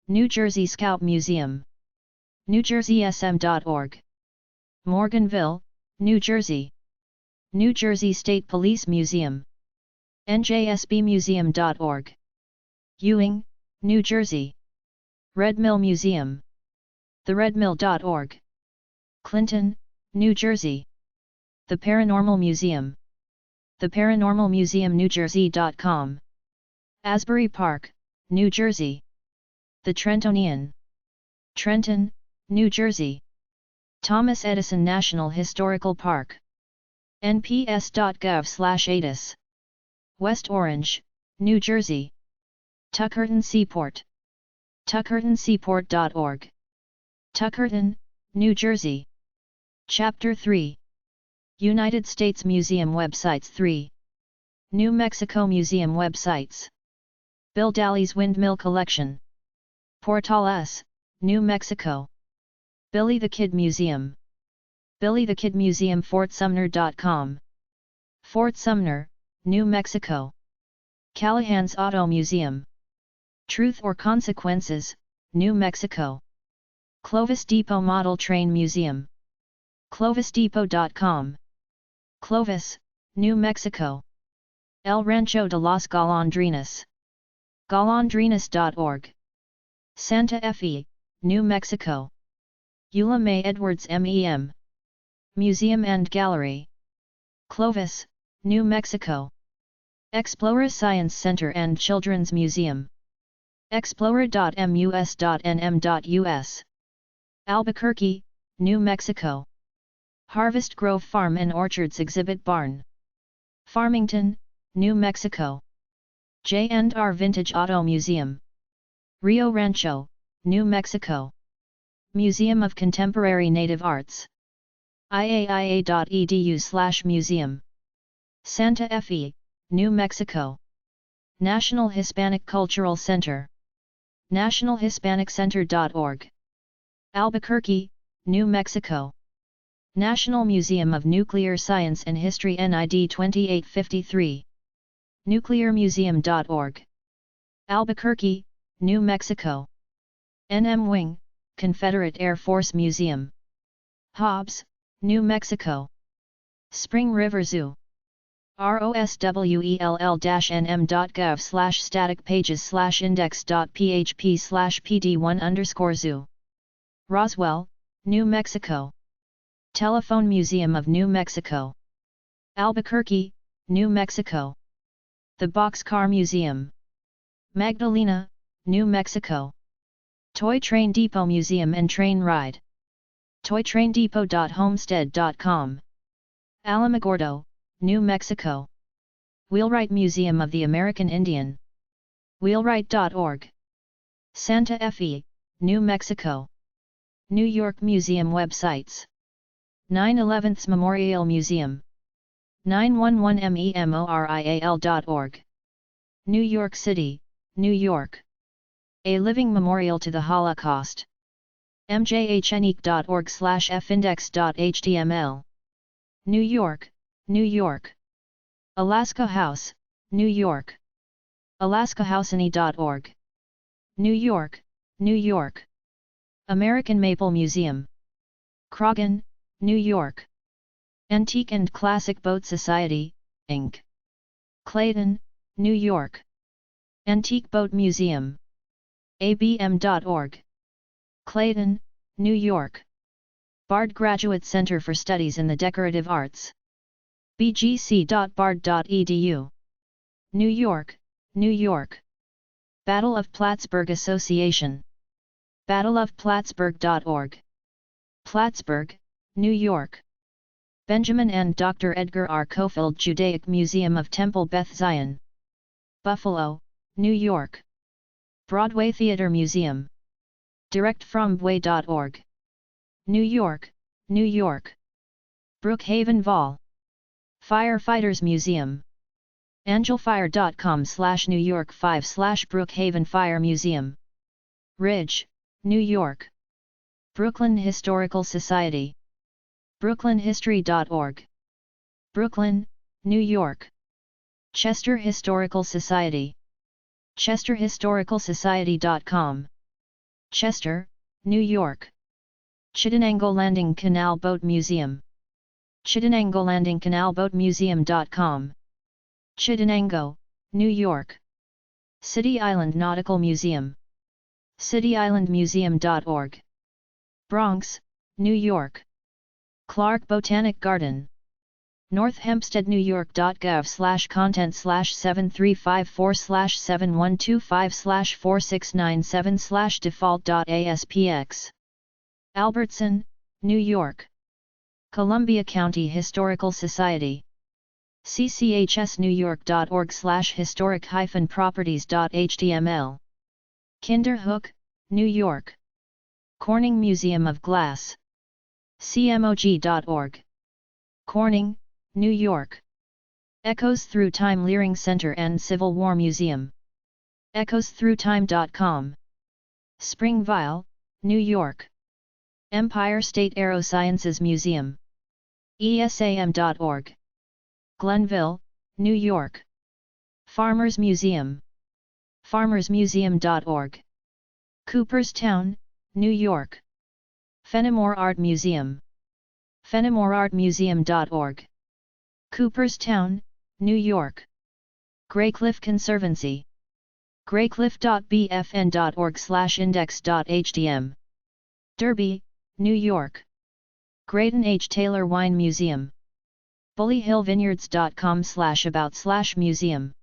Speaker 1: New Jersey Scout Museum. NewJerseySM.org. Morganville, New Jersey. New Jersey State Police Museum. NJSBmuseum.org. Ewing, New Jersey. Red Mill Museum. TheRedMill.org. Clinton, New Jersey. The Paranormal Museum. TheParanormalMuseumNewJersey.com. Asbury Park, New Jersey. The Trentonian. Trenton, New Jersey. Thomas Edison National Historical Park. nps.gov/ATIS. West Orange, New Jersey. Tuckerton Seaport. tuckertonseaport.org. Tuckerton, New Jersey. Chapter 3. United States Museum Websites 3. New Mexico Museum Websites. Bill Daly's Windmill Collection. Portales, New Mexico. Billy the Kid Museum. Billy the Kid Museum FortSumner.com. Fort Sumner, New Mexico. Callahan's Auto Museum. Truth or Consequences, New Mexico. Clovis Depot Model Train Museum. ClovisDepot.com. Clovis, New Mexico. El Rancho de las Golondrinas. Golondrinas.org. Santa Fe, New Mexico. Eula May Edwards MEM. Museum and Gallery. Clovis, New Mexico. Explora Science Center and Children's Museum. Explora.mus.nm.us. Albuquerque, New Mexico. Harvest Grove Farm and Orchards Exhibit Barn. Farmington, New Mexico. J&R Vintage Auto Museum. Rio Rancho, New Mexico. Museum of Contemporary Native Arts. IAIA.edu/museum. Santa Fe, New Mexico. National Hispanic Cultural Center. nationalhispaniccenter.org. Albuquerque, New Mexico. National Museum of Nuclear Science and History NID 2853. nuclearmuseum.org. Albuquerque, New Mexico. NM Wing, Confederate Air Force Museum. Hobbs, New Mexico. Spring River Zoo. roswell.index.php/pd1_zoo. Roswell, New Mexico. Telephone Museum of New Mexico. Albuquerque, New Mexico. The Boxcar Museum. Magdalena, New Mexico. Toy Train Depot Museum and Train Ride. toytraindepot.homestead.com. Alamogordo, New Mexico. Wheelwright Museum of the American Indian. Wheelwright.org. Santa Fe, New Mexico. New York Museum websites. 9/11's Memorial Museum. 911memorial.org. New York City, New York. A Living Memorial to the Holocaust. mjhnic.org/findex.html. New York, New York. Alaska House, New York. alaskahouseny.org. New York, New York. American Maple Museum. Croghan, New York. Antique and Classic Boat Society, Inc. Clayton, New York. Antique Boat Museum. abm.org. Clayton, New York. Bard Graduate Center for Studies in the Decorative Arts. bgc.bard.edu. New York, New York. Battle of Plattsburgh Association. battleofplattsburgh.org. Plattsburgh, New York. Benjamin and Dr. Edgar R. Cofield Judaic Museum of Temple Beth Zion. Buffalo, New York. Broadway Theater Museum. directfrombway.org. New York, New York. Brookhaven Vol. Firefighters Museum. angelfire.com/New York 5/Brookhaven Fire Museum. Ridge, New York. Brooklyn Historical Society. brooklynhistory.org. Brooklyn, New York. Chester Historical Society. chesterhistoricalsociety.com. Chester, New York. Chittenango Landing Canal Boat Museum. chittenangolandingcanalboatmuseum.com. Chittenango, New York. City Island Nautical Museum. cityislandmuseum.org. Bronx, New York. Clark Botanic Garden. North Hempstead, New York.gov/content/7354/7125/4697/default.aspx. Albertson, New York. Columbia County Historical Society. cchsnewyork.org/historic-properties.html. Kinderhook, New York. Corning Museum of Glass. cmog.org. Corning, New York. Echoes Through Time Leering Center and Civil War Museum. echoesthroughtime.com. Springville, New York. Empire State Aerosciences Museum. esam.org. Glenville, New York. Farmers Museum. farmersmuseum.org. Cooperstown, New York. Fenimore Art Museum. fenimoreartmuseum.org. Cooperstown, New York. Graycliff Conservancy. graycliff.bfn.org/index.htm. Derby, New York. Graydon H. Taylor Wine Museum. bullyhillvineyards.com/about/museum.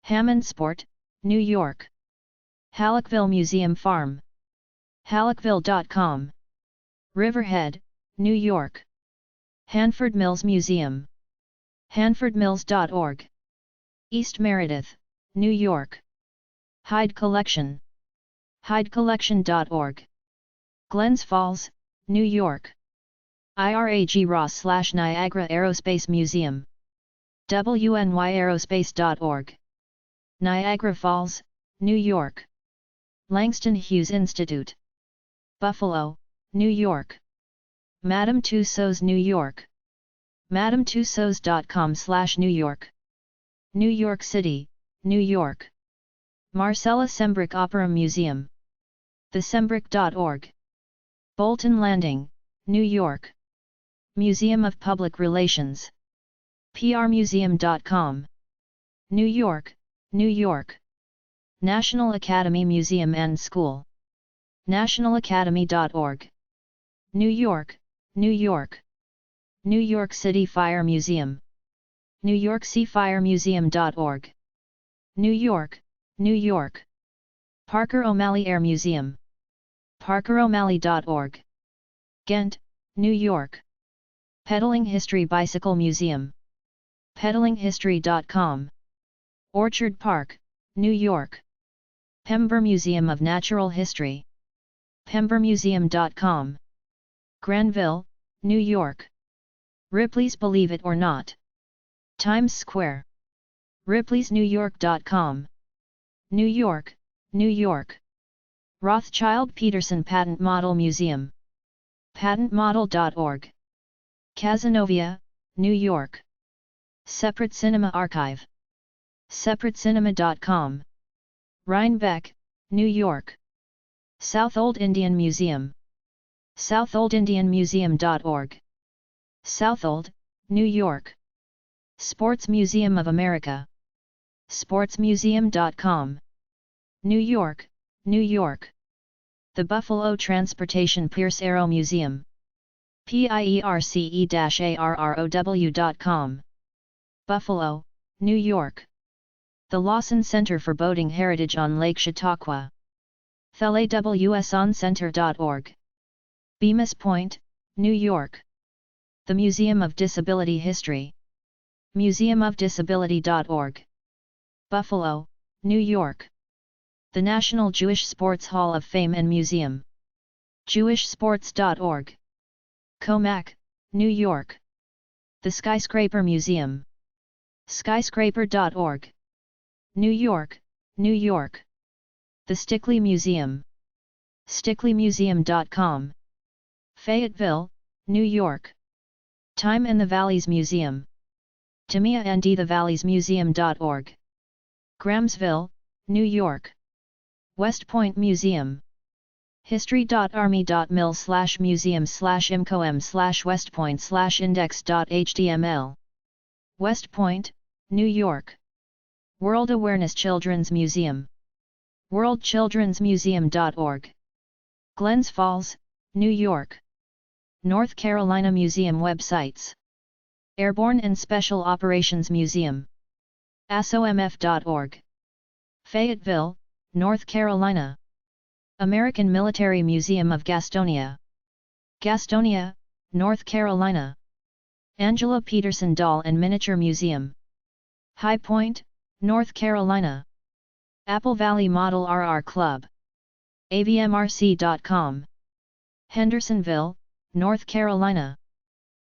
Speaker 1: Hammondsport, New York. Halleckville Museum Farm. halleckville.com. Riverhead, New York. Hanford Mills Museum. hanfordmills.org. East Meredith, New York. Hyde Collection. hydecollection.org. Glens Falls, New York. IRAG Ross/Niagara Aerospace Museum. wnyaerospace.org. Niagara Falls, New York. Langston Hughes Institute. Buffalo, New York. Madame Tussauds, New York. madametussauds.com/New York. New York City, New York. Marcella Sembrick Opera Museum. thesembrick.org. Bolton Landing, New York. Museum of Public Relations. prmuseum.com. New York, New York. National Academy Museum and School. nationalacademy.org. New York, New York. New York City Fire Museum. newyorkcityfiremuseum.org. New York, New York. Parker O'Malley Air Museum. parkero'malley.org. Ghent, New York. Pedaling History Bicycle Museum. pedalinghistory.com. Orchard Park, New York. Pember Museum of Natural History. pembermuseum.com. Granville, New York. Ripley's Believe It or Not. Times Square. ripleysnewyork.com. New York, New York. Rothschild Peterson Patent Model Museum. patentmodel.org. Cazenovia, New York. Separate Cinema Archive. separatecinema.com. Rhinebeck, New York. South Old Indian Museum. southoldindianmuseum.org. Southold, New York. Sports Museum of America. sportsmuseum.com. New York, New York. The Buffalo Transportation Pierce Arrow Museum. pierce-arrow.com. Buffalo, New York. The Lawson Center for Boating Heritage on Lake Chautauqua. ThelAWSOnCenter.org. Bemis Point, New York. The Museum of Disability History. museumofdisability.org. Buffalo, New York. The National Jewish Sports Hall of Fame and Museum. jewishsports.org. Comac, New York. The Skyscraper Museum. skyscraper.org. New York, New York. The Stickley Museum. stickleymuseum.com. Fayetteville, New York. Time and the Valleys Museum. TamiaandTheValleysMuseum.org. Grahamsville, New York. West Point Museum. history.army.mil/museum/imcom/westpoint/index.html. West Point, New York. World Awareness Children's Museum. worldchildrensmuseum.org. Glens Falls, New York. North Carolina Museum websites. Airborne and Special Operations Museum. asomf.org. Fayetteville, North Carolina. American Military Museum of Gastonia. Gastonia, North Carolina. Angela Peterson Doll and Miniature Museum. High Point, North Carolina. Apple Valley Model RR Club. avmrc.com. Hendersonville, North Carolina.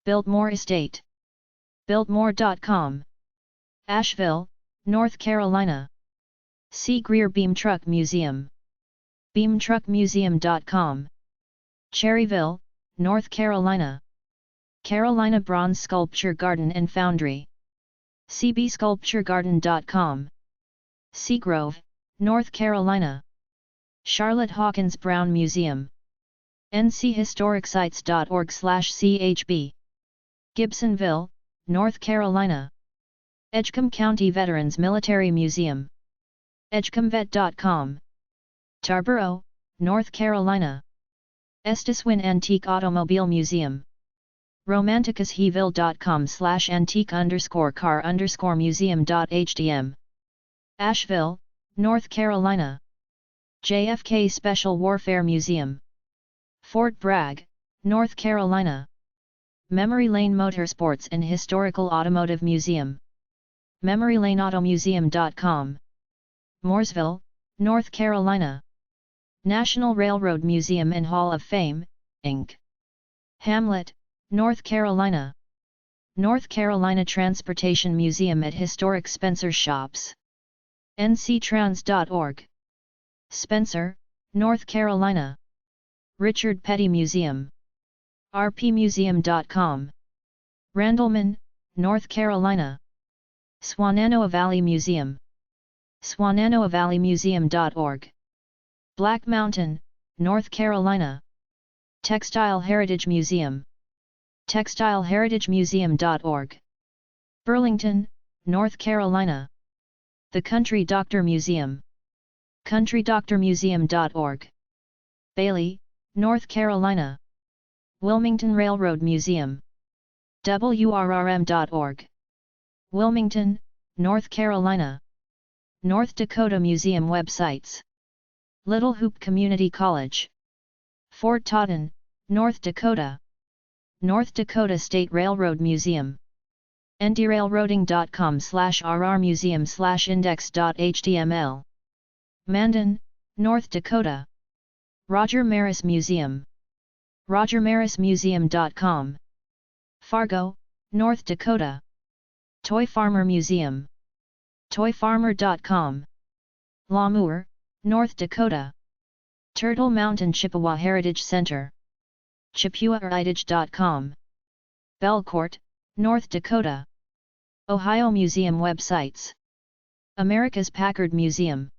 Speaker 1: Biltmore Estate. Biltmore.com. Asheville, North Carolina. C. Greer Beam Truck Museum. beamtruckmuseum.com. Cherryville, North Carolina. Carolina Bronze Sculpture Garden and Foundry. cbsculpturegarden.com. Seagrove, North Carolina. Charlotte Hawkins Brown Museum. nchhistoricsite.org/chb. Gibsonville, North Carolina. Edgecombe County Veterans Military Museum. edgecombevet.com. Tarboro, North Carolina. Estes Wynn Antique Automobile Museum. romanticusHeville.com/antique_car_museum.htm. Asheville, North Carolina. JFK Special Warfare Museum. Fort Bragg, North Carolina. Memory Lane Motorsports and Historical Automotive Museum. memorylaneautomuseum.com. Mooresville, North Carolina. National Railroad Museum and Hall of Fame, Inc. Hamlet, North Carolina. North Carolina Transportation Museum at Historic Spencer Shops. nctrans.org. Spencer, North Carolina. Richard Petty Museum. rpmuseum.com. Randleman, North Carolina. Swannanoa Valley Museum. swannanoavalleymuseum.org. Black Mountain, North Carolina. Textile Heritage Museum. textileheritagemuseum.org. Burlington, North Carolina. The Country Doctor Museum. countrydoctormuseum.org. Bailey, North Carolina. Wilmington Railroad Museum. wrrm.org. Wilmington, North Carolina. North Dakota Museum websites. Little Hoop Community College. Fort Totten, North Dakota. North Dakota State Railroad Museum. ndrailroading.com/rrmuseum/index.html. Mandan, North Dakota. Roger Maris Museum. rogermarismuseum.com. Fargo, North Dakota. Toy Farmer Museum. toyfarmer.com. Lamour, North Dakota. Turtle Mountain Chippewa Heritage Center. chippewaheritage.com. Belcourt, North Dakota. Ohio Museum websites. America's Packard Museum.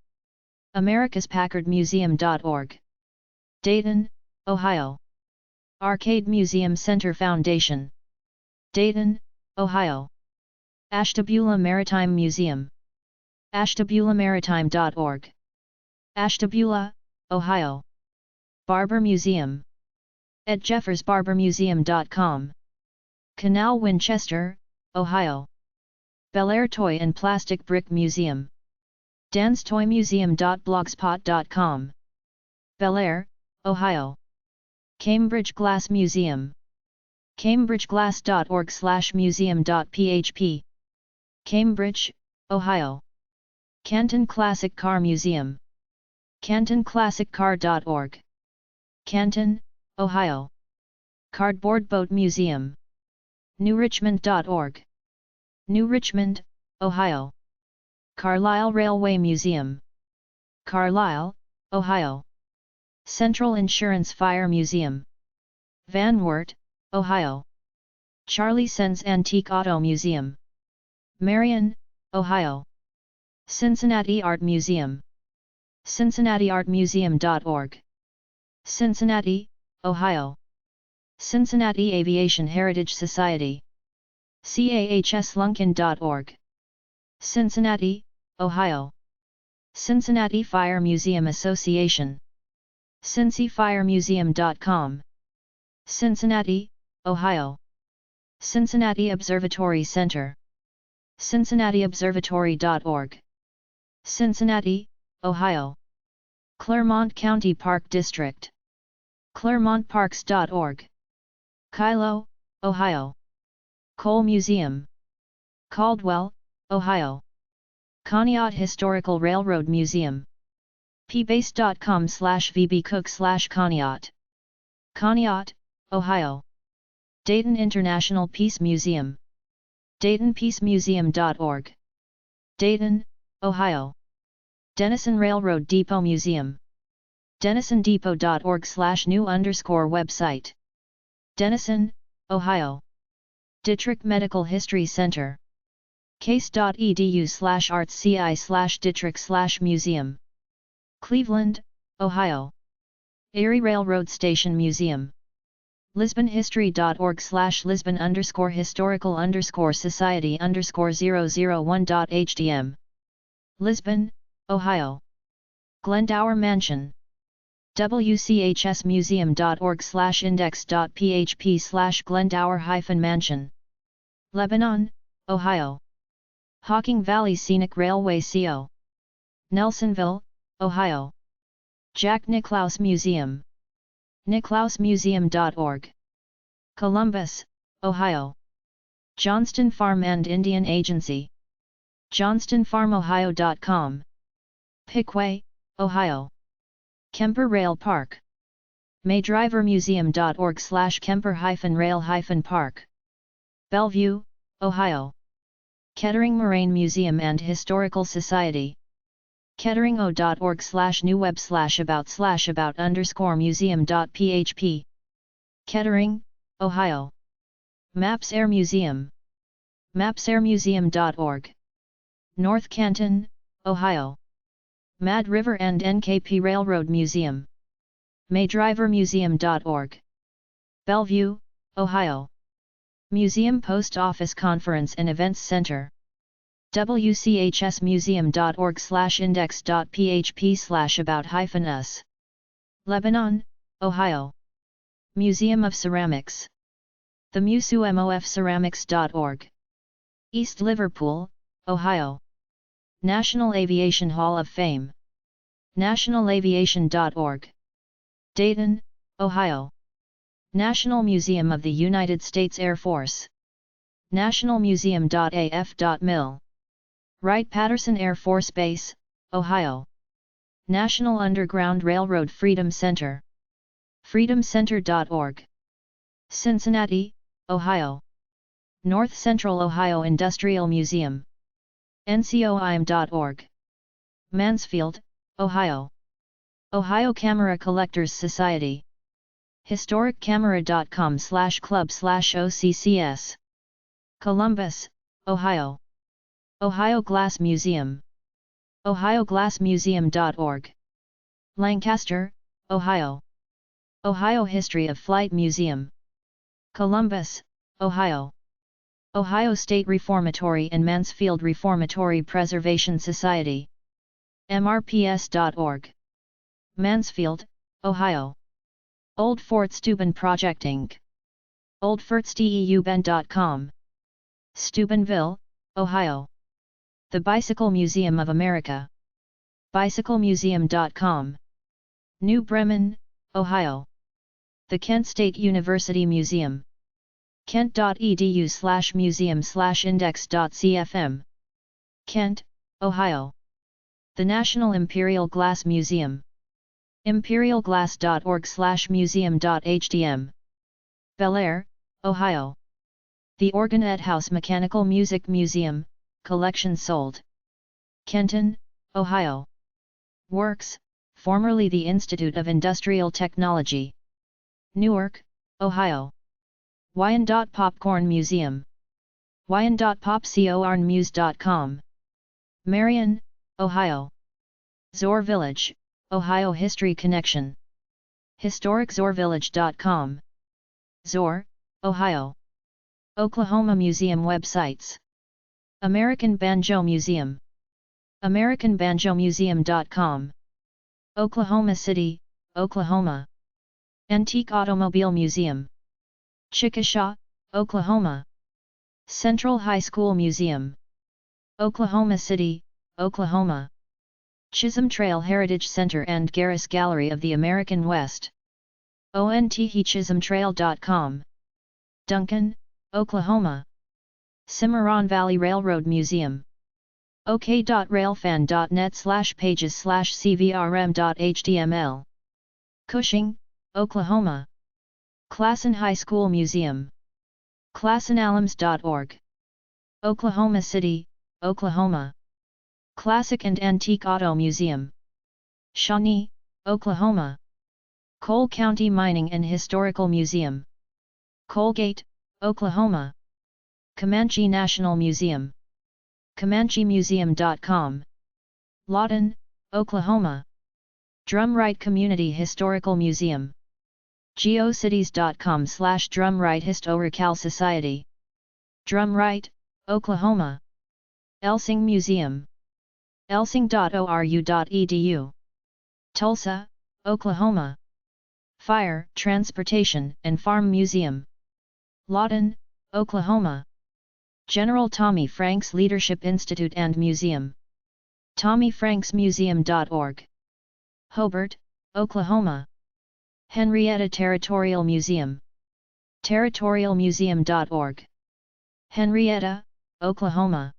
Speaker 1: americaspackardmuseum.org. Dayton, Ohio. Arcade Museum Center Foundation. Dayton, Ohio. Ashtabula Maritime Museum. ashtabulamaritime.org. Ashtabula, Ohio. Barber Museum. At jeffersbarbermuseum.com. Canal Winchester, Ohio. Bel Air Toy and Plastic Brick Museum. dancetoymuseum.blogspot.com. Bel Air, Ohio. Cambridge Glass Museum. cambridgeglass.org/museum.php. Cambridge, Ohio. Canton Classic Car Museum. cantonclassiccar.org. Canton, Ohio. Cardboard Boat Museum. newrichmond.org. New Richmond, Ohio. Carlisle Railway Museum. Carlisle, Ohio. Central Insurance Fire Museum. Van Wert, Ohio. Charlie Sen's Antique Auto Museum. Marion, Ohio. Cincinnati Art Museum. cincinnatiartmuseum.org. Cincinnati, Ohio. Cincinnati Aviation Heritage Society. cahslunkin.org. Cincinnati, Ohio. Cincinnati Fire Museum Association. cincyfiremuseum.com. Cincinnati, Ohio. Cincinnati Observatory Center. cincinnatiobservatory.org. Cincinnati, Ohio. Clermont County Park District. clermontparks.org. Kylo, Ohio. Coal Museum. Caldwell, Ohio. Conneaut Historical Railroad Museum. pbase.com/vbcook/Conneaut. Conneaut, Ohio. Dayton International Peace Museum. DaytonPeaceMuseum.org. Dayton, Ohio. Denison Railroad Depot Museum. DenisonDepot.org/new_website. Denison, Ohio. Dittrich Medical History Center. case.edu/artsci/dittrich/museum. Cleveland, Ohio. Erie Railroad Station Museum. lisbonhistory.org/lisbon_historical_society_001.hdm. Lisbon, Ohio. Glendower Mansion. wchsmuseum.org/index.php/Glendower-Mansion. Lebanon, Ohio. Hocking Valley Scenic Railway CO. Nelsonville, Ohio. Jack Nicklaus Museum. nicklausmuseum.org. Columbus, Ohio. Johnston Farm and Indian Agency. johnstonfarmohio.com. Piquet, Ohio. Kemper Rail Park. maydrivermuseum.org/kemper-rail-park. Bellevue, Ohio. Kettering Moraine Museum and Historical Society. ketteringo.org/newweb/about/museum.php. Kettering, Ohio. Maps Air Museum. mapsairmuseum.org. North Canton, Ohio. Mad River and NKP Railroad Museum. maydrivermuseum.org. Bellevue, Ohio. Museum Post Office Conference and Events Center. wchsmuseum.org/index.php/about-us. Lebanon, Ohio. Museum of Ceramics. The Museumofceramics.org. East Liverpool, Ohio. National Aviation Hall of Fame. nationalaviation.org. Dayton, Ohio. National Museum of the United States Air Force. nationalmuseum.af.mil. Wright-Patterson Air Force Base, Ohio. National Underground Railroad Freedom Center. freedomcenter.org. Cincinnati, Ohio. North Central Ohio Industrial Museum. ncoim.org. Mansfield, Ohio. Ohio Camera Collectors Society. historiccamera.com/club/occs. Columbus, Ohio. Ohio Glass Museum. ohioglassmuseum.org. Lancaster, Ohio. Ohio History of Flight Museum. Columbus, Ohio. Ohio State Reformatory and Mansfield Reformatory Preservation Society. mrps.org. Mansfield, Ohio. Old Fort Steuben Project Inc. oldfortsteuben.com. Steubenville, Ohio. The Bicycle Museum of America. BicycleMuseum.com. New Bremen, Ohio. The Kent State University Museum. kent.edu/museum/index.cfm. Kent, Ohio. The National Imperial Glass Museum. imperialglass.org/museum.hdm. Bel Air, Ohio. The Organet House Mechanical Music Museum, collection sold. Kenton, Ohio. Works, formerly the Institute of Industrial Technology. Newark, Ohio. Wyandotte-Popcorn Museum. Wyandotte-popcornmuse.com. Marion, Ohio. Zor Village, Ohio History Connection. HistoricZorVillage.com. Zor, Ohio. Oklahoma Museum websites. American Banjo Museum. AmericanBanjoMuseum.com. Oklahoma City, Oklahoma. Antique Automobile Museum. Chickasha, Oklahoma. Central High School Museum. Oklahoma City, Oklahoma. Chisholm Trail Heritage Center and Garris Gallery of the American West. ONTHechisholmtrail.com. Duncan, Oklahoma. Cimarron Valley Railroad Museum. ok.railfan.net/pages/cvrm.html. Cushing, Oklahoma. Classen High School Museum. ClassenAlums.org. Oklahoma City, Oklahoma. Classic and Antique Auto Museum. Shawnee, Oklahoma. Cole County Mining and Historical Museum. Colgate, Oklahoma. Comanche National Museum. ComancheMuseum.com. Lawton, Oklahoma. Drumright Community Historical Museum. geocities.com/Drumright Society. Drumright, Oklahoma. Elsing Museum. elsing.oru.edu. Tulsa, Oklahoma. Fire, Transportation and Farm Museum. Lawton, Oklahoma. General Tommy Franks Leadership Institute and Museum. TommyFranksMuseum.org. Hobart, Oklahoma. Henrietta Territorial Museum. Territorialmuseum.org. Henrietta, Oklahoma.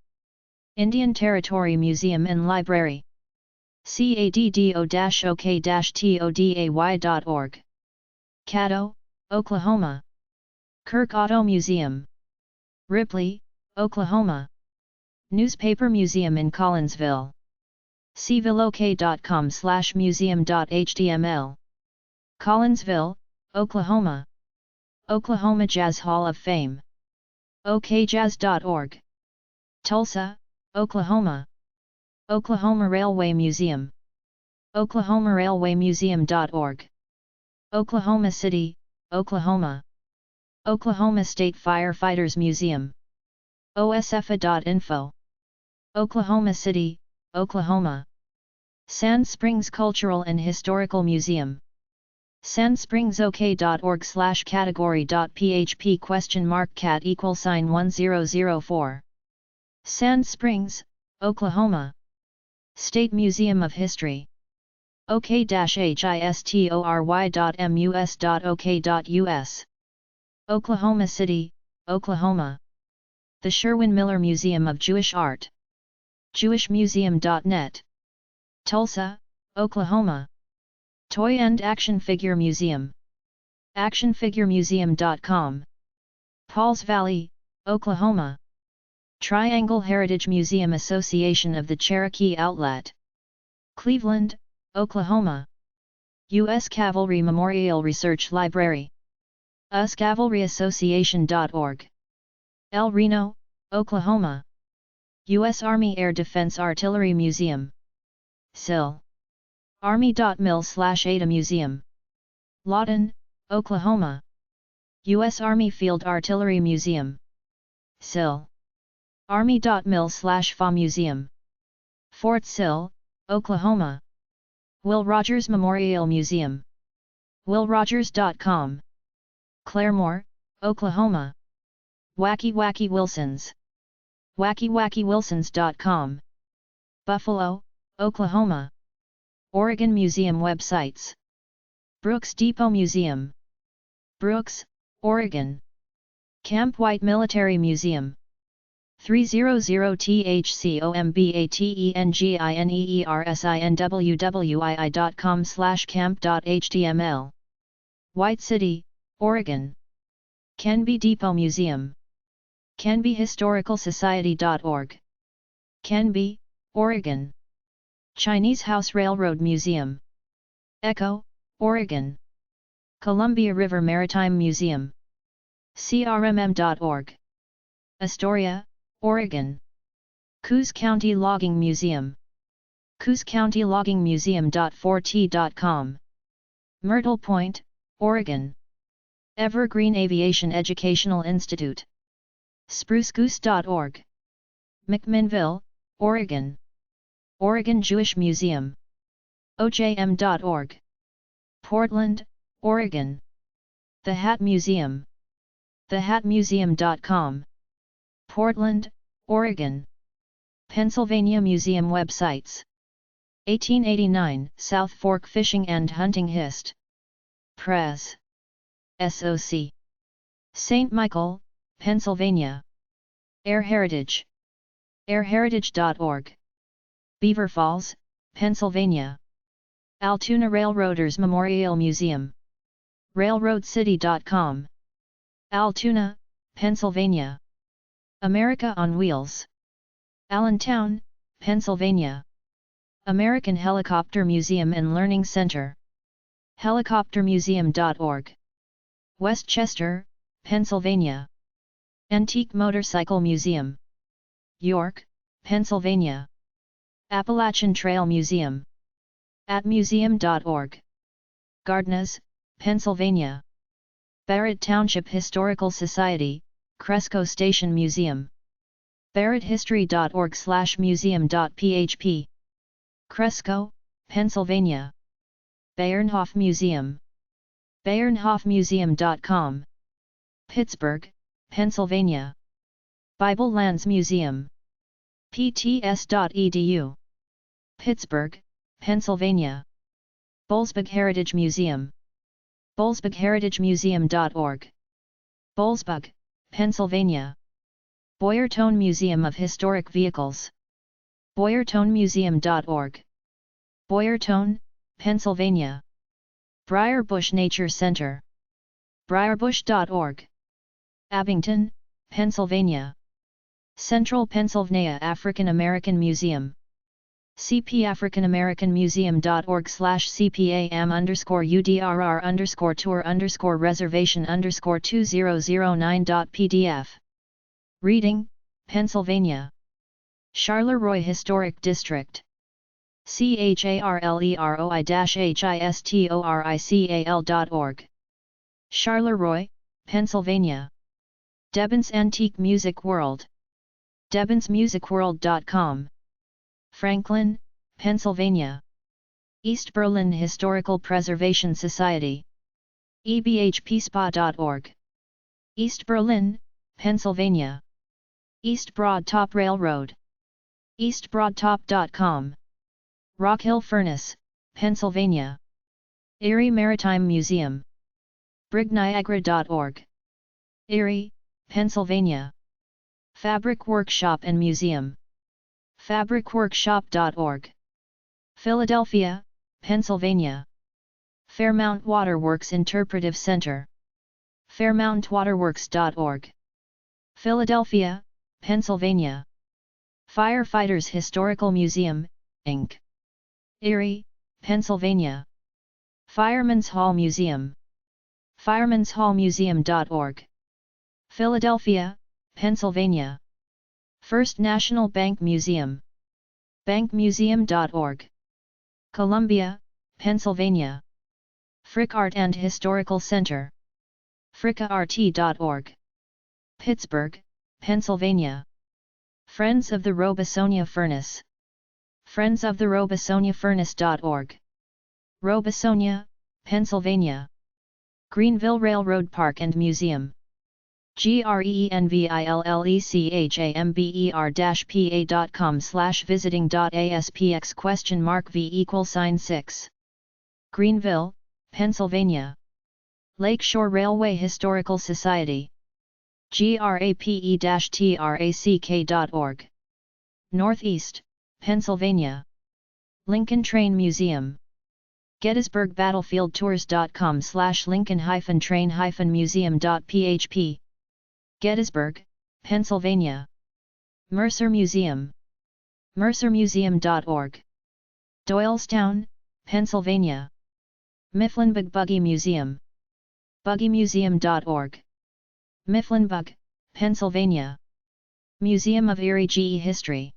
Speaker 1: Indian Territory Museum and Library. caddo-ok-today.org. Caddo, Oklahoma. Kirk Auto Museum. Ripley, Oklahoma. Newspaper Museum in Collinsville. cvillok.com/museum.html. Collinsville, Oklahoma. Oklahoma Jazz Hall of Fame. okjazz.org. Tulsa, Oklahoma. Oklahoma Railway Museum. oklahomarailwaymuseum.org. Oklahoma City, Oklahoma. Oklahoma State Firefighters Museum. osfa.info. Oklahoma City, Oklahoma. Sand Springs Cultural and Historical Museum. sandspringsok.org/category.php?cat=1004. Sand Springs, Oklahoma. State Museum of History. ok-history.mus.ok.us. Oklahoma City, Oklahoma. The Sherwin-Miller Museum of Jewish Art. jewishmuseum.net. Tulsa, Oklahoma. Toy and Action Figure Museum. actionfiguremuseum.com. Pauls Valley, Oklahoma. Triangle Heritage Museum Association of the Cherokee Outlet. Cleveland, Oklahoma. U.S. Cavalry Memorial Research Library. uscavalryassociation.org. El Reno, Oklahoma. U.S. Army Air Defense Artillery Museum. SIL. Army.mil/Ada Museum. Lawton, Oklahoma. U.S. Army Field Artillery Museum. SIL. Army.mil/Fa Museum. Fort Sill, Oklahoma. Will Rogers Memorial Museum. willrogers.com. Claremore, Oklahoma. Wacky Wacky Wilsons. wackywackywilsons.com. Buffalo, Oklahoma. Oregon Museum websites. Brooks Depot Museum, Brooks, Oregon. Camp White Military Museum. 300THCOMBATENGINERSINWWII.com/camp.html. White City, Oregon. Canby Depot Museum. CanbyHistoricalSociety.org. Canby, Oregon. Chinese House Railroad Museum. Echo, Oregon. Columbia River Maritime Museum. crmm.org. Astoria, Oregon. Coos County Logging Museum. CoosCountyLoggingMuseum.4t.com. Myrtle Point, Oregon. Evergreen Aviation Educational Institute. SpruceGoose.org. McMinnville, Oregon. Oregon Jewish Museum. OJM.org. Portland, Oregon. The Hat Museum. TheHatMuseum.com. Portland, Oregon. Pennsylvania Museum websites. 1889 South Fork Fishing and Hunting Hist. Pres. SOC. St. Michael, Pennsylvania. Air Heritage. airheritage.org. Beaver Falls, Pennsylvania. Altoona Railroaders Memorial Museum. railroadcity.com. Altoona, Pennsylvania. America on Wheels. Allentown, Pennsylvania. American Helicopter Museum and Learning Center. helicoptermuseum.org. Westchester, Pennsylvania. Antique Motorcycle Museum. York, Pennsylvania. Appalachian Trail Museum. atmuseum.org. Gardner, Pennsylvania. Barrett Township Historical Society, Cresco Station Museum. barretthistory.org/museum.php. Cresco, Pennsylvania. Bayernhof Museum. bayernhofmuseum.com. Pittsburgh, Pennsylvania. Bible Lands Museum. pts.edu. Pittsburgh, Pennsylvania. Boalsburg Heritage Museum. boalsburgheritagemuseum.org. Boalsburg, Pennsylvania. Boyertown Museum of Historic Vehicles. boyertownmuseum.org. Boyertown, Pennsylvania. Briarbush Nature Center. briarbush.org. Abington, Pennsylvania. Central Pennsylvania African American Museum. cpafricanamericanmuseum.org/cpam_tour_reservation_2009.pdf. Reading, Pennsylvania. Charleroi Historic District. CHARLEROI-HISTORICAL.org. Charleroi, Pennsylvania. Debbins Antique Music World. debbinsmusicworld.com. Franklin, Pennsylvania. East Berlin Historical Preservation Society. ebhpspa.org. East Berlin, Pennsylvania. East Broad Top Railroad. eastbroadtop.com. Rock Hill Furnace, Pennsylvania. Erie Maritime Museum. brigniagara.org. Erie, Pennsylvania. Fabric Workshop and Museum. fabricworkshop.org. Philadelphia, Pennsylvania. Fairmount Waterworks Interpretive Center. fairmountwaterworks.org. Philadelphia, Pennsylvania. Firefighters Historical Museum, Inc. Erie, Pennsylvania. Fireman's Hall Museum. firemanshallmuseum.org. Philadelphia, Pennsylvania. First National Bank Museum. bankmuseum.org. Columbia, Pennsylvania. Frick Art and Historical Center. frickart.org. Pittsburgh, Pennsylvania. Friends of the Robesonia Furnace. friendsoftherobesonia-furnace.org. Robesonia, Pennsylvania. Greenville Railroad Park and Museum. greenvillepensylvania.com/visiting.aspx?v=6 Greenville, Pennsylvania. Lakeshore Railway Historical Society. grape-track.org. Northeast, Pennsylvania. Lincoln Train Museum. GettysburgBattlefield-Tours.com/Lincoln-Train-Museum.php. Gettysburg, Pennsylvania. Mercer Museum. mercermuseum.org. Doylestown, Pennsylvania. Mifflinburg Buggy Museum. buggymuseum.org. Mifflinburg, Pennsylvania. Museum of Erie GE History.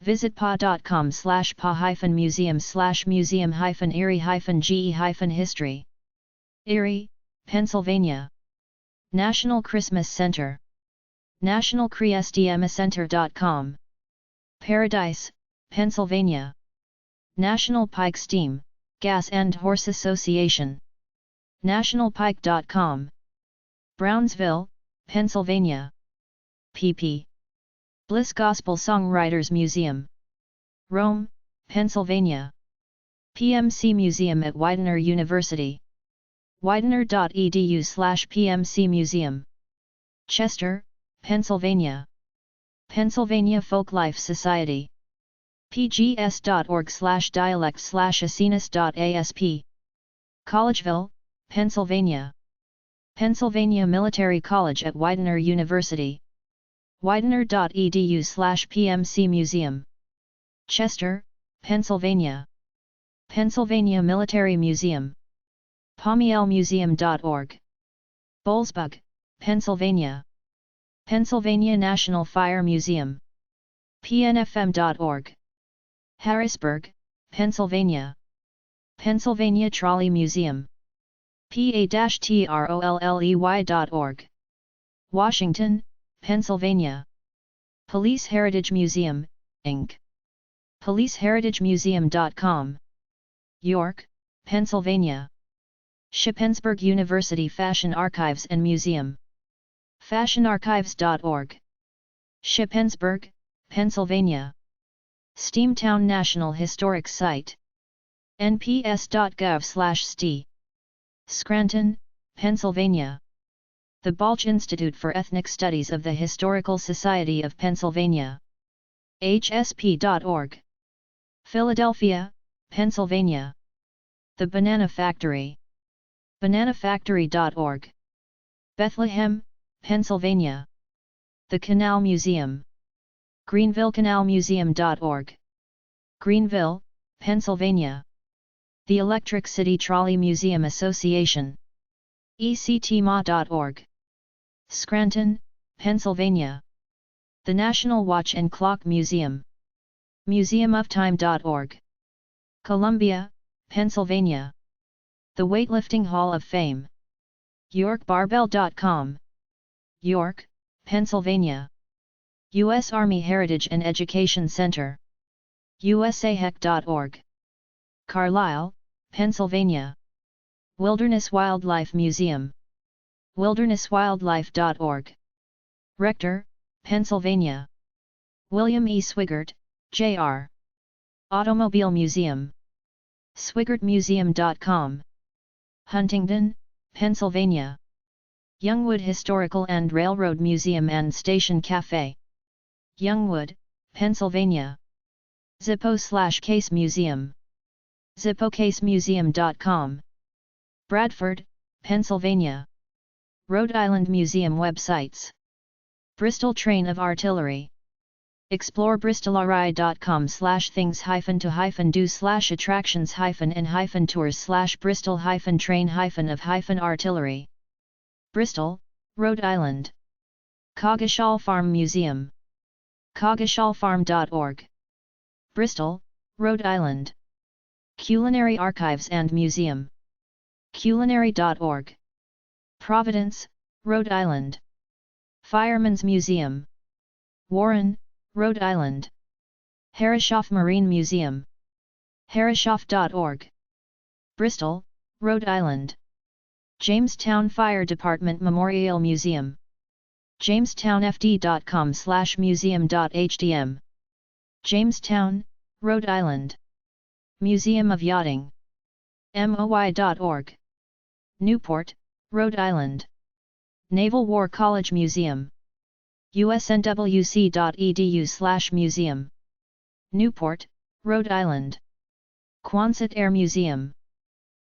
Speaker 1: Visit pa.com/museum/museum-erie-ge-history. Erie, Pennsylvania. National Christmas Center. nationalchristmascenter.com. Paradise, Pennsylvania. National Pike Steam, Gas and Horse Association. nationalpike.com. Brownsville, Pennsylvania. pp. Bliss Gospel Songwriters Museum. Rome, Pennsylvania. PMC Museum at Widener University. widener.edu/PMC Museum. Chester, Pennsylvania. Pennsylvania Folklife Society. pgs.org/dialect/asinus.asp. Collegeville, Pennsylvania. Pennsylvania Military College at Widener University. widener.edu/PMC Museum. Chester, Pennsylvania. Pennsylvania Military Museum. pomielmuseum.org. Boalsburg, Pennsylvania. Pennsylvania National Fire Museum. pnfm.org. Harrisburg, Pennsylvania. Pennsylvania Trolley Museum. pa-trolley.org. Washington, Pennsylvania. Police Heritage Museum, Inc. policeheritagemuseum.com. York, Pennsylvania. Shippensburg University Fashion Archives and Museum. fashionarchives.org. Shippensburg, Pennsylvania. Steamtown National Historic Site. nps.gov/st. Scranton, Pennsylvania. The Balch Institute for Ethnic Studies of the Historical Society of Pennsylvania. hsp.org. Philadelphia, Pennsylvania. The Banana Factory. bananafactory.org. Bethlehem, Pennsylvania. The Canal Museum. greenvillecanalmuseum.org. Greenville, Pennsylvania. The Electric City Trolley Museum Association. ectma.org. Scranton, Pennsylvania. The National Watch and Clock Museum. museumuftime.org. Columbia, Pennsylvania. The Weightlifting Hall of Fame. yorkbarbell.com. York, Pennsylvania. U.S. Army Heritage and Education Center. usahec.org. Carlisle, Pennsylvania. Wilderness Wildlife Museum. wildernesswildlife.org. Rector, Pennsylvania. William E. Swigert, Jr. Automobile Museum. SwigertMuseum.com. Huntingdon, Pennsylvania. Youngwood Historical and Railroad Museum and Station Cafe. Youngwood, Pennsylvania. Zippo/Case Museum. ZippoCaseMuseum.com. Bradford, Pennsylvania. Rhode Island Museum websites. Bristol Train of Artillery. Explore bristolri.com/things-to-do/attractions-and-tours/bristol-train-of-artillery. Bristol, Rhode Island. Coggeshall Farm Museum. coggeshallfarm.org. Bristol, Rhode Island. Culinary Archives and Museum. culinary.org. Providence, Rhode Island. Fireman's Museum. Warren, Rhode Island. Harrishoff Marine Museum. harrishoff.org. Bristol, Rhode Island. Jamestown Fire Department Memorial Museum. jamestownfd.com/museum.hdm. Jamestown, Rhode Island. Museum of Yachting. MOY.org. Newport, Rhode Island. Naval War College Museum. usnwc.edu/museum. Newport, Rhode Island. Quonset Air Museum.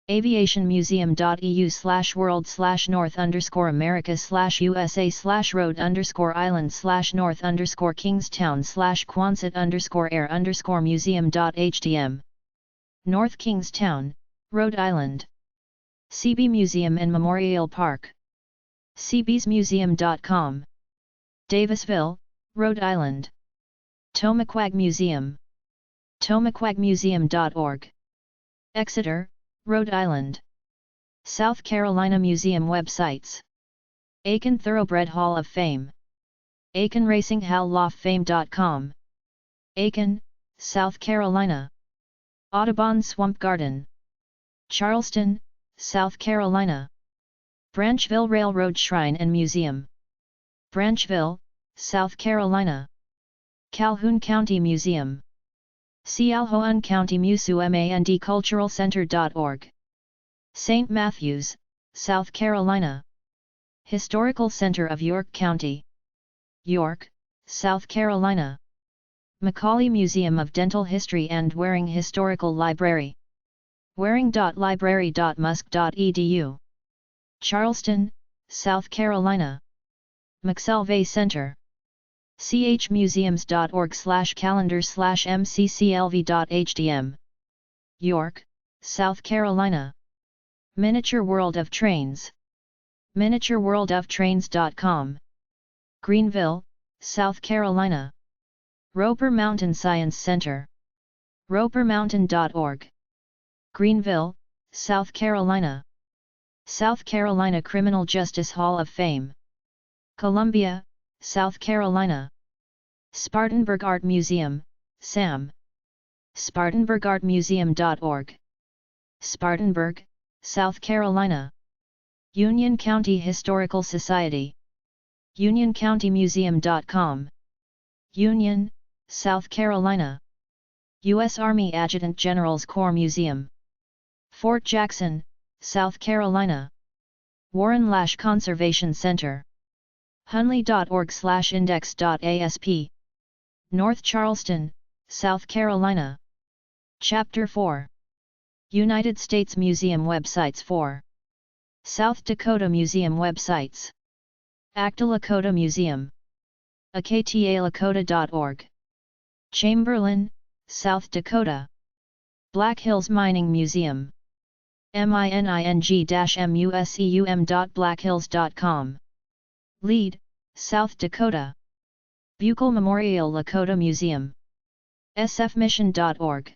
Speaker 1: aviationmuseum.eu/North_America/USA/Rhode_Island/North_Air_Museum.htm. North Kingstown, Rhode Island. CB Museum and Memorial Park. cbsmuseum.com. Davisville, Rhode Island. Tomaquag Museum. tomaquagmuseum.org. Exeter, Rhode Island. South Carolina Museum websites. Aiken Thoroughbred Hall of Fame. Aiken Racing Hall of Fame.com. Aiken, South Carolina. Audubon Swamp Garden. Charleston, South Carolina. Branchville Railroad Shrine and Museum. Branchville, South Carolina. Calhoun County Museum. Calhoun County Museum Cultural Center.org. St. Matthews, South Carolina. Historical Center of York County. York, South Carolina. Macaulay Museum of Dental History and Waring Historical Library. waring.library.musk.edu. Charleston, South Carolina. McSelvey Center. chmuseums.org/calendar/mcclv.hdm. York, South Carolina. Miniature World of Trains. miniatureworldoftrains.com. Greenville, South Carolina. Roper Mountain Science Center. ropermountain.org. Greenville, South Carolina. South Carolina Criminal Justice Hall of Fame. Columbia, South Carolina. Spartanburg Art Museum, SAM. spartanburgartmuseum.org. Spartanburg, South Carolina. Union County Historical Society. unioncountymuseum.com. Union, South Carolina. U.S. Army Adjutant General's Corps Museum. Fort Jackson, South Carolina. Warren Lash Conservation Center. hunley.org/index.asp. North Charleston, South Carolina. Chapter 4. United States Museum Websites 4. South Dakota Museum Websites. Acta Lakota Museum. aktalakota.org. Chamberlain, South Dakota. Black Hills Mining Museum. mining-museum.blackhills.com. Lead, South Dakota. Buccal Memorial Lakota Museum. sfmission.org.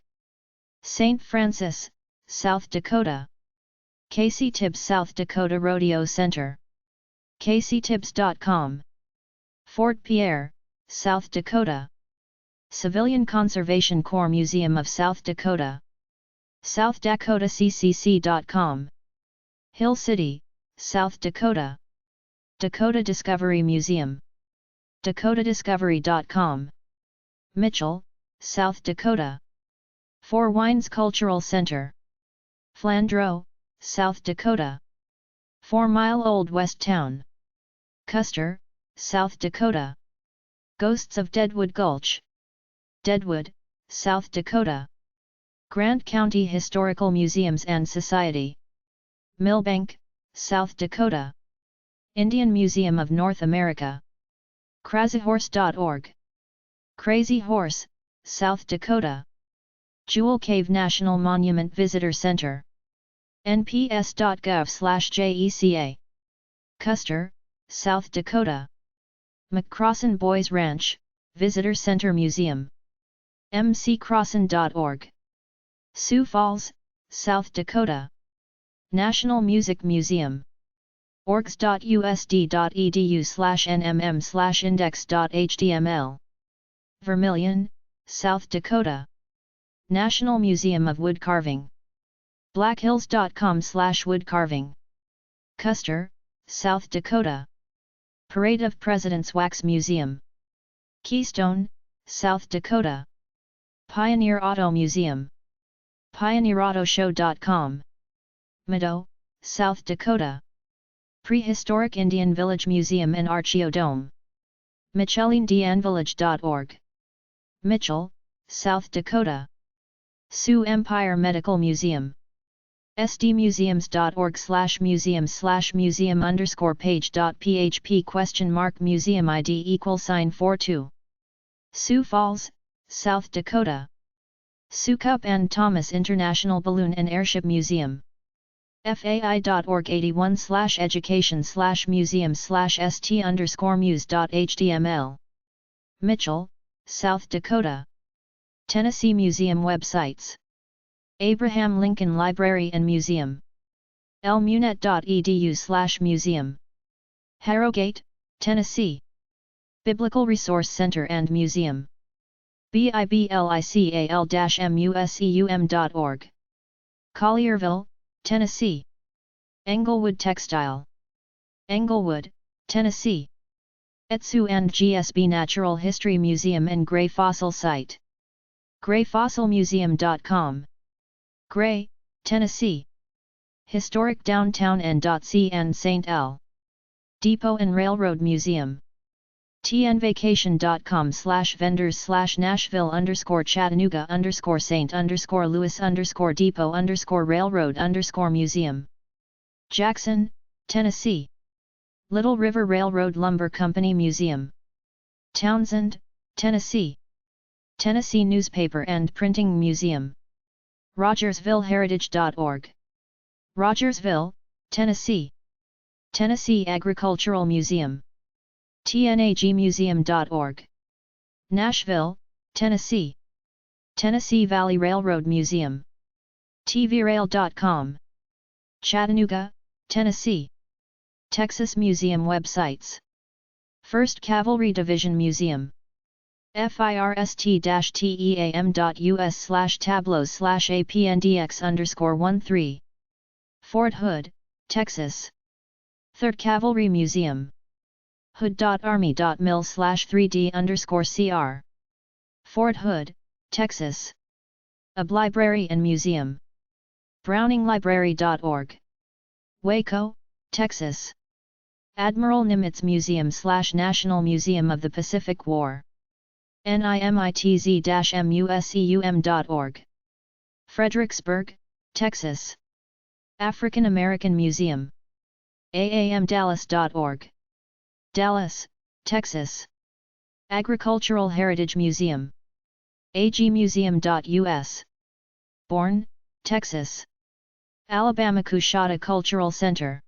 Speaker 1: St. Francis, South Dakota. Casey Tibbs South Dakota Rodeo Center. caseytibbs.com. Fort Pierre, South Dakota. Civilian Conservation Corps Museum of South Dakota. SouthDakotaCCC.com. Hill City, South Dakota. Dakota Discovery Museum. DakotaDiscovery.com. Mitchell, South Dakota. Four Winds Cultural Center. Flandreau, South Dakota. 4 Mile Old West Town. Custer, South Dakota. Ghosts of Deadwood Gulch. Deadwood, South Dakota. Grant County Historical Museums and Society. Millbank, South Dakota. Indian Museum of North America. crazyhorse.org. Crazy Horse, South Dakota. Jewel Cave National Monument Visitor Center. nps.gov/JECA. Custer, South Dakota. McCrossan Boys Ranch, Visitor Center Museum. mccrossan.org. Sioux Falls, South Dakota. National Music Museum. orgs.usd.edu/nmm/index.html. Vermilion, South Dakota. National Museum of Wood Carving. blackhills.com/woodcarving. Custer, South Dakota. Parade of Presidents Wax Museum. Keystone, South Dakota. Pioneer Auto Museum. PioneerAutoShow.com. Meadow, South Dakota. Prehistoric Indian Village Museum and Archeodome. MichelinDianVillage.org. Mitchell, South Dakota. Sioux Empire Medical Museum. sdmuseums.org/museum_page.php?museum ID =42. Sioux Falls, South Dakota. Sukup and Thomas International Balloon and Airship Museum. fai.org 81/education/museum/st_muse.html. Mitchell, South Dakota. Tennessee Museum websites. Abraham Lincoln Library and Museum. lmunet.edu/museum. Harrogate, Tennessee. Biblical Resource Center and Museum. biblical-museum.org. Collierville, Tennessee. Englewood Textile. Englewood, Tennessee. Etsu and GSB Natural History Museum and Gray Fossil Site. grayfossilmuseum.com. Gray, Tennessee. Historic Downtown N.C. and St. L. Depot and Railroad Museum. tnvacation.com/vendors/nashville_Chattanooga_St.-Louis_Depot_Railroad_Museum. Jackson, Tennessee. Little River Railroad Lumber Company Museum. Townsend, Tennessee. Tennessee Newspaper and Printing Museum. RogersvilleHeritage.org. Rogersville, Tennessee. Tennessee Agricultural Museum. tnagmuseum.org. Nashville, Tennessee. Tennessee Valley Railroad Museum. tvrail.com. Chattanooga, Tennessee. Texas Museum websites. 1st Cavalry Division Museum. first-team.us/tableaus/apndx_13. Fort Hood, Texas. 3rd Cavalry Museum. hood.army.mil/3d_cr. Fort Hood, Texas. UB Library and Museum. browninglibrary.org. Waco, Texas. Admiral Nimitz Museum/National Museum of the Pacific War. nimitz-museum.org. Fredericksburg, Texas. African American Museum. aamdallas.org. Dallas, Texas. Agricultural Heritage Museum. agmuseum.us. Bourne, Texas. Alabama Coushatta Cultural Center.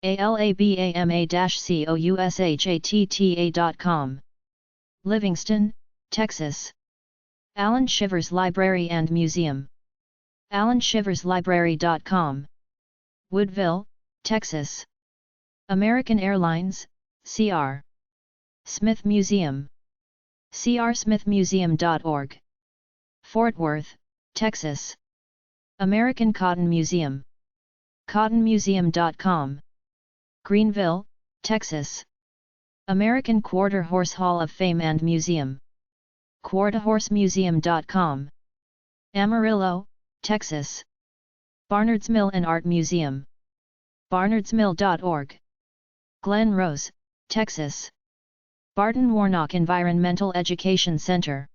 Speaker 1: alabama-coushatta.com. Livingston, Texas. Allen Shivers Library and Museum. allenshiverslibrary.com. Woodville, Texas. American Airlines, CR. Smith Museum. crsmithmuseum.org. Fort Worth, Texas. American Cotton Museum. cottonmuseum.com. Greenville, Texas. American Quarter Horse Hall of Fame and Museum. quarterhorsemuseum.com. Amarillo, Texas. Barnard's Mill and Art Museum. barnardsmill.org. Glen Rose, Texas. Barton Warnock Environmental Education Center.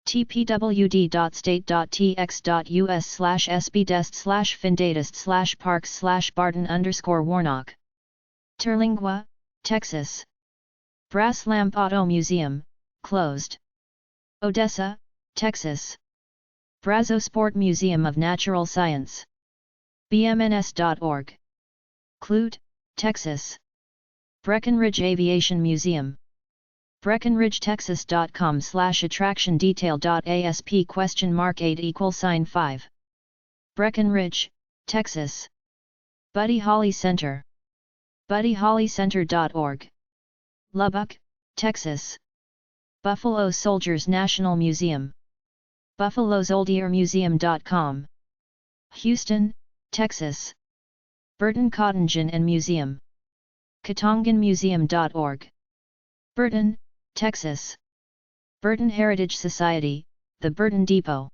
Speaker 1: tpwd.state.tx.us/sbdest/findatist/parks/barton_warnock. Terlingua, Texas. Brass Lamp Auto Museum, closed. Odessa, Texas. Brazosport Museum of Natural Science. bmns.org. Clute, Texas. Breckenridge Aviation Museum. breckenridgetexas.com/attraction-detail.asp?8 Breckenridge, Texas. Buddy Holly Center. buddyhollycenter.org. Lubbock, Texas. Buffalo Soldiers National Museum. buffalosoldier-museum.com. Houston, Texas. Burton Cotton Gin and Museum. KatonganMuseum.org. Burton, Texas. Burton Heritage Society, the Burton Depot.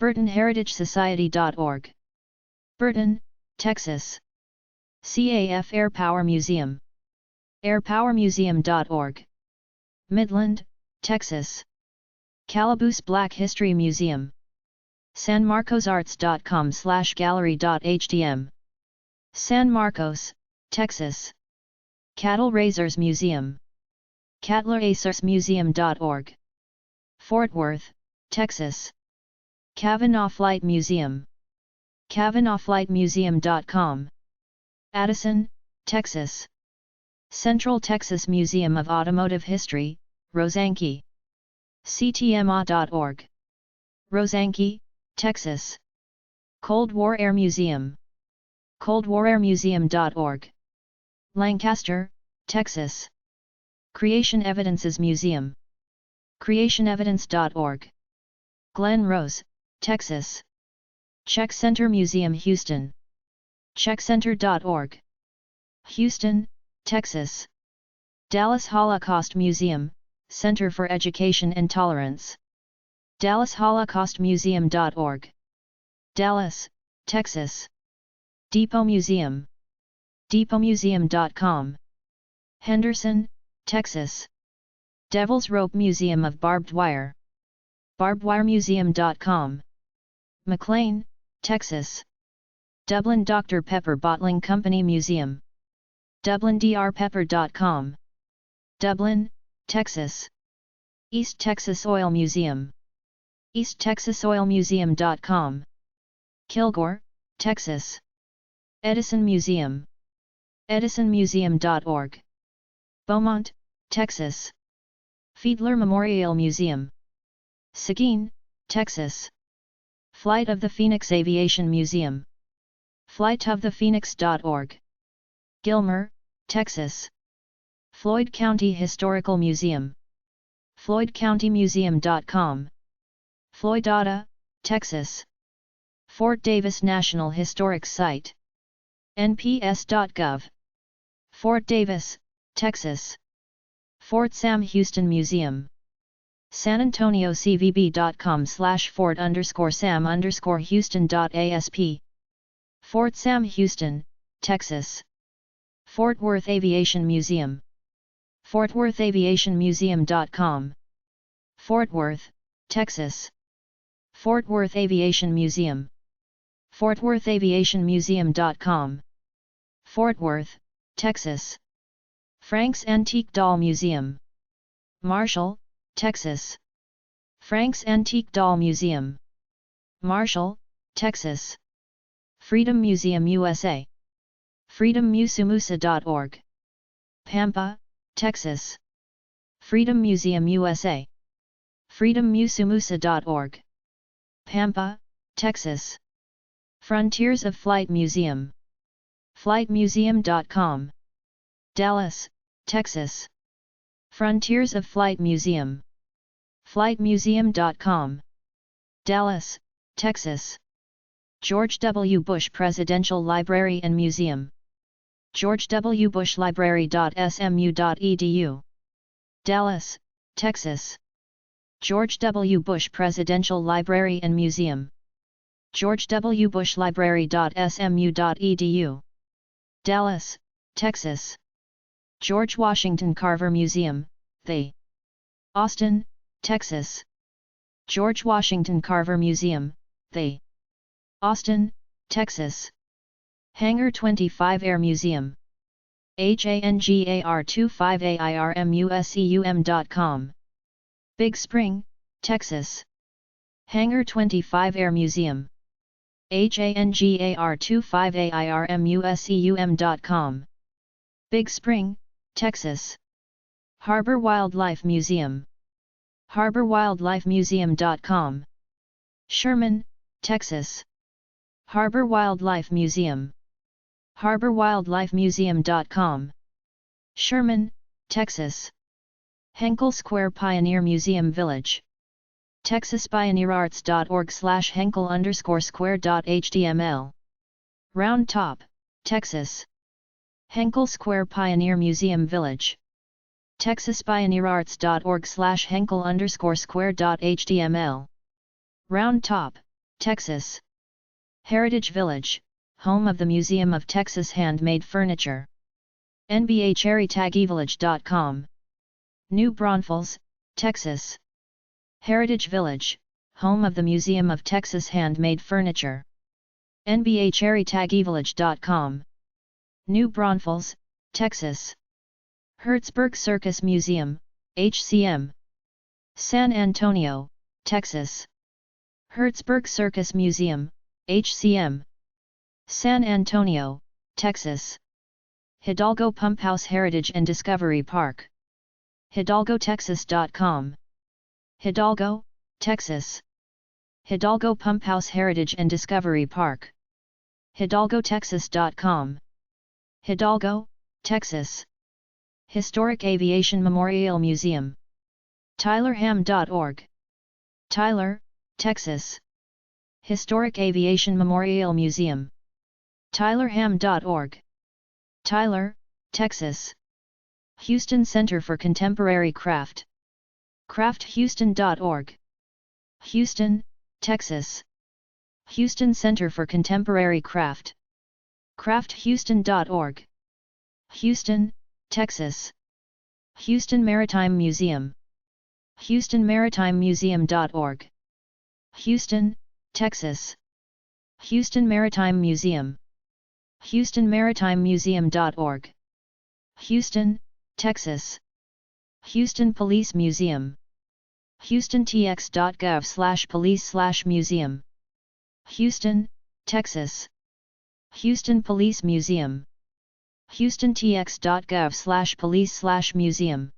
Speaker 1: BurtonHeritageSociety.org. Burton, Texas. CAF Air Power Museum. AirPowerMuseum.org. Midland, Texas. Calaboose Black History Museum. SanMarcosArts.com/gallery.htm. San Marcos, Texas. Cattle Raisers Museum. CattleRacersMuseum.org. Fort Worth, Texas. Kavanaugh Flight Museum. KavanaughFlightMuseum.com. Addison, Texas. Central Texas Museum of Automotive History, Rosanke. CTMA.org. Rosanke, Texas. Cold War Air Museum. ColdWarAirMuseum.org. Lancaster, Texas. Creation Evidences Museum. CreationEvidence.org. Glen Rose, Texas. Czech Center Museum Houston. CzechCenter.org. Houston, Texas. Dallas Holocaust Museum, Center for Education and Tolerance. DallasHolocaustMuseum.org. Dallas, Texas. Depot Museum. DepotMuseum.com. Henderson, Texas. Devil's Rope Museum of Barbed Wire. BarbedWireMuseum.com. McLean, Texas. Dublin Dr. Pepper Bottling Company Museum. DublinDrPepper.com. Dublin, Texas. East Texas Oil Museum. EastTexasOilMuseum.com. Kilgore, Texas. Edison Museum. EdisonMuseum.org. Beaumont, Texas. Fiedler Memorial Museum. Seguin, Texas. Flight of the Phoenix Aviation Museum. FlightOfThePhoenix.org. Gilmer, Texas. Floyd County Historical Museum. FloydCountyMuseum.com. Floydada, Texas. Fort Davis National Historic Site. NPS.gov. Fort Davis, Texas. Fort Sam Houston Museum. SanAntonioCVB.com/Fort_Sam_Houston.asp. Fort Sam Houston, Texas. Fort Worth Aviation Museum. FortWorthAviationMuseum.com. Fort Worth, Texas. Fort Worth Aviation Museum. FortWorthAviationMuseum.com. Fort Worth, Texas. Frank's Antique Doll Museum. Marshall, Texas. Frank's Antique Doll Museum. Marshall, Texas. Freedom Museum USA. FreedomMuseumSusa.org. Pampa, Texas. Freedom Museum USA. FreedomMuseumSusa.org. Pampa, Texas. Frontiers of Flight Museum. FlightMuseum.com. Dallas, Texas. Frontiers of Flight Museum. FlightMuseum.com. Dallas, Texas. George W. Bush Presidential Library and Museum. georgewbushlibrary.smu.edu. Dallas, Texas. George W. Bush Presidential Library and Museum. georgewbushlibrary.smu.edu. Dallas, Texas. George Washington Carver Museum, The. Austin, Texas. George Washington Carver Museum, The. Austin, Texas. Hangar 25 Air Museum. HANGAR25AIRMUSEUM.com. Big Spring, Texas. Hangar 25 Air Museum. HANGAR25AIRMUSEUM.com. Big Spring, Texas. Harbor Wildlife Museum. HarborWildlifeMuseum.com. Sherman, Texas. Harbor Wildlife Museum. HarborWildlifeMuseum.com. Sherman, Texas. Henkel Square Pioneer Museum Village. TexasPioneerArts.org/Henkel_Square.html. Round Top, Texas. Henkel Square Pioneer Museum Village. TexasPioneerArts.org/Henkel_Square.html. Round Top, Texas. Heritage Village, home of the Museum of Texas Handmade Furniture. NBACharityVillage.com. New Braunfels, Texas. Heritage Village, home of the Museum of Texas Handmade Furniture. NBACharityVillage.com. New Braunfels, Texas. Hertzberg Circus Museum, HCM. San Antonio, Texas. Hertzberg Circus Museum, HCM. San Antonio, Texas. Hidalgo Pump House Heritage and Discovery Park. HidalgoTexas.com. Hidalgo, Texas. Hidalgo Pump House Heritage and Discovery Park. HidalgoTexas.com. Hidalgo, Texas. Historic Aviation Memorial Museum. TylerHam.org. Tyler, Texas. Historic Aviation Memorial Museum. TylerHam.org. Tyler, Texas. Houston Center for Contemporary Craft. CraftHouston.org. Houston, Texas. Houston Center for Contemporary Craft. CraftHouston.org. Houston, Texas. Houston Maritime Museum. HoustonMaritimeMuseum.org. Houston, Texas. Houston Maritime Museum. HoustonMaritimeMuseum.org. Houston, Texas. Houston Police Museum. HoustonTX.gov/police/museum. Houston, Texas. Houston Police Museum. HoustonTX.gov/police/museum.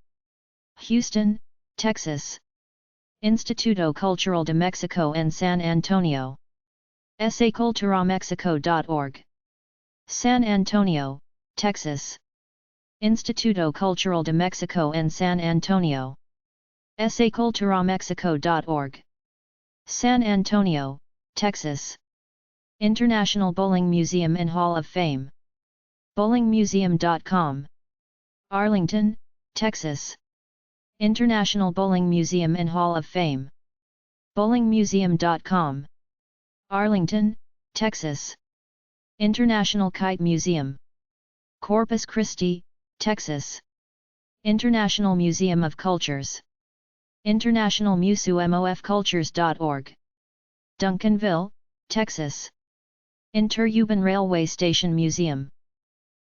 Speaker 1: Houston, Texas. Instituto Cultural de Mexico en San Antonio. saculturamexico.org. San Antonio, Texas. Instituto Cultural de Mexico en San Antonio. saculturamexico.org. San Antonio, Texas. International Bowling Museum and Hall of Fame. bowlingmuseum.com. Arlington, Texas. International Bowling Museum and Hall of Fame. bowlingmuseum.com. Arlington, Texas. International Kite Museum. Corpus Christi, Texas. International Museum of Cultures. International Museumofcultures.org. Duncanville, Texas. Interurban Railway Station Museum.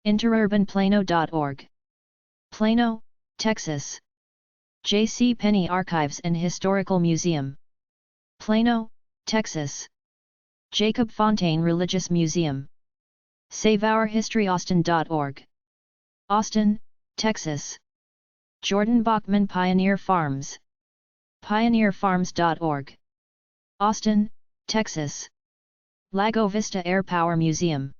Speaker 1: Interurbanplano.org. Plano, Texas. J.C. Penney Archives and Historical Museum. Plano, Texas. Jacob Fontaine Religious Museum. Save Our History Austin.org. Austin, Texas. Jordan Bachman Pioneer Farms. Pioneerfarms.org. Austin, Texas. Lago Vista Air Power Museum.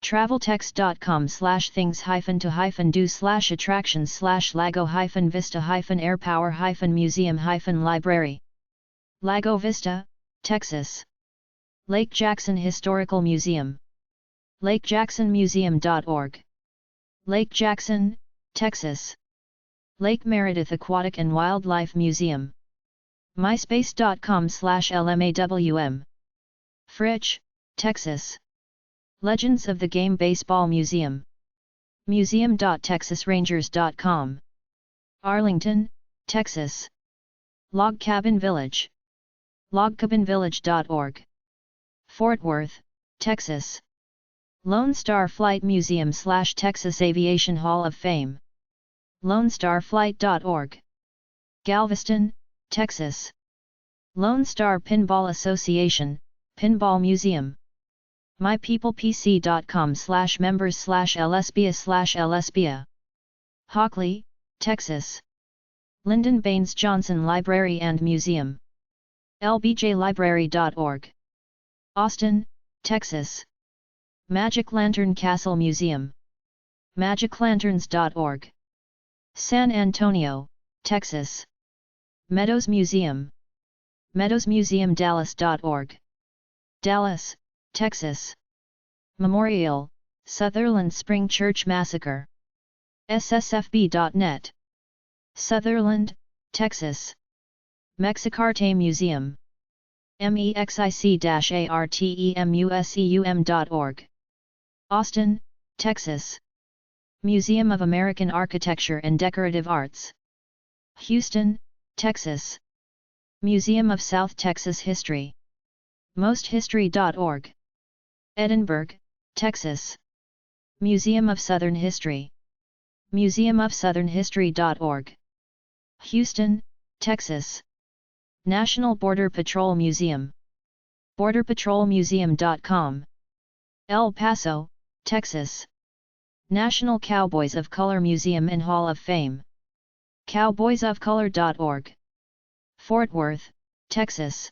Speaker 1: Traveltext.com/things-to-do/attractions/lago-vista-airpower-museum-library. Lago Vista, Texas. Lake Jackson Historical Museum. lakejacksonmuseum.org. Lake Jackson, Texas. Lake Meredith Aquatic and Wildlife Museum. myspace.com/lmawm. Fritch, Texas. Legends of the Game Baseball Museum. museum.texasrangers.com. Arlington, Texas. Log Cabin Village. logcabinvillage.org. Fort Worth, Texas. Lone Star Flight Museum/Texas Aviation Hall of Fame. LoneStarFlight.org. Galveston, Texas. Lone Star Pinball Association, Pinball Museum. mypeoplepc.com/members/lsbia/lsbia. Hockley, Texas. Lyndon Baines Johnson Library and Museum. lbjlibrary.org. Austin, Texas. Magic Lantern Castle Museum. magiclanterns.org. San Antonio, Texas. Meadows Museum. meadowsmuseumdallas.org. Dallas, Texas. Memorial, Sutherland Spring Church Massacre. SSFB.net. Sutherland, Texas. Mexicarte Museum. mexic-artemuseum.org. Austin, Texas. Museum of American Architecture and Decorative Arts. Houston, Texas. Museum of South Texas History. mosthistory.org. Edinburgh, Texas. Museum of Southern History. museumofsouthernhistory.org. Houston, Texas. National Border Patrol Museum. borderpatrolmuseum.com. El Paso, Texas. National Cowboys of Color Museum and Hall of Fame. cowboysofcolor.org. Fort Worth, Texas.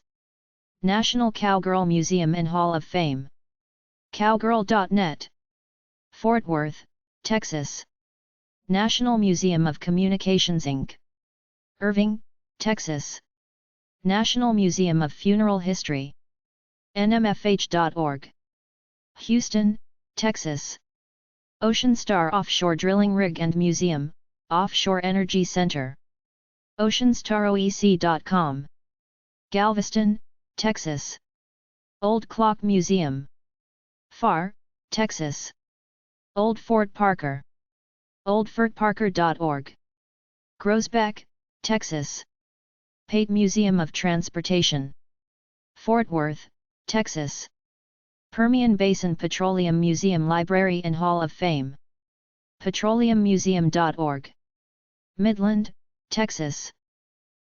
Speaker 1: National Cowgirl Museum and Hall of Fame. cowgirl.net. Fort Worth, Texas. National Museum of Communications Inc. Irving, Texas. National Museum of Funeral History. nmfh.org. Houston, Texas. Ocean Star Offshore Drilling Rig and Museum, Offshore Energy Center. oceanstaroec.com. Galveston, Texas. Old Clock Museum. Pharr, Texas. Old Fort Parker. oldfortparker.org. Groesbeck, Texas. Pate Museum of Transportation. Fort Worth, Texas. Permian Basin Petroleum Museum Library and Hall of Fame. petroleummuseum.org. Midland, Texas.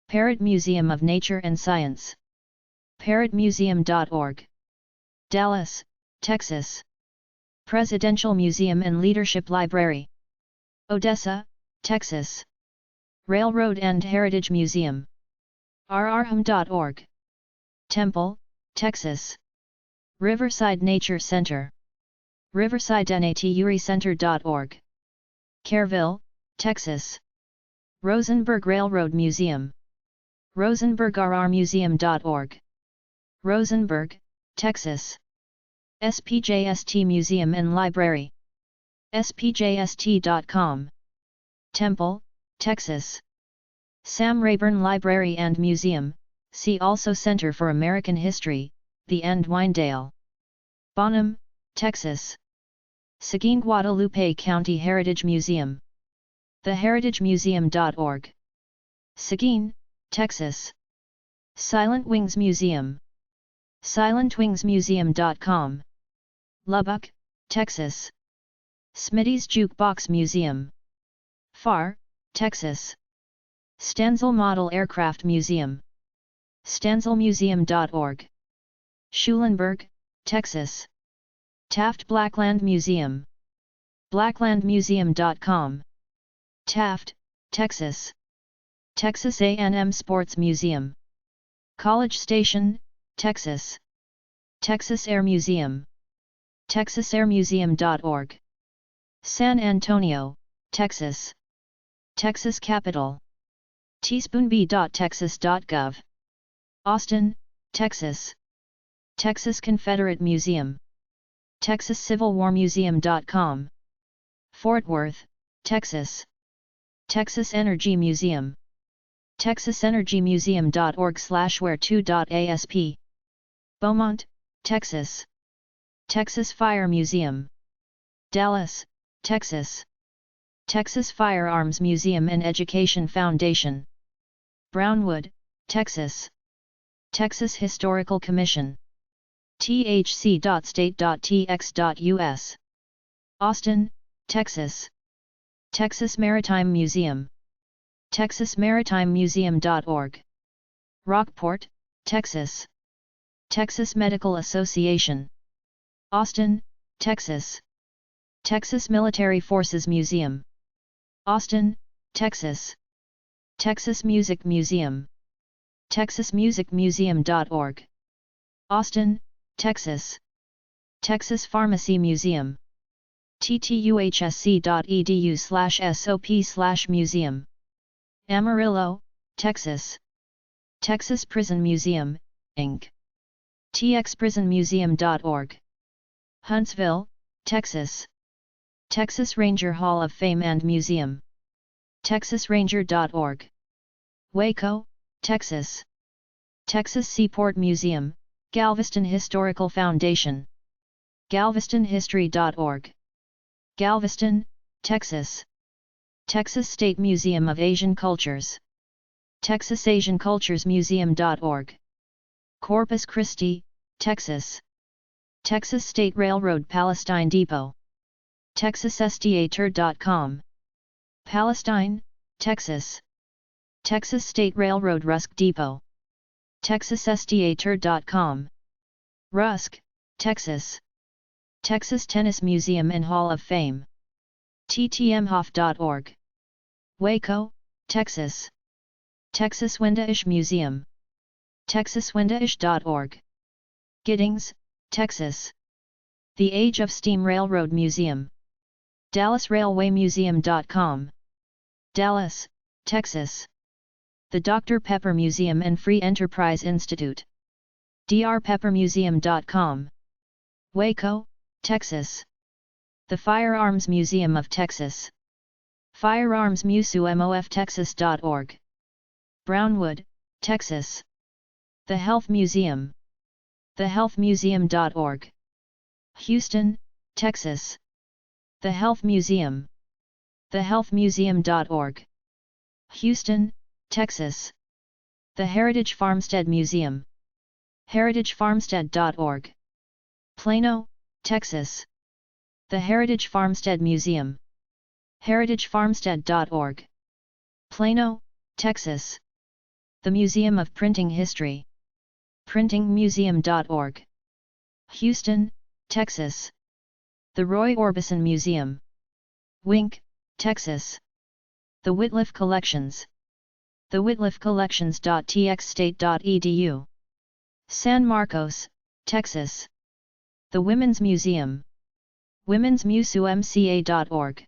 Speaker 1: Parrott Museum of Nature and Science. parrottmuseum.org. Dallas, Texas. Presidential Museum and Leadership Library. Odessa, Texas. Railroad and Heritage Museum. rrhum.org. Temple, Texas. Riverside Nature Center. riversidenaturiCenter.org. Kerrville, Texas. Rosenberg Railroad Museum. rosenbergrrmuseum.org. Rosenberg, Texas. SPJST Museum and Library. spjst.com. Temple, Texas. Sam Rayburn Library and Museum, see also Center for American History, The End Winedale. Bonham, Texas. Seguin Guadalupe County Heritage Museum. theheritagemuseum.org. Seguin, Texas. Silent Wings Museum. silentwingsmuseum.com. Lubbock, Texas. Smitty's Jukebox Museum. Pharr, Texas. Stanzel Model Aircraft Museum. stanzelmuseum.org. Schulenburg, Texas. Taft Blackland Museum. blacklandmuseum.com. Taft, Texas. Texas A&M Sports Museum. College Station, Texas. Texas Air Museum. texasairmuseum.org. San Antonio, Texas. Texas Capitol. teaspoonb.texas.gov. Austin, Texas. Texas Confederate Museum. texascivilwarmuseum.com. Fort Worth, Texas. Texas Energy Museum. texasenergymuseum.org/where2.asp. Beaumont, Texas. Texas Fire Museum. Dallas, Texas. Texas Firearms Museum and Education Foundation. Brownwood, Texas. Texas Historical Commission. thc.state.tx.us. Austin, Texas. Texas Maritime Museum. texasmaritimemuseum.org. Rockport, Texas. Texas Medical Association. Austin, Texas. Texas Military Forces Museum. Austin, Texas. Texas Music Museum. texasmusicmuseum.org. Austin, Texas. Texas Pharmacy Museum. ttuhsc.edu/sop/museum. Amarillo, Texas. Texas Prison Museum, Inc. txprisonmuseum.org. Huntsville, Texas. Texas Ranger Hall of Fame and Museum. TexasRanger.org. Waco, Texas. Texas Seaport Museum, Galveston Historical Foundation. GalvestonHistory.org. Galveston, Texas. Texas State Museum of Asian Cultures. TexasAsianCulturesMuseum.org. Corpus Christi, Texas. Texas State Railroad Palestine Depot. TexasSDATour.com. Palestine, Texas. Texas State Railroad Rusk Depot. TexasSDATour.com. Rusk, Texas. Texas Tennis Museum and Hall of Fame. TTMHoff.org. Waco, Texas. Texas Wendaish Museum. TexasWendaish.org. Giddings, Texas. The Age of Steam Railroad Museum. DallasRailwayMuseum.com. Dallas, Texas. The Dr. Pepper Museum and Free Enterprise Institute. drpeppermuseum.com. Waco, Texas. The Firearms Museum of Texas. FirearmsMuseumofTexas.org. Brownwood, Texas. The Health Museum. TheHealthMuseum.org. Houston, Texas. The Health Museum. TheHealthMuseum.org. Houston, Texas. The Heritage Farmstead Museum. HeritageFarmstead.org. Plano, Texas. The Heritage Farmstead Museum. HeritageFarmstead.org. Plano, Texas. The Museum of Printing History. PrintingMuseum.org. Houston, Texas. The Roy Orbison Museum. Wink, Texas. The Whitliff Collections. thewhitliffcollections.txstate.edu. San Marcos, Texas. The Women's Museum. Women'sMuseumCA.org.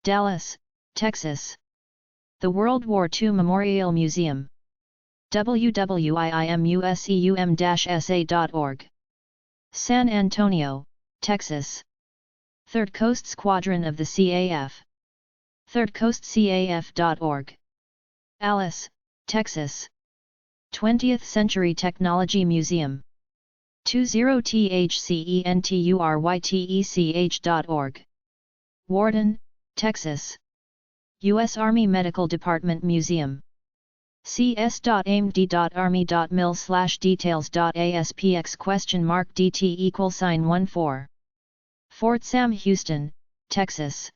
Speaker 1: Dallas, Texas. The World War II Memorial Museum. www.iimuseum-sa.org. San Antonio, Texas. Third Coast Squadron of the CAF. thirdcoastcaf.org. Alice, Texas. 20th Century Technology Museum. 20thcenturytech.org. Warden, Texas. U.S. Army Medical Department Museum. cs.amd.army.mil/details.aspx?dt=14. Fort Sam Houston, Texas.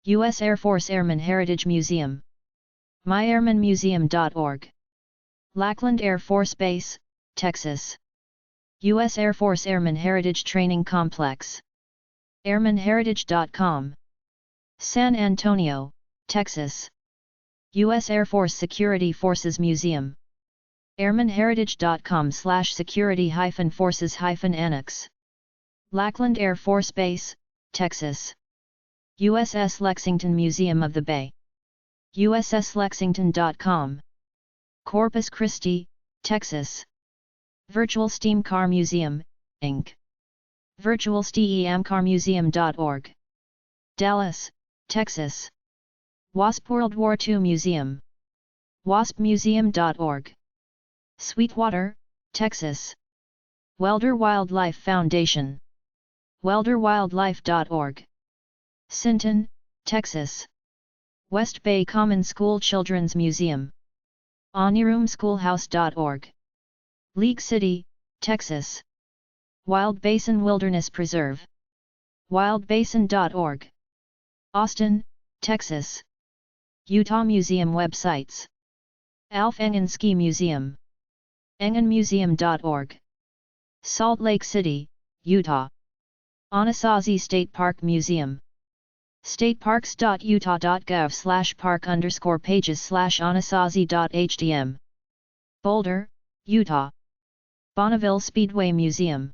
Speaker 1: U.S. Air Force Airman Heritage Museum. myairmanmuseum.org. Lackland Air Force Base, Texas. U.S. Air Force Airman Heritage Training Complex. airmanheritage.com. San Antonio, Texas. U.S. Air Force Security Forces Museum. airmanheritage.com/security-forces-annex. Lackland Air Force Base, Texas. USS Lexington Museum of the Bay. USSLexington.com. Corpus Christi, Texas. Virtual Steam Car Museum, Inc. virtualsteamcarmuseum.org. Dallas, Texas. WASP World War II Museum. waspmuseum.org. Sweetwater, Texas. Welder Wildlife Foundation. welderwildlife.org. Sinton, Texas. West Bay Common School Children's Museum. aniroomschoolhouse.org. League City, Texas. Wild Basin Wilderness Preserve. wildbasin.org. Austin, Texas. Utah Museum websites. Alf Engen Ski Museum. engenmuseum.org. Salt Lake City, Utah. Anasazi State Park Museum. stateparks.utah.gov/park_pages/anasazi.htm. Boulder, Utah. Bonneville Speedway Museum.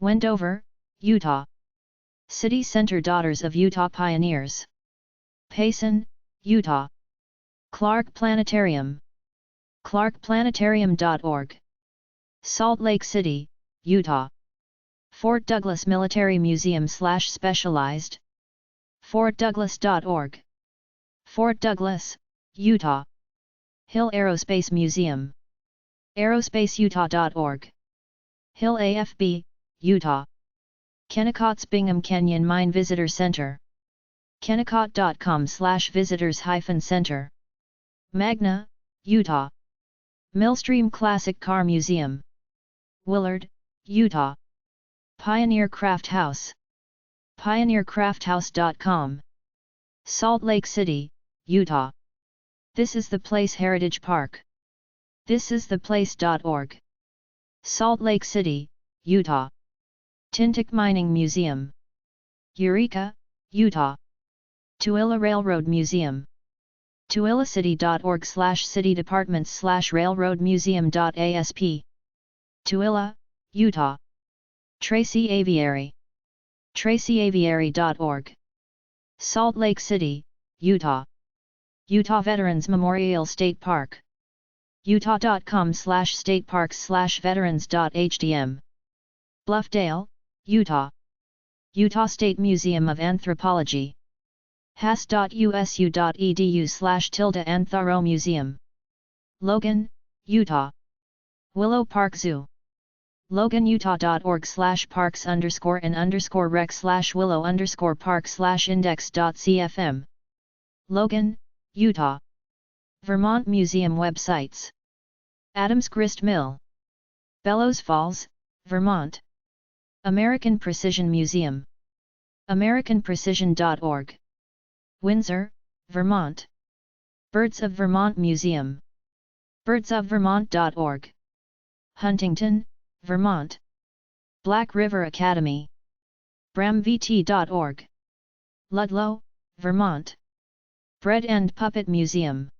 Speaker 1: Wendover, Utah. City Center Daughters of Utah Pioneers. Payson, Utah. Clark Planetarium. clarkplanetarium.org. Salt Lake City, Utah. Fort Douglas Military Museum/Specialized, FortDouglas.org. Fort Douglas, Utah. Hill Aerospace Museum. aerospaceutah.org. Hill AFB, Utah. Kennecott's Bingham Canyon Mine Visitor Center. kennecott.com/visitors-center. Magna, Utah. Millstream Classic Car Museum. Willard, Utah. Pioneer Craft House. pioneercrafthouse.com. Salt Lake City, Utah. This is the Place Heritage Park. thisistheplace.org. Salt Lake City, Utah. Tintic Mining Museum. Eureka, Utah. Tooele Railroad Museum. TooeleCity.org/city departments/railroad museum.asp. Tooele, Utah. Tracy Aviary. tracyaviary.org. Salt Lake City, Utah. Utah Veterans Memorial State Park. utah.com/stateparks/veterans.htm. Bluffdale, Utah. Utah State Museum of Anthropology. has.usu.edu/Anthro Museum. Logan, Utah. Willow Park Zoo. loganutah.org/parks_and/rec/willow_park/index.cfm. Logan, Utah. Vermont Museum websites. Adams Grist Mill. Bellows Falls, Vermont. American Precision Museum. americanprecision.org. Windsor, Vermont. Birds of Vermont Museum. birdsofvermont.org. Huntington, Vermont. Black River Academy. bramvt.org. Ludlow, Vermont. Bread and Puppet Museum.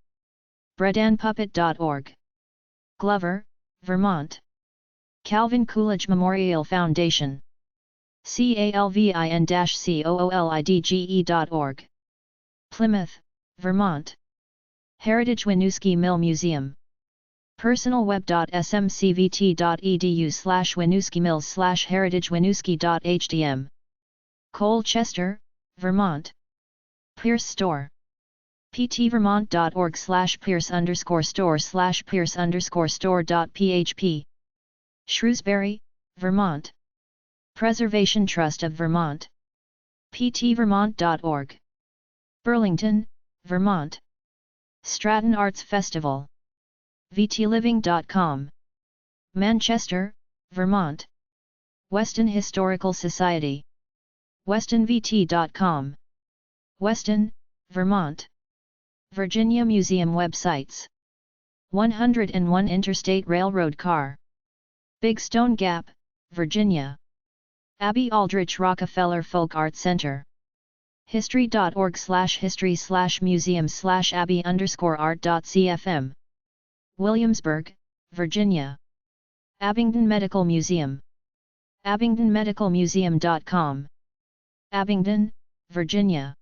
Speaker 1: breadandpuppet.org. Glover, Vermont. Calvin Coolidge Memorial Foundation. calvin-coolidge.org. Plymouth, Vermont. Heritage Winooski Mill Museum. personalweb.smcvt.edu/winooski mills/heritagewinooski.htm. Colchester, Vermont. Pierce Store. ptvermont.org/pierce_store/pierce_store.php. Shrewsbury, Vermont. Preservation Trust of Vermont. ptvermont.org. Burlington, Vermont. Stratton Arts Festival. vtliving.com. Manchester, Vermont. Weston Historical Society. westonvt.com. Weston, Vermont. Virginia Museum websites. 101 Interstate Railroad Car. Big Stone Gap, Virginia. Abby Aldrich Rockefeller Folk Art Center. history.org/history/museum/abby_art.cfm. Williamsburg, Virginia. Abingdon Medical Museum. abingdonmedicalmuseum.com. Abingdon, Virginia.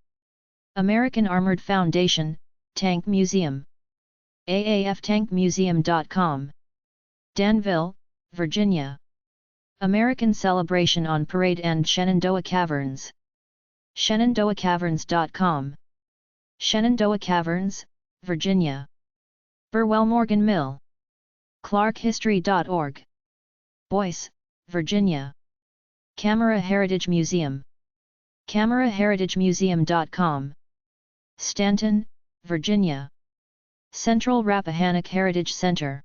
Speaker 1: American Armored Foundation, Tank Museum. aaftankmuseum.com. Danville, Virginia. American Celebration on Parade and Shenandoah Caverns. shenandoahcaverns.com. Shenandoah Caverns, Virginia. Burwell Morgan Mill. clarkhistory.org. Boyce, Virginia. Camera Heritage Museum. cameraheritagemuseum.com. Stanton, Virginia. Central Rappahannock Heritage Center.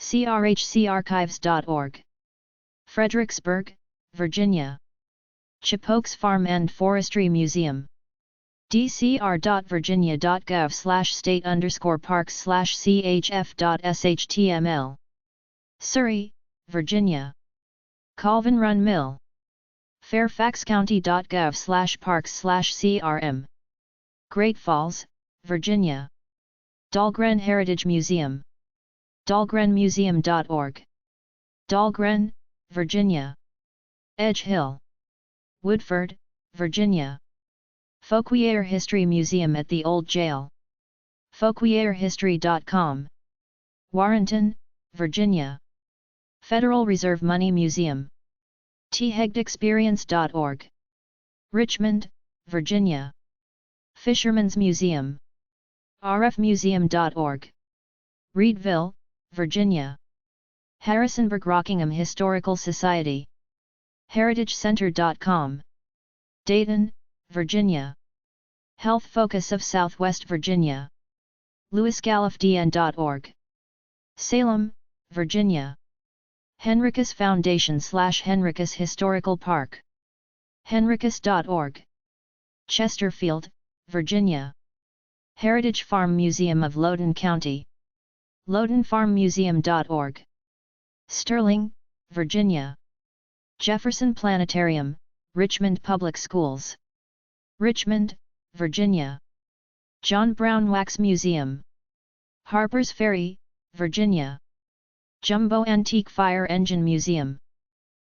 Speaker 1: crhcarchives.org. Fredericksburg, Virginia. Chipokes Farm and Forestry Museum. dcr.virginia.gov/state_parks/chf.shtml. Surrey, Virginia. Colvin Run Mill. fairfaxcounty.gov/parks/crm. Great Falls, Virginia. Dahlgren Heritage Museum. dahlgrenmuseum.org. Dahlgren, Virginia. Edge Hill. Woodford, Virginia. Fauquier History Museum at the Old Jail. fauquierhistory.com. Warrenton, Virginia. Federal Reserve Money Museum. thegdexperience.org. Richmond, Virginia. Fisherman's Museum. rfmuseum.org. Reedville, Virginia. Harrisonburg Rockingham Historical Society. heritagecenter.com. Dayton, Virginia. Health Focus of Southwest Virginia. louisgallifdn.org. Salem, Virginia. Henricus Foundation / Henricus Historical Park. henricus.org. Chesterfield, Virginia. Heritage Farm Museum of Loudoun County. loudounfarmmuseum.org. Sterling, Virginia. Jefferson Planetarium, Richmond Public Schools. Richmond, Virginia. John Brown Wax Museum. Harper's Ferry, Virginia. Jumbo Antique Fire Engine Museum.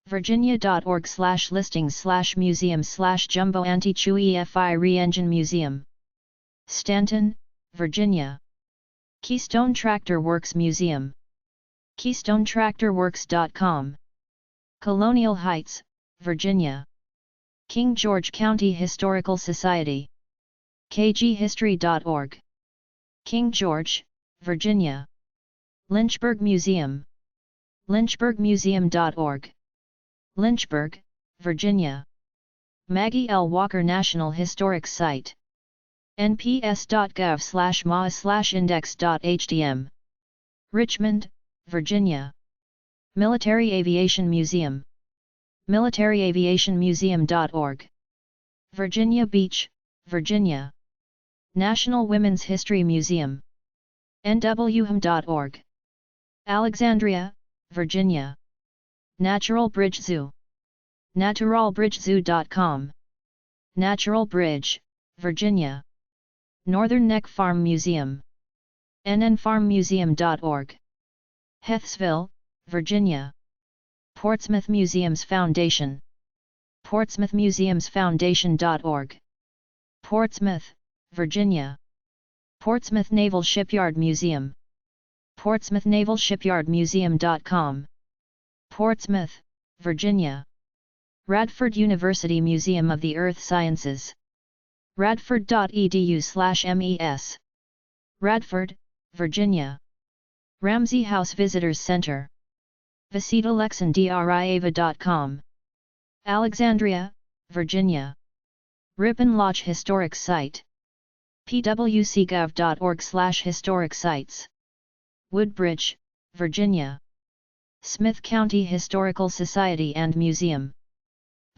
Speaker 1: virginia.org/listings/museum/jumbo anti-chew EFI Re-Engine Museum. Stanton, Virginia. Keystone Tractor Works Museum. KeystoneTractorWorks.com. Colonial Heights, Virginia. King George County Historical Society. kghistory.org. King George, Virginia. Lynchburg Museum. lynchburgmuseum.org. Lynchburg, Virginia. Maggie L. Walker National Historic Site. nps.gov/ma/index.htm. Richmond, Virginia. Military Aviation Museum. militaraviationmuseum.org. Virginia Beach, Virginia. National Women's History Museum. nwham.org. Alexandria, Virginia. Natural Bridge Zoo. naturalbridgezoo.com. Natural Bridge, Virginia. Northern Neck Farm Museum. nnfarmmuseum.org. Hethsville, Virginia. Portsmouth Museums Foundation. portsmouthmuseumsfoundation.org. Portsmouth, Virginia. Portsmouth Naval Shipyard Museum. portsmouthnavalshipyardmuseum.com. Portsmouth, Virginia. Radford University Museum of the Earth Sciences. radford.edu/mes. Radford, Virginia. Ramsey House Visitors Center. visitaalexandriava.com. Alexandria, Virginia. Ripon Lodge Historic Site. pwcgov.org/historic sites. Woodbridge, Virginia. Smith County Historical Society and Museum.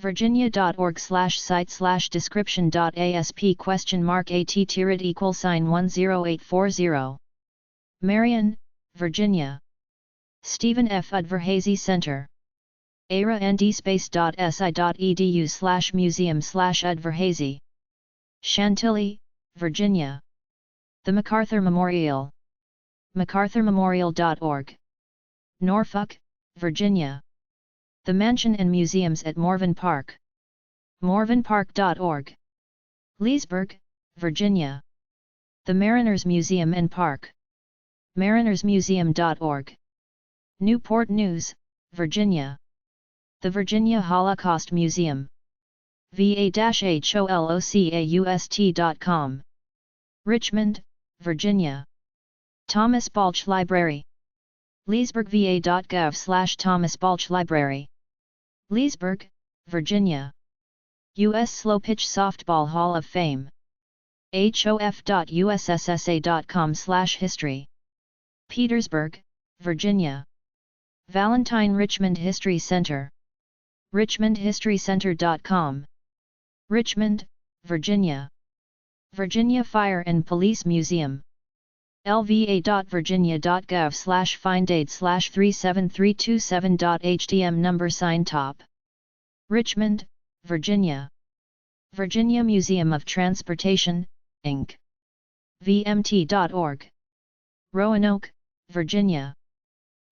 Speaker 1: virginia.org/site/description.asp?@10840. Marion, Virginia. Stephen F. Udvarhazy Center. arandspace.si.edu/museum/Udvarhazy. Chantilly, Virginia. The MacArthur Memorial. macarthurmemorial.org. Norfolk, Virginia. The Mansion and Museums at Morven Park. morvenpark.org. Leesburg, Virginia. The Mariners Museum and Park. marinersmuseum.org. Newport News, Virginia. The Virginia Holocaust Museum. va-holocaust.com. Richmond, Virginia. Thomas Balch Library. leesburgva.gov/Thomas Balch Library. Leesburg, Virginia. U.S. Slow Pitch Softball Hall of Fame. hof.usssa.com/history. Petersburg, Virginia. Valentine Richmond History Center. richmondhistorycenter.com. Richmond, Virginia. Virginia Fire and Police Museum. lva.virginia.gov/findaid/37327.htm number sign top. Richmond, Virginia. Virginia Museum of Transportation, Inc. vmt.org. Roanoke, Virginia.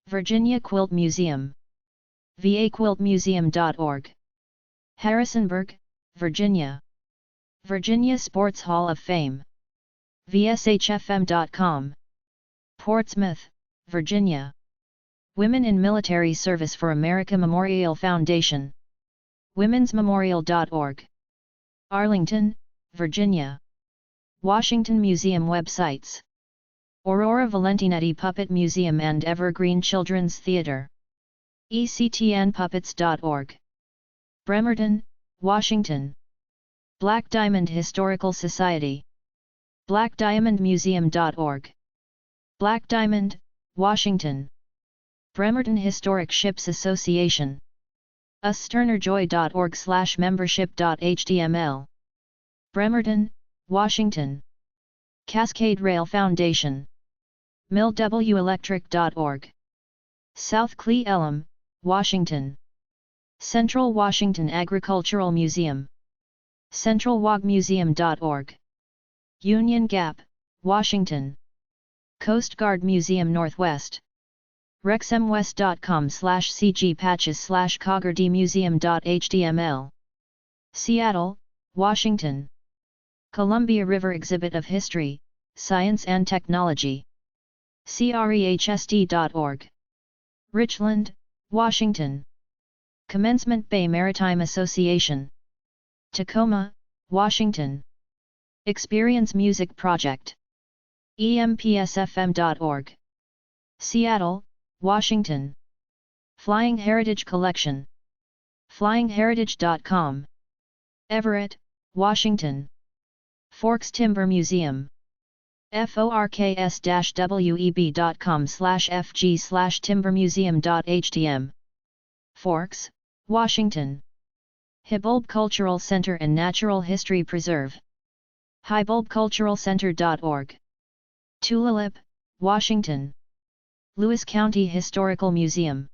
Speaker 1: Virginia Quilt Museum. vaquiltmuseum.org. Harrisonburg, Virginia. Virginia Sports Hall of Fame. vshfm.com. Portsmouth, Virginia. Women in Military Service for America Memorial Foundation. womensmemorial.org. Arlington, Virginia. Washington Museum websites. Aurora Valentinetti Puppet Museum and Evergreen Children's Theater. ectnpuppets.org. Bremerton, Washington. Black Diamond Historical Society. blackdiamondmuseum.org. Black Diamond, Washington. Bremerton Historic Ships Association. usternerjoy.org/membership.html. Bremerton, Washington. Cascade Rail Foundation. millwelectric.org. South Cle Elum, Washington. Central Washington Agricultural Museum. centralwagmuseum.org. Union Gap, Washington. Coast Guard Museum Northwest. rexmwest.com/cgpatches/coggardmuseum.html. Seattle, Washington. Columbia River Exhibit of History, Science and Technology. crehsd.org. Richland, Washington. Commencement Bay Maritime Association. Tacoma, Washington. Experience Music Project. empsfm.org. Seattle, Washington. Flying Heritage Collection. flyingheritage.com. Everett, Washington. Forks Timber Museum. forks-web.com/fg/timbermuseum.htm. Forks, Washington. Hibulb Cultural Center and Natural History Preserve. hibulbculturalcenter.org. Tulalip, Washington. Lewis County Historical Museum.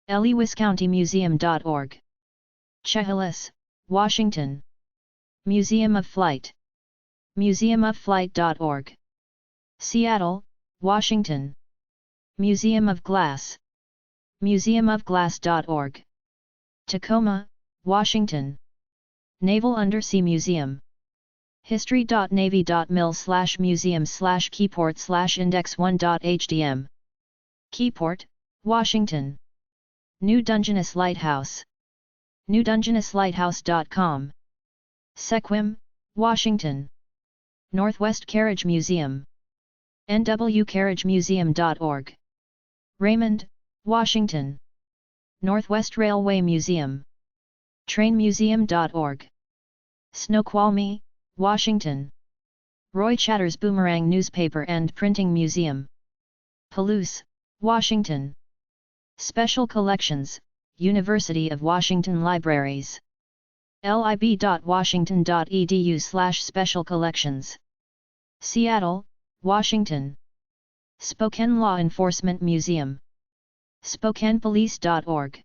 Speaker 1: lewiscountymuseum.org. Chehalis, Washington. Museum of Flight. museumofflight.org. Seattle, Washington. Museum of Glass. museumofglass.org. Tacoma, Washington. Naval Undersea Museum. history.navy.mil/museum/keyport/index1.htm. Keyport, Washington. New Dungeness Lighthouse. newdungenesslighthouse.com. Sequim, Washington. Northwest Carriage Museum. nwcarriagemuseum.org. Raymond, Washington. Northwest Railway Museum. trainmuseum.org. Snoqualmie, Washington. Roy Chatter's Boomerang Newspaper and Printing Museum. Palouse, Washington. Special Collections, University of Washington Libraries. lib.washington.edu/special collections. Seattle, Washington. Spokane Law Enforcement Museum. SpokanePolice.org.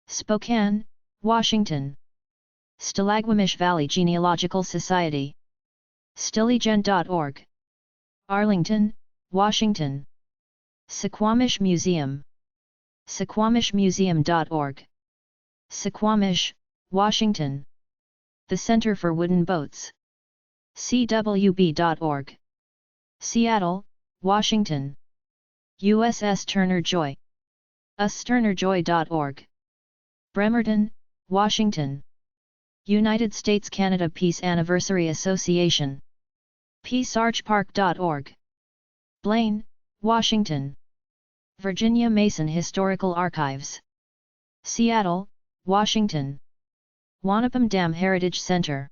Speaker 1: Spokane, Washington. Stillaguamish Valley Genealogical Society. Stillegen.org. Arlington, Washington. Suquamish Museum. Suquamishmuseum.org. Suquamish, Washington. The Center for Wooden Boats. cwb.org. Seattle, Washington. USS Turner Joy. usturnerjoy.org. Bremerton, Washington. United States-Canada Peace Anniversary Association. peacearchpark.org. Blaine, Washington. Virginia Mason Historical Archives. Seattle, Washington. Wanapum Dam Heritage Center.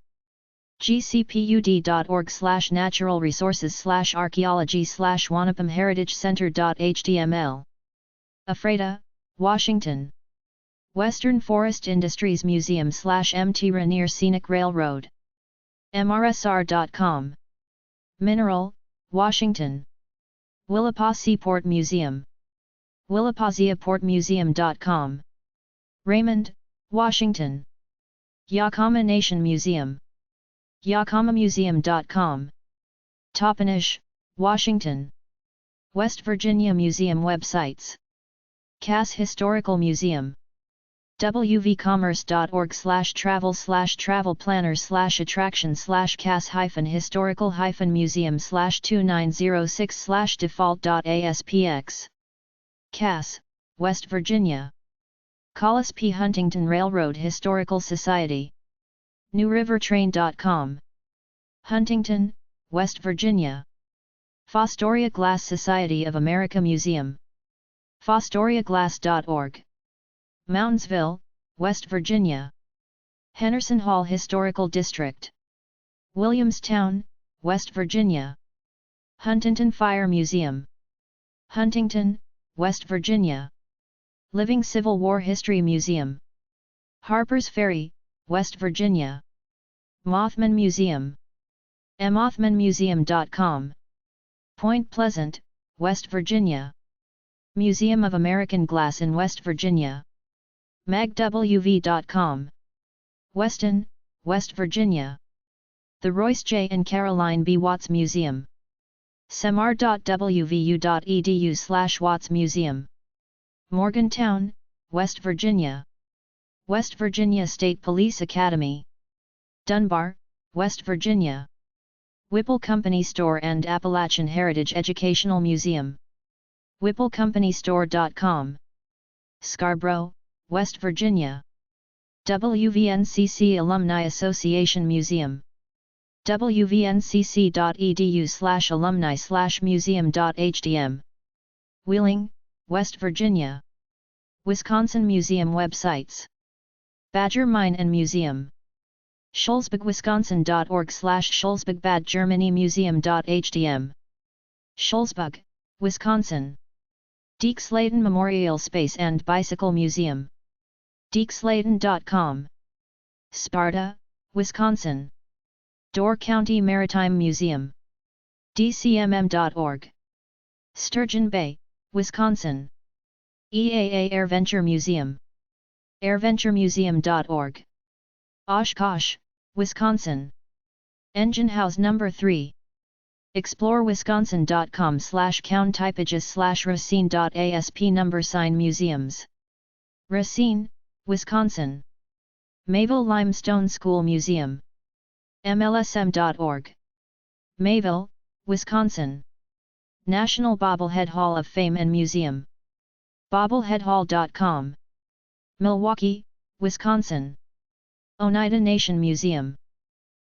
Speaker 1: gcpud.org/naturalresources/archaeology/wanapumheritagecenter.html. Ephrata, Washington. Western Forest Industries Museum/Mt. Rainier Scenic Railroad. mrsr.com. Mineral, Washington. Willapa Seaport Museum. willapasiaportmuseum.com. Raymond, Washington. Yakama Nation Museum. yakamamuseum.com. Toppenish, Washington. West Virginia Museum websites. Cass Historical Museum. wv-commerce.org/travel/cass-historical-museum/2906/default.aspx. Cass, West Virginia. Collis P. Huntington Railroad Historical Society. NewRiverTrain.com. Huntington, West Virginia. Fostoria Glass Society of America Museum. FostoriaGlass.org. Moundsville, West Virginia. Henderson Hall Historical District. Williamstown, West Virginia. Huntington Fire Museum. Huntington, West Virginia. Living Civil War History Museum. Harpers Ferry, West Virginia. Mothman Museum. mothmanmuseum.com. Point Pleasant, West Virginia. Museum of American Glass in West Virginia. magwv.com. Weston, West Virginia. The Royce J. and Caroline B. Watts Museum. semar.wvu.edu/Watts Museum. Morgantown, West Virginia. West Virginia State Police Academy. Dunbar, West Virginia. Whipple Company Store and Appalachian Heritage Educational Museum. whipplecompany.store.com. Scarborough, West Virginia. WVNCC Alumni Association Museum. wvncc.edu/alumni/museum.hdm. Wheeling, West Virginia. Wisconsin Museum websites. Badger Mine and Museum. Scholzburg-Wisconsin.org/Scholzburg-Bad Germany Museum.hdm. Scholzburg, Wisconsin. Deke-Slayton Memorial Space and Bicycle Museum. dekeslayton.com. Sparta, Wisconsin. Door County Maritime Museum. dcmm.org. Sturgeon Bay, Wisconsin. EAA AirVenture Museum. airventuremuseum.org. Oshkosh, Wisconsin. Engine House No. 3. explorewisconsin.com/counttypages/racine.asp number sign museums. Racine, Wisconsin. Mayville Limestone School Museum. mlsm.org. Mayville, Wisconsin. National Bobblehead Hall of Fame and Museum. bobbleheadhall.com. Milwaukee, Wisconsin. Oneida Nation Museum.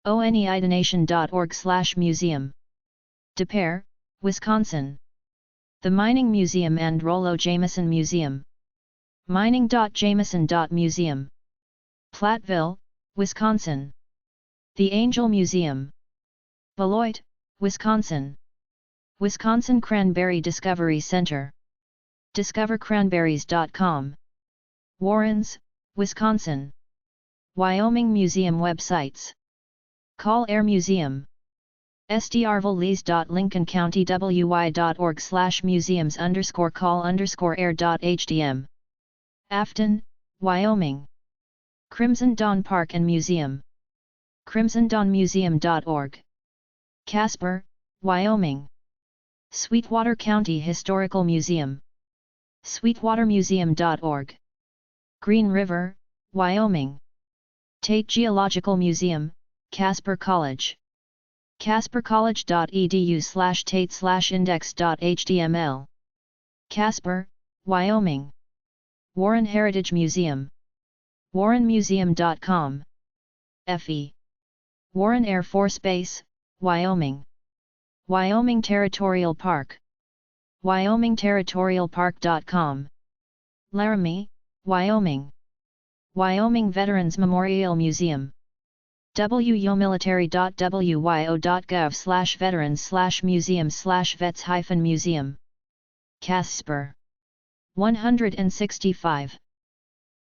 Speaker 1: oneidanation.org/museum. De Pere, Wisconsin. The Mining Museum and Rollo Jameson Museum. mining.jameson.museum. Platteville, Wisconsin. The Angel Museum. Beloit, Wisconsin. Wisconsin Cranberry Discovery Center. discovercranberries.com. Warrens, Wisconsin. Wyoming Museum websites. Call Air Museum. sdrvalleys.lincolncounty.wy.org/museums_call_air.hdm. Afton, Wyoming. Crimson Dawn Park and Museum. crimsondawnmuseum.org. Casper, Wyoming. Sweetwater County Historical Museum. sweetwatermuseum.org. Green River, Wyoming. Tate Geological Museum, Casper College. caspercollege.edu/tate/index.html. Casper, Wyoming. Warren Heritage Museum. warrenmuseum.com. FE. Warren Air Force Base, Wyoming. Wyoming Territorial Park. wyomingterritorialpark.com. Laramie, Wyoming. Wyoming Veterans Memorial Museum. wyo.military.wyo.gov/veterans/museums/vets-museum. Casper. 165.